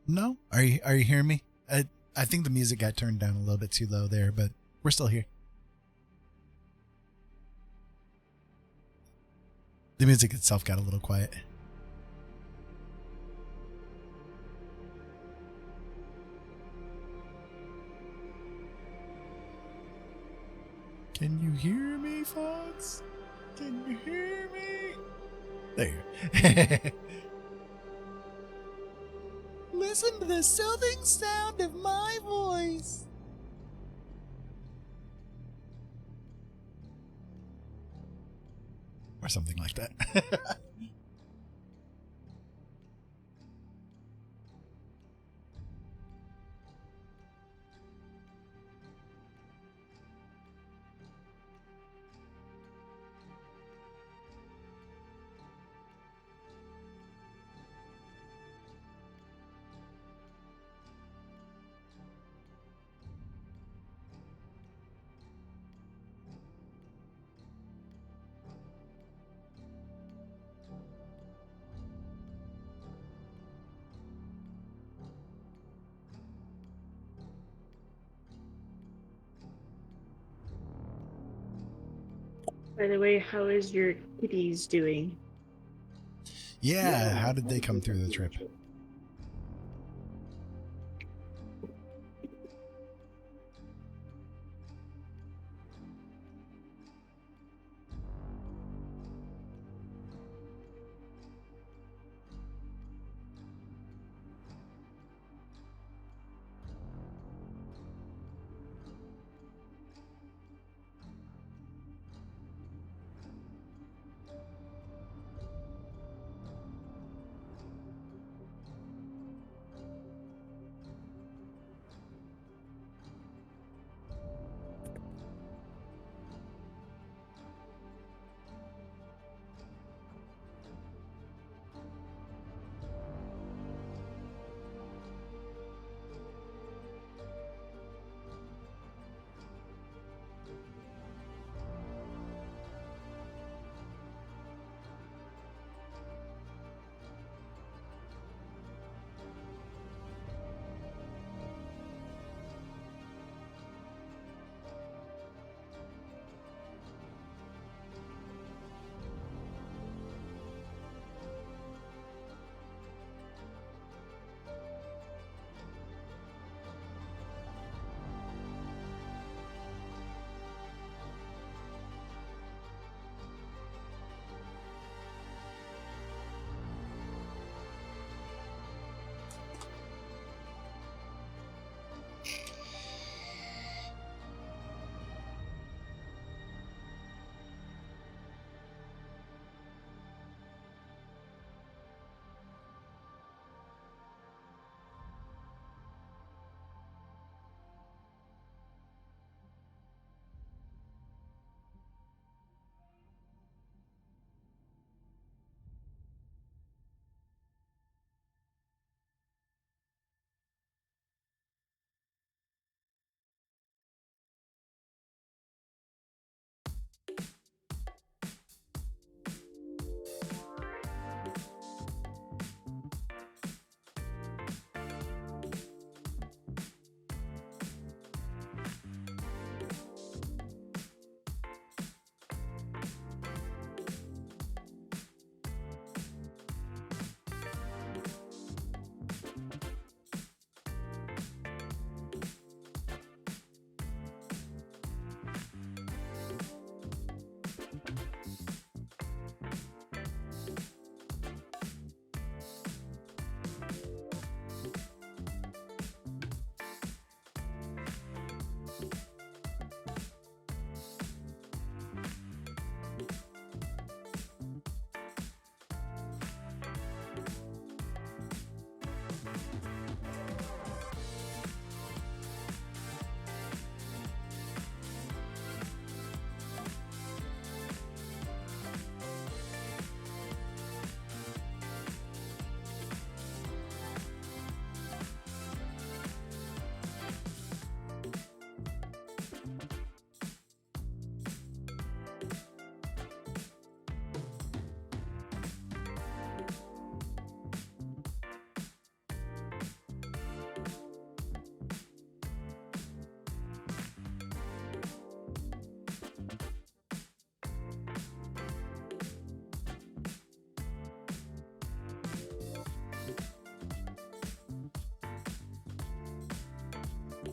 No? Are you hearing me? I think the music got turned down a little bit too low there, but we're still here. The music itself got a little quiet. Can you hear me, Fox? Can you hear me? There. Listen to the soothing sound of my voice. Or something like that. By the way, how is your kitties doing? Yeah, how did they come through the trip?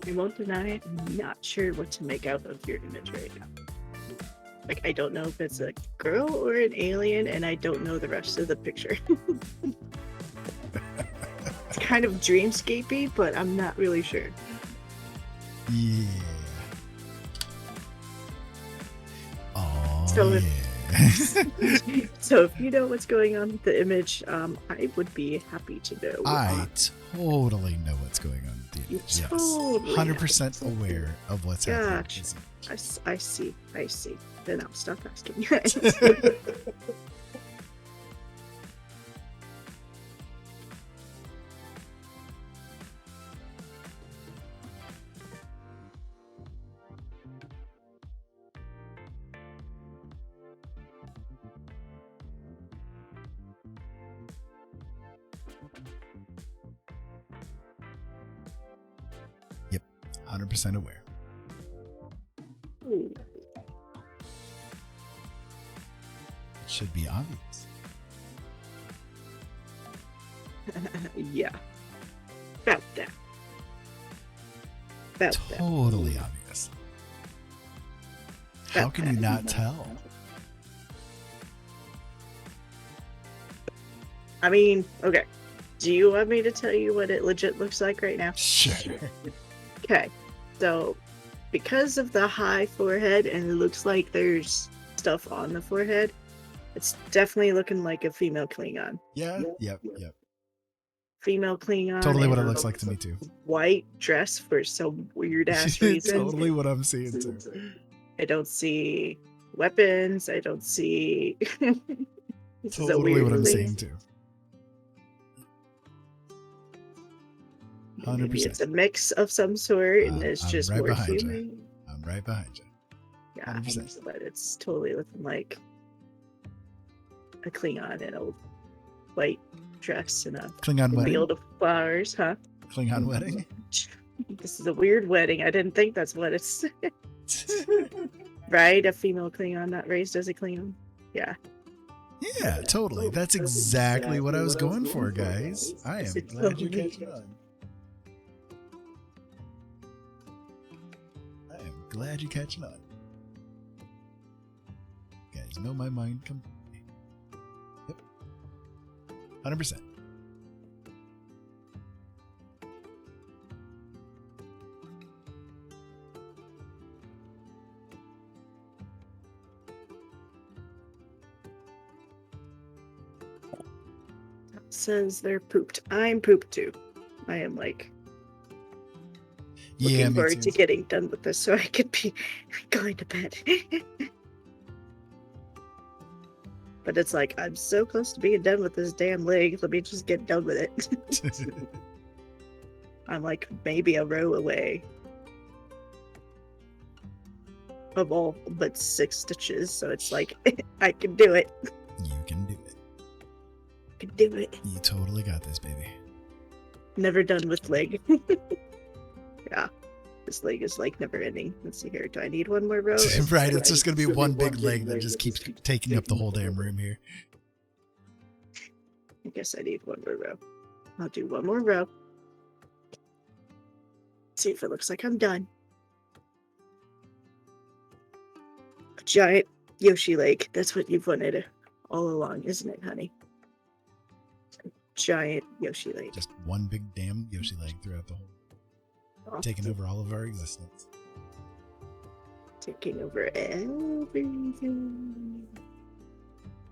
I won't deny it. I'm not sure what to make out of your image right now. Like, I don't know if it's a girl or an alien, and I don't know the rest of the picture. It's kind of dreamscapey, but I'm not really sure. Yeah. Oh, So yeah. So if you know what's going on with the image, I would be happy to know. I totally know what's going on with the You image. Yes. totally 100% aware of what's happening. with Gosh. this image. I see. Then I'll stop asking. Yep. 100% aware. Ooh. It should be obvious. Yeah. About that. Totally obvious. How can you not tell? I mean, okay. Do you want me to tell you what it legit looks like right now? Sure. Okay. So, because of the high forehead and it looks like there's stuff on the forehead, it's definitely looking like a female Klingon. Yeah. Yep. Female Klingon. Totally what it in a looks like to me too. White dress for some weird ass reason. Totally what I'm seeing too. I don't see weapons. I don't see. This is a Totally weird what I'm thing. seeing too. Maybe 100%. it's a mix of some sort, and it's I'm just right more behind you. human. I'm right behind you. Yeah, 100%. but it's totally looking like a Klingon in a white dress and a Klingon wedding? field of flowers, huh? Klingon wedding? This is a weird wedding. I didn't think that's what it's. Right? A female Klingon not raised as a Klingon. Yeah. Yeah, totally. That's exactly what I was going for, guys. I am glad you're catching on. I am glad you're catching on. You guys know my mind completely. Yep. 100%. Says they're pooped. I'm pooped too. I am like Yeah, looking me forward to too. getting done with this so I could be going to bed. But it's like, I'm so close to being done with this damn leg. Let me just get done with it. I'm like maybe a row away of all but 6 stitches. So it's like, I can do it. You can do it. I can do it. You totally got this, baby. Never done with leg. Yeah. This leg is like never ending. Let's see here. Do I need one more row? Right, it's just going to be one big leg that just keeps taking up the whole damn room here. I guess I need one more row. I'll do one more row. See if it looks like I'm done. A giant Yoshi leg. That's what you've wanted all along, isn't it, honey? A giant Yoshi leg. Just one big damn Yoshi leg throughout the whole, taking over all of our existence. Taking over everything.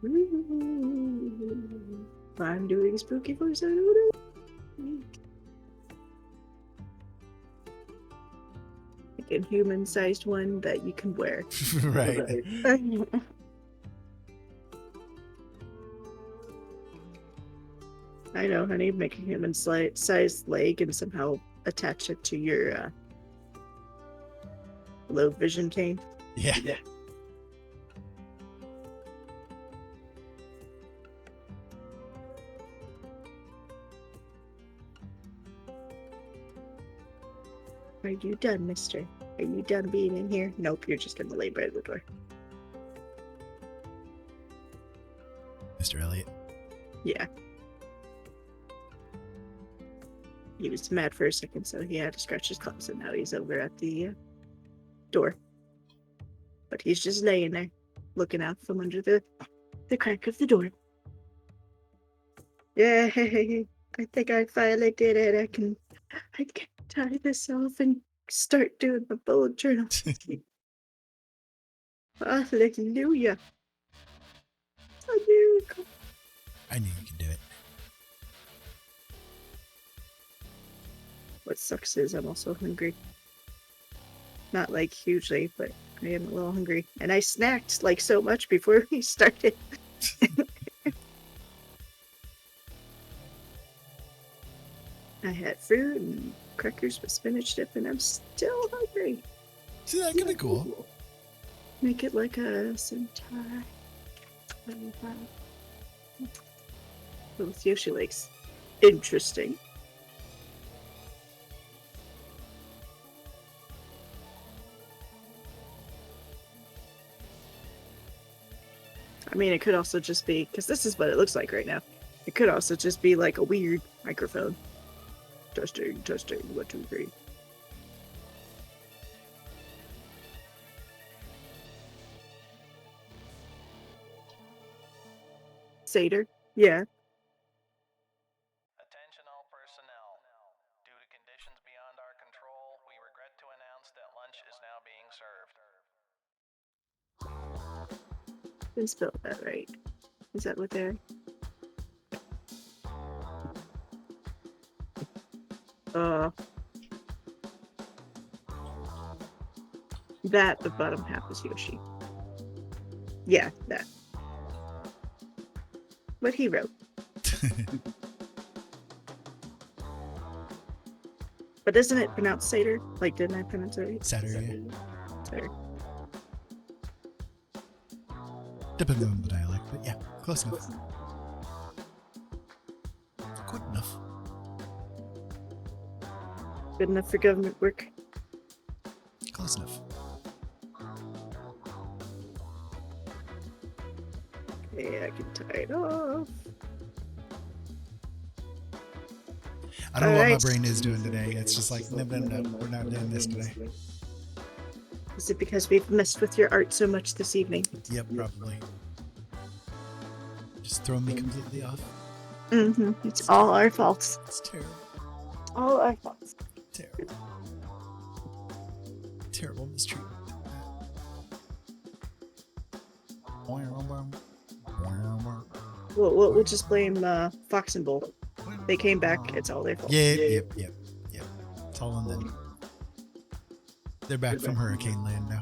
Ooh. I'm doing spooky voice. I don't know. Like a human-sized one that you can wear. Right. I know, honey. Make a human-sized leg and somehow attach it to your low vision cane. Yeah. Are you done, mister? Are you done being in here? Nope, you're just gonna lay by the door. Mr. Elliot. Yeah. He was mad for a second, so he had to scratch his claws, and now he's over at the door. But he's just laying there, looking out from under the crack of the door. Yeah, I think I finally did it. I can tie this off and start doing the bullet journal. Hallelujah. A miracle. I knew you could do it. What sucks is I'm also hungry. Not like hugely, but I am a little hungry. And I snacked like so much before we started. I had fruit and crackers with spinach dip, and I'm still hungry. See, that could be cool. Make it like a sentai. With Yoshi legs. Interesting. I mean, it could also just be, because this is what it looks like right now. It could also just be like a weird microphone. Testing, 1, 2, 3. Seder? Yeah. Attention all personnel. Due to conditions beyond our control, we regret to announce that lunch is now being served. Didn't spell that right. Is that what they're... That, the bottom half is Yoshi. Yeah, that. What he wrote. But isn't it pronounced Seder? Like, didn't I pronounce it right? Saturday. Seder. Depends on the dialect, but yeah, close enough. Good enough. Good enough for government work. Close enough. Okay, I can tie it off. I don't know what my Alright. brain is doing today. It's just like, no, we're not doing this today. Is it because we've messed with your art so much this evening? Yep, probably. Just throwing me completely off. Mm-hmm. It's all our faults. It's terrible. All our faults. Terrible. Terrible mistreatment. We'll just blame Fox and Bull. They came back. It's all their fault. Yep. It's all on them. They're back from Hurricane Land now.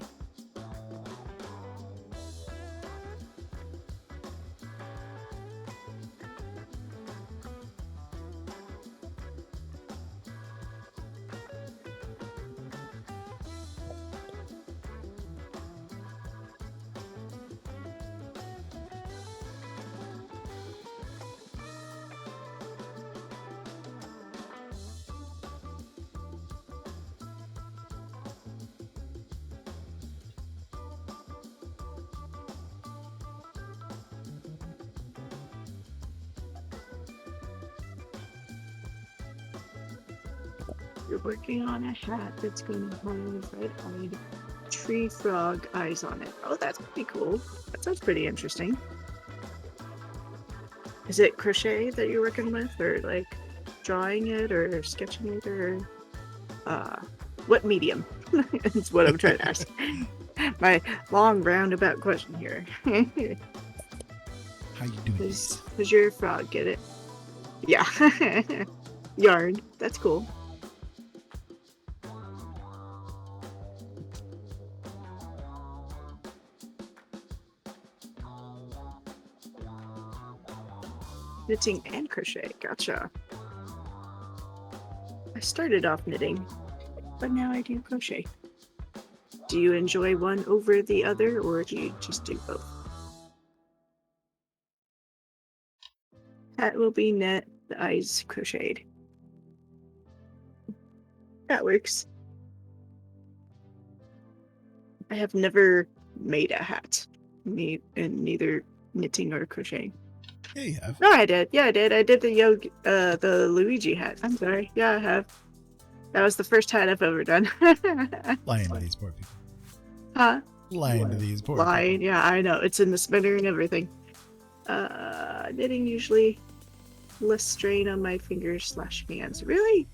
You're working on a hat that's going to have red-eyed tree frog eyes on it. Oh, that's pretty cool. That sounds pretty interesting. Is it crochet that you're working with, or like drawing it, or sketching it, or what medium? That's what I'm trying to ask. My long roundabout question here. How you doing this? Because you're a frog, get it? Yeah. Yarn. That's cool. Knitting and crochet. Gotcha. I started off knitting, but now I do crochet. Do you enjoy one over the other, or do you just do both? Hat will be knit, the eyes crocheted. That works. I have never made a hat, neither knitting or crocheting. Yeah, you have. No, I did. Yeah, I did. I did the Luigi hat. I'm sorry. Yeah, I have. That was the first hat I've ever done. Lying to these poor people. Huh? Lying to these poor Line. people. Yeah, I know. It's in the spinner and everything. Knitting usually less strain on my fingers / hands. Really?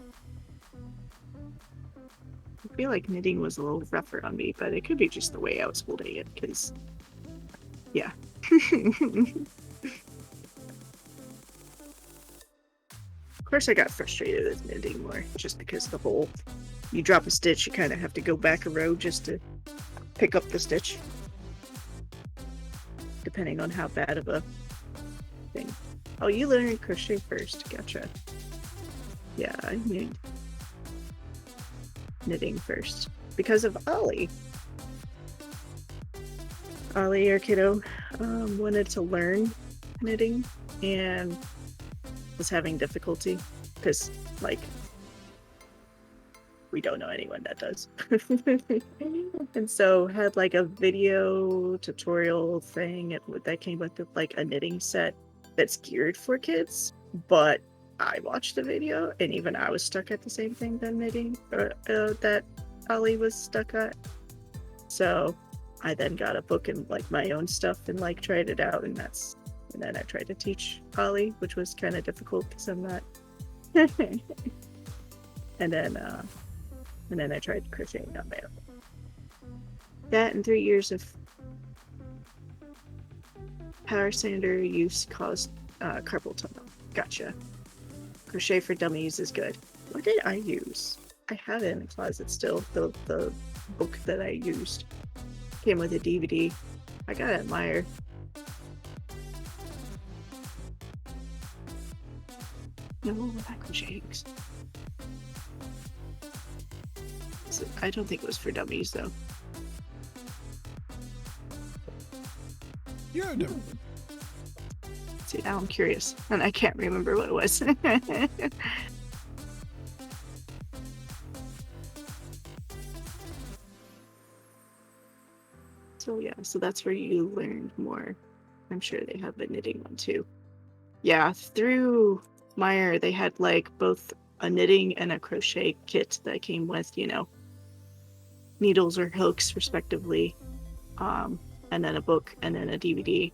I feel like knitting was a little rougher on me, but it could be just the way I was holding it, because, yeah. Of course, I got frustrated with knitting more, just because the whole, you drop a stitch, you kind of have to go back a row just to pick up the stitch, depending on how bad of a thing. Oh, you learned crochet first. Gotcha. Yeah, I knew knitting first because of Ollie. Ollie, our kiddo, wanted to learn knitting and was having difficulty because, like, we don't know anyone that does. And so had like a video tutorial thing that came with like a knitting set that's geared for kids, but I watched the video and even I was stuck at the same thing that knitting that Ollie was stuck at. So I then got a book and like my own stuff and like tried it out, and then I tried to teach Ollie, which was kind of difficult because I'm not. And then I tried crocheting on my own. That and 3 years of power sander use caused carpal tunnel. Gotcha. Crochet for Dummies is good. What did I use? I have it in the closet still. The book that I used came with a DVD. I got it at Meijer. No, not crocheting. I don't think it was for dummies though. You're a dummy. See, now I'm curious, and I can't remember what it was. So yeah, so that's where you learned more. I'm sure they have a knitting one too. Yeah, through Meijer, they had like both a knitting and a crochet kit that came with, needles or hooks respectively, and then a book and then a DVD.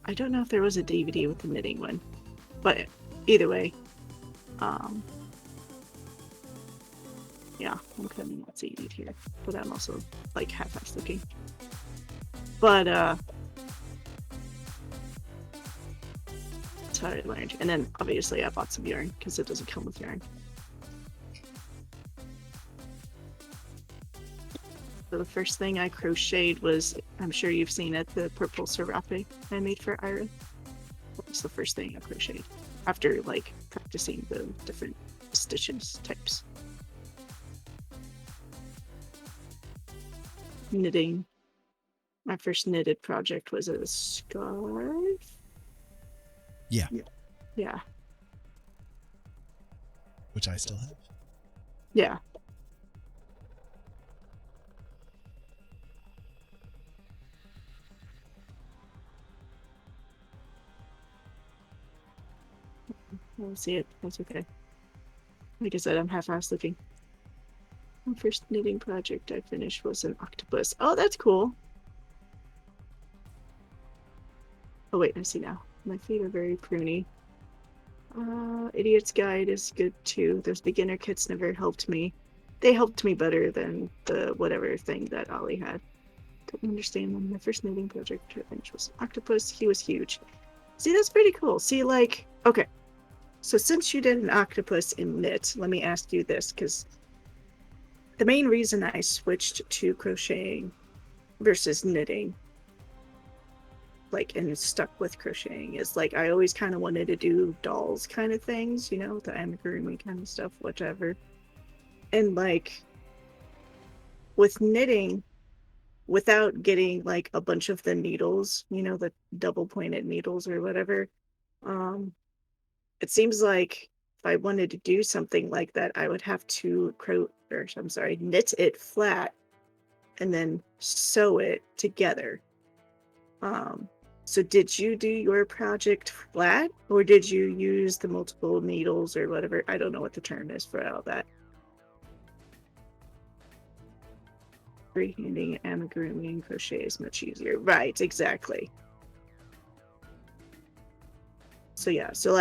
I don't know if there was a DVD with the knitting one, but either way, yeah, I'm kind of not seeing it here, but I'm also like half-assed looking. But that's how I learned. And then obviously I bought some yarn because it doesn't come with yarn. So the first thing I crocheted was, I'm sure you've seen it, the purple serape I made for Ira. That was the first thing I crocheted after like practicing the different stitches types. Knitting. My first knitted project was a scarf. Yeah. Yeah. Which I still have. Yeah. I don't see it. That's okay. Like I said, I'm half-assed looking. My first knitting project I finished was an octopus. Oh, that's cool. Oh wait, I see now. My feet are very pruny. Idiot's Guide is good too. Those beginner kits never helped me. They helped me better than the whatever thing that Ollie had. Don't understand them. My first knitting project I finished was an octopus. He was huge. See, that's pretty cool. See, like, okay. So since you did an octopus in knit, let me ask you this, because the main reason I switched to crocheting versus knitting, like, and stuck with crocheting, is like I always kind of wanted to do dolls kind of things, the amigurumi kind of stuff, whatever. And like with knitting, without getting like a bunch of the needles, the double pointed needles or whatever, it seems like if I wanted to do something like that, I would have to knit it flat and then sew it together. So did you do your project flat, or did you use the multiple needles or whatever? I don't know what the term is for all that. Freehanding amigurumi and crochet is much easier. Right, exactly. So yeah, so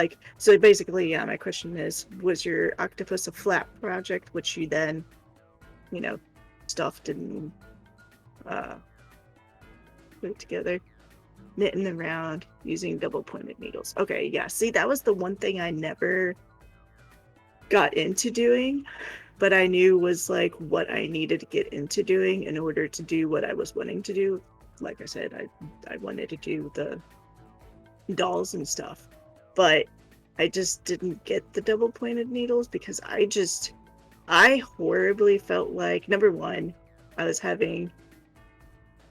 basically, yeah, my question is, was your octopus a flat project, which you then, stuffed and put it together, knitting around using double pointed needles? Okay, yeah, see, that was the one thing I never got into doing, but I knew was like what I needed to get into doing in order to do what I was wanting to do. Like I said, I wanted to do the dolls and stuff, but I just didn't get the double pointed needles because I horribly felt like, number one, I was having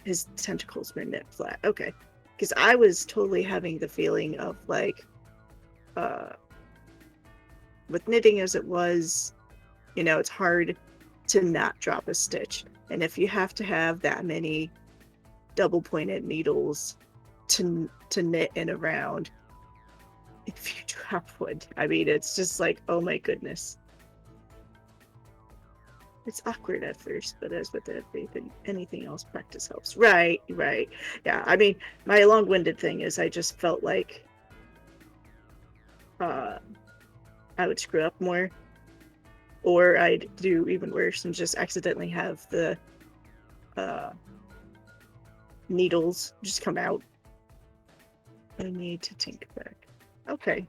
his tentacles were knit flat. Okay. Because I was totally having the feeling of like, with knitting as it was, it's hard to not drop a stitch. And if you have to have that many double pointed needles to knit in around, if you drop one, I mean, it's just like, oh my goodness. It's awkward at first, but as with anything else, practice helps. Right. Yeah, I mean, my long-winded thing is I just felt like I would screw up more, or I'd do even worse and just accidentally have the needles just come out. I need to think back. Okay.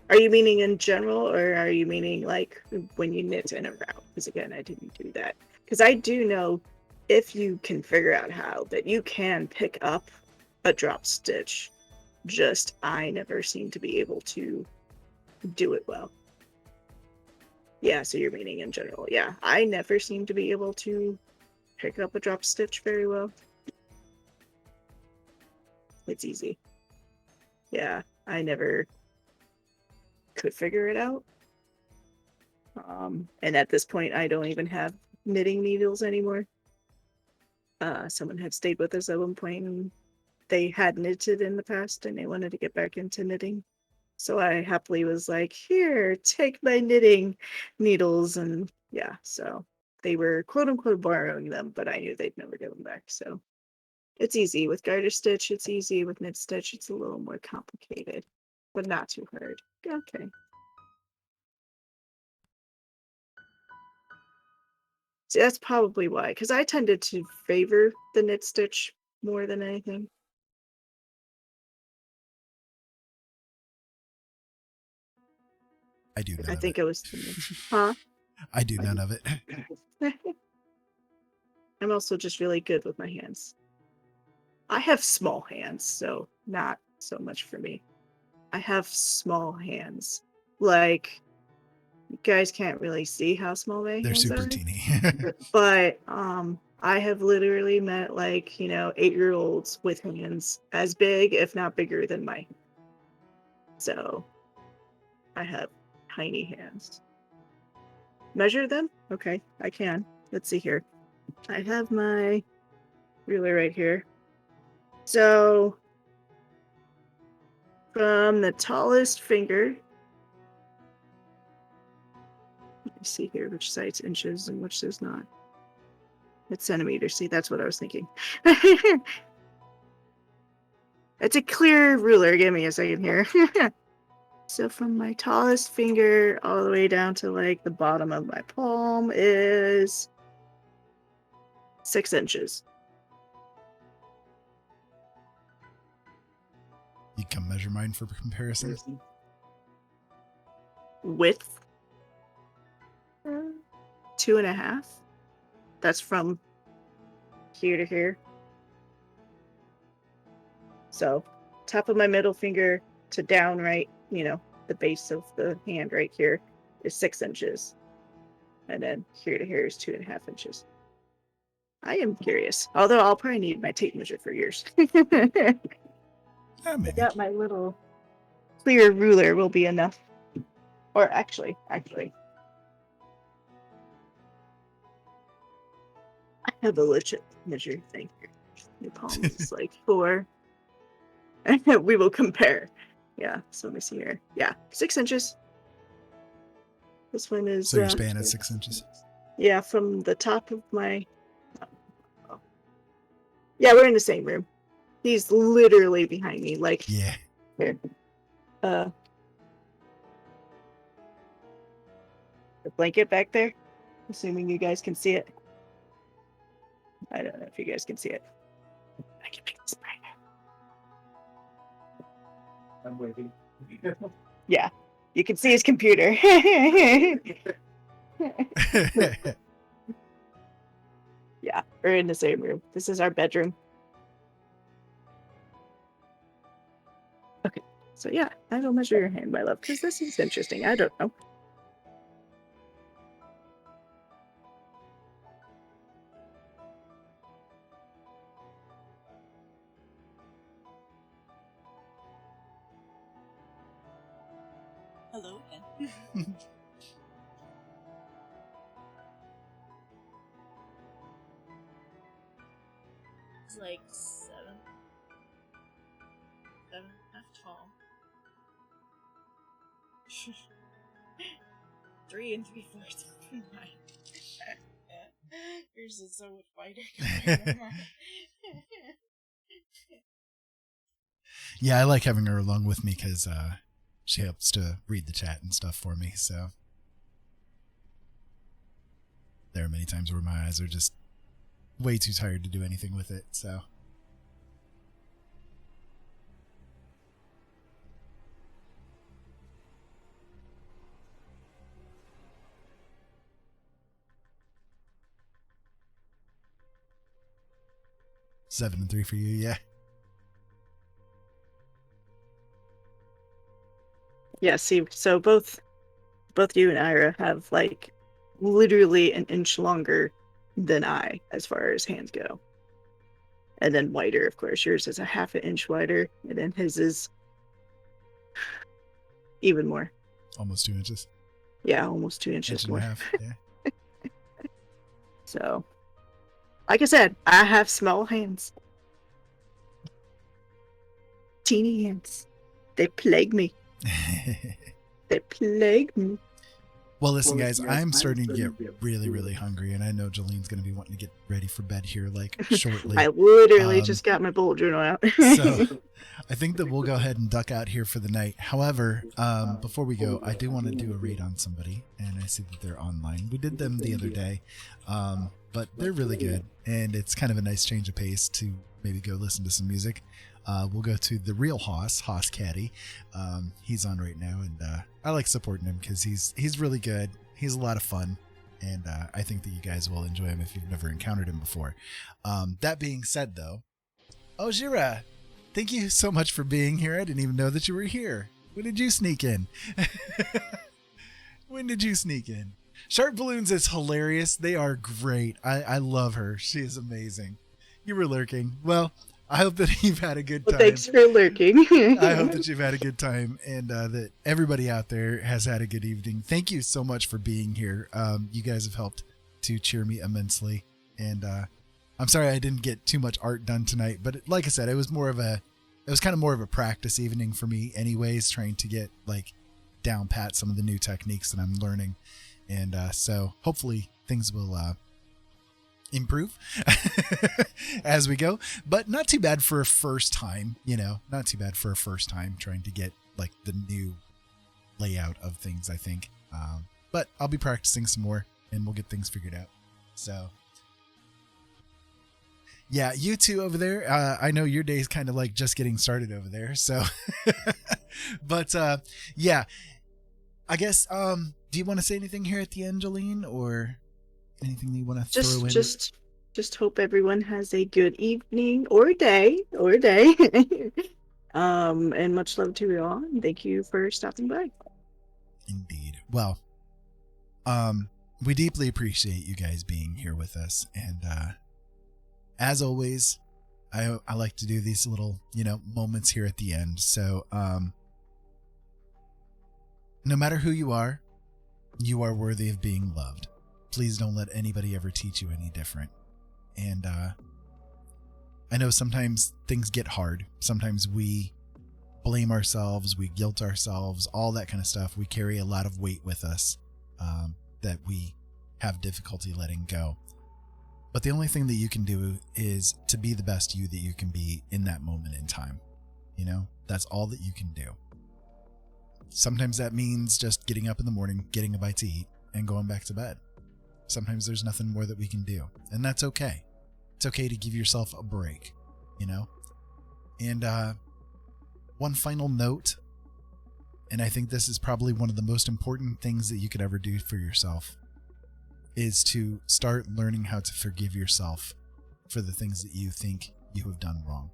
Are you meaning in general, or are you meaning like when you knit in a row? Because again, I didn't do that. Because I do know, if you can figure out how, that you can pick up a drop stitch. Just I never seem to be able to do it well. Yeah, so you're meaning in general. Yeah, I never seem to be able to pick up a drop stitch very well. It's easy. Yeah, I never could figure it out. And at this point, I don't even have knitting needles anymore. Someone had stayed with us at one point, and they had knitted in the past, and they wanted to get back into knitting. So I happily was like, here, take my knitting needles. And yeah, so they were quote unquote borrowing them, but I knew they'd never give them back. So it's easy. With garter stitch, it's easy. With knit stitch, it's a little more complicated, but not too hard. Okay. See, that's probably why, because I tended to favor the knit stitch more than anything. I do none I of think it. it was huh? I do none of it. I'm also just really good with my hands. I have small hands, so not so much for me. I have small hands. Like, you guys can't really see how small my They're hands super are. teeny. But I have literally met 8-year-olds with hands as big, if not bigger than mine. So I have tiny hands. Measure them? Okay, I can. Let's see here. I have my ruler right here. So from the tallest finger, let me see here which side's inches and which is not. It's centimeters. See, that's what I was thinking. It's a clear ruler. Give me a second here. So from my tallest finger all the way down to the bottom of my palm is 6 inches. You can measure mine for comparison. Width 2.5. That's from here to here. So top of my middle finger to down right, the base of the hand right here is 6 inches. And then here to here is 2.5 inches. I am curious. Although I'll probably need my tape measure for years. I Maybe. got my little clear ruler will be enough. Or actually, I have a legit measure thing here. Your palm is like 4. We will compare. Yeah, so let me see here. Yeah, 6 inches. This one is. So your span is 6 inches. Yeah, from the top of my. Oh. Yeah, we're in the same room. He's literally behind me. Like. Yeah. Here. The blanket back there. Assuming you guys can see it. I don't know if you guys can see it. I can make this brighter. I'm waiting. Yeah, you can see his computer. Yeah, we're in the same room. This is our bedroom. Okay, so yeah, I will measure your hand, my love, because this is interesting. I don't know. Hello again. It's like 7.5 tall. 3 3/4 wide. Yours is so much wider. Yeah, I like having her along with me because she helps to read the chat and stuff for me. So there are many times where my eyes are just way too tired to do anything with it. So. Seven and 3 for you, yeah. Yeah, see, so both you and Ira have like literally an inch longer than I as far as hands go. And then wider, of course. Yours is a half an inch wider, and then his is even more. Almost 2 inches. Yeah, almost 2 inches Inch and more. a half, yeah. So, like I said, I have small hands. Teeny hands. They plague me. They plague me. Well, listen, guys, I'm starting to get really, really hungry, and I know Jolene's going to be wanting to get ready for bed here, like, shortly. I literally just got my bullet journal out. So, I think that we'll go ahead and duck out here for the night. However, before we go, I do want to do a read on somebody, and I see that they're online. We did them the other day, but they're really good, and it's kind of a nice change of pace to maybe go listen to some music. We'll go to the real Hoss Caddy. He's on right now, and I like supporting him because he's really good. He's a lot of fun, and I think that you guys will enjoy him if you've never encountered him before. That being said, though, Jira, thank you so much for being here. I didn't even know that you were here. When did you sneak in? When did you sneak in? Sharp Balloons is hilarious. They are great. I love her. She is amazing. You were lurking. Well, I hope that you've had a good time. Well, thanks for lurking. I hope that you've had a good time, and that everybody out there has had a good evening. Thank you so much for being here. You guys have helped to cheer me immensely, and I'm sorry I didn't get too much art done tonight, but like I said, it was kind of more of a practice evening for me anyways, trying to get like down pat some of the new techniques that I'm learning, and so hopefully things will improve as we go, but not too bad for a first time, not too bad for a first time trying to get like the new layout of things, I think. But I'll be practicing some more and we'll get things figured out. So yeah, you two over there, I know your day's kind of like just getting started over there, so but yeah, I guess do you want to say anything here at the end, Jolene, or anything you want to throw in? Just hope everyone has a good evening or day. And much love to you all, and thank you for stopping by. Indeed. Well, we deeply appreciate you guys being here with us, and as always, I like to do these little moments here at the end. So no matter who you are worthy of being loved. Please don't let anybody ever teach you any different. And I know sometimes things get hard. Sometimes we blame ourselves, we guilt ourselves, all that kind of stuff. We carry a lot of weight with us that we have difficulty letting go. But the only thing that you can do is to be the best you that you can be in that moment in time. You know, that's all that you can do. Sometimes that means just getting up in the morning, getting a bite to eat, and going back to bed. Sometimes there's nothing more that we can do, and that's okay. It's okay to give yourself a break, you know? And one final note, and I think this is probably one of the most important things that you could ever do for yourself, is to start learning how to forgive yourself for the things that you think you have done wrong.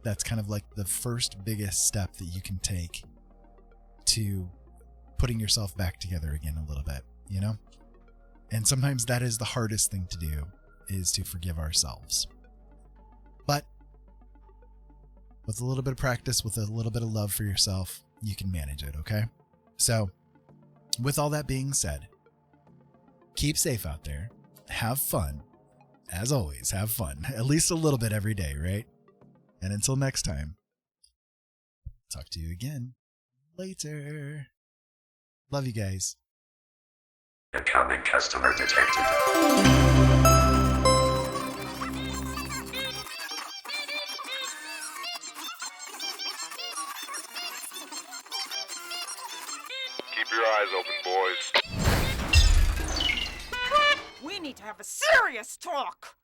That's kind of like the first biggest step that you can take to putting yourself back together again a little bit, you know? And sometimes that is the hardest thing to do, is to forgive ourselves. But with a little bit of practice, with a little bit of love for yourself, you can manage it, okay? So, with all that being said, keep safe out there. Have fun. As always, have fun. At least a little bit every day, right? And until next time, talk to you again later. Love you guys. Incoming customer detected. Keep your eyes open, boys. We need to have a serious talk!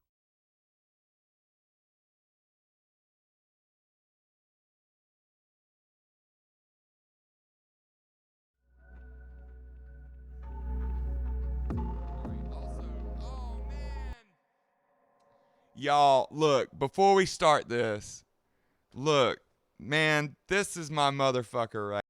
Y'all, look, before we start this, look, man, this is my motherfucker right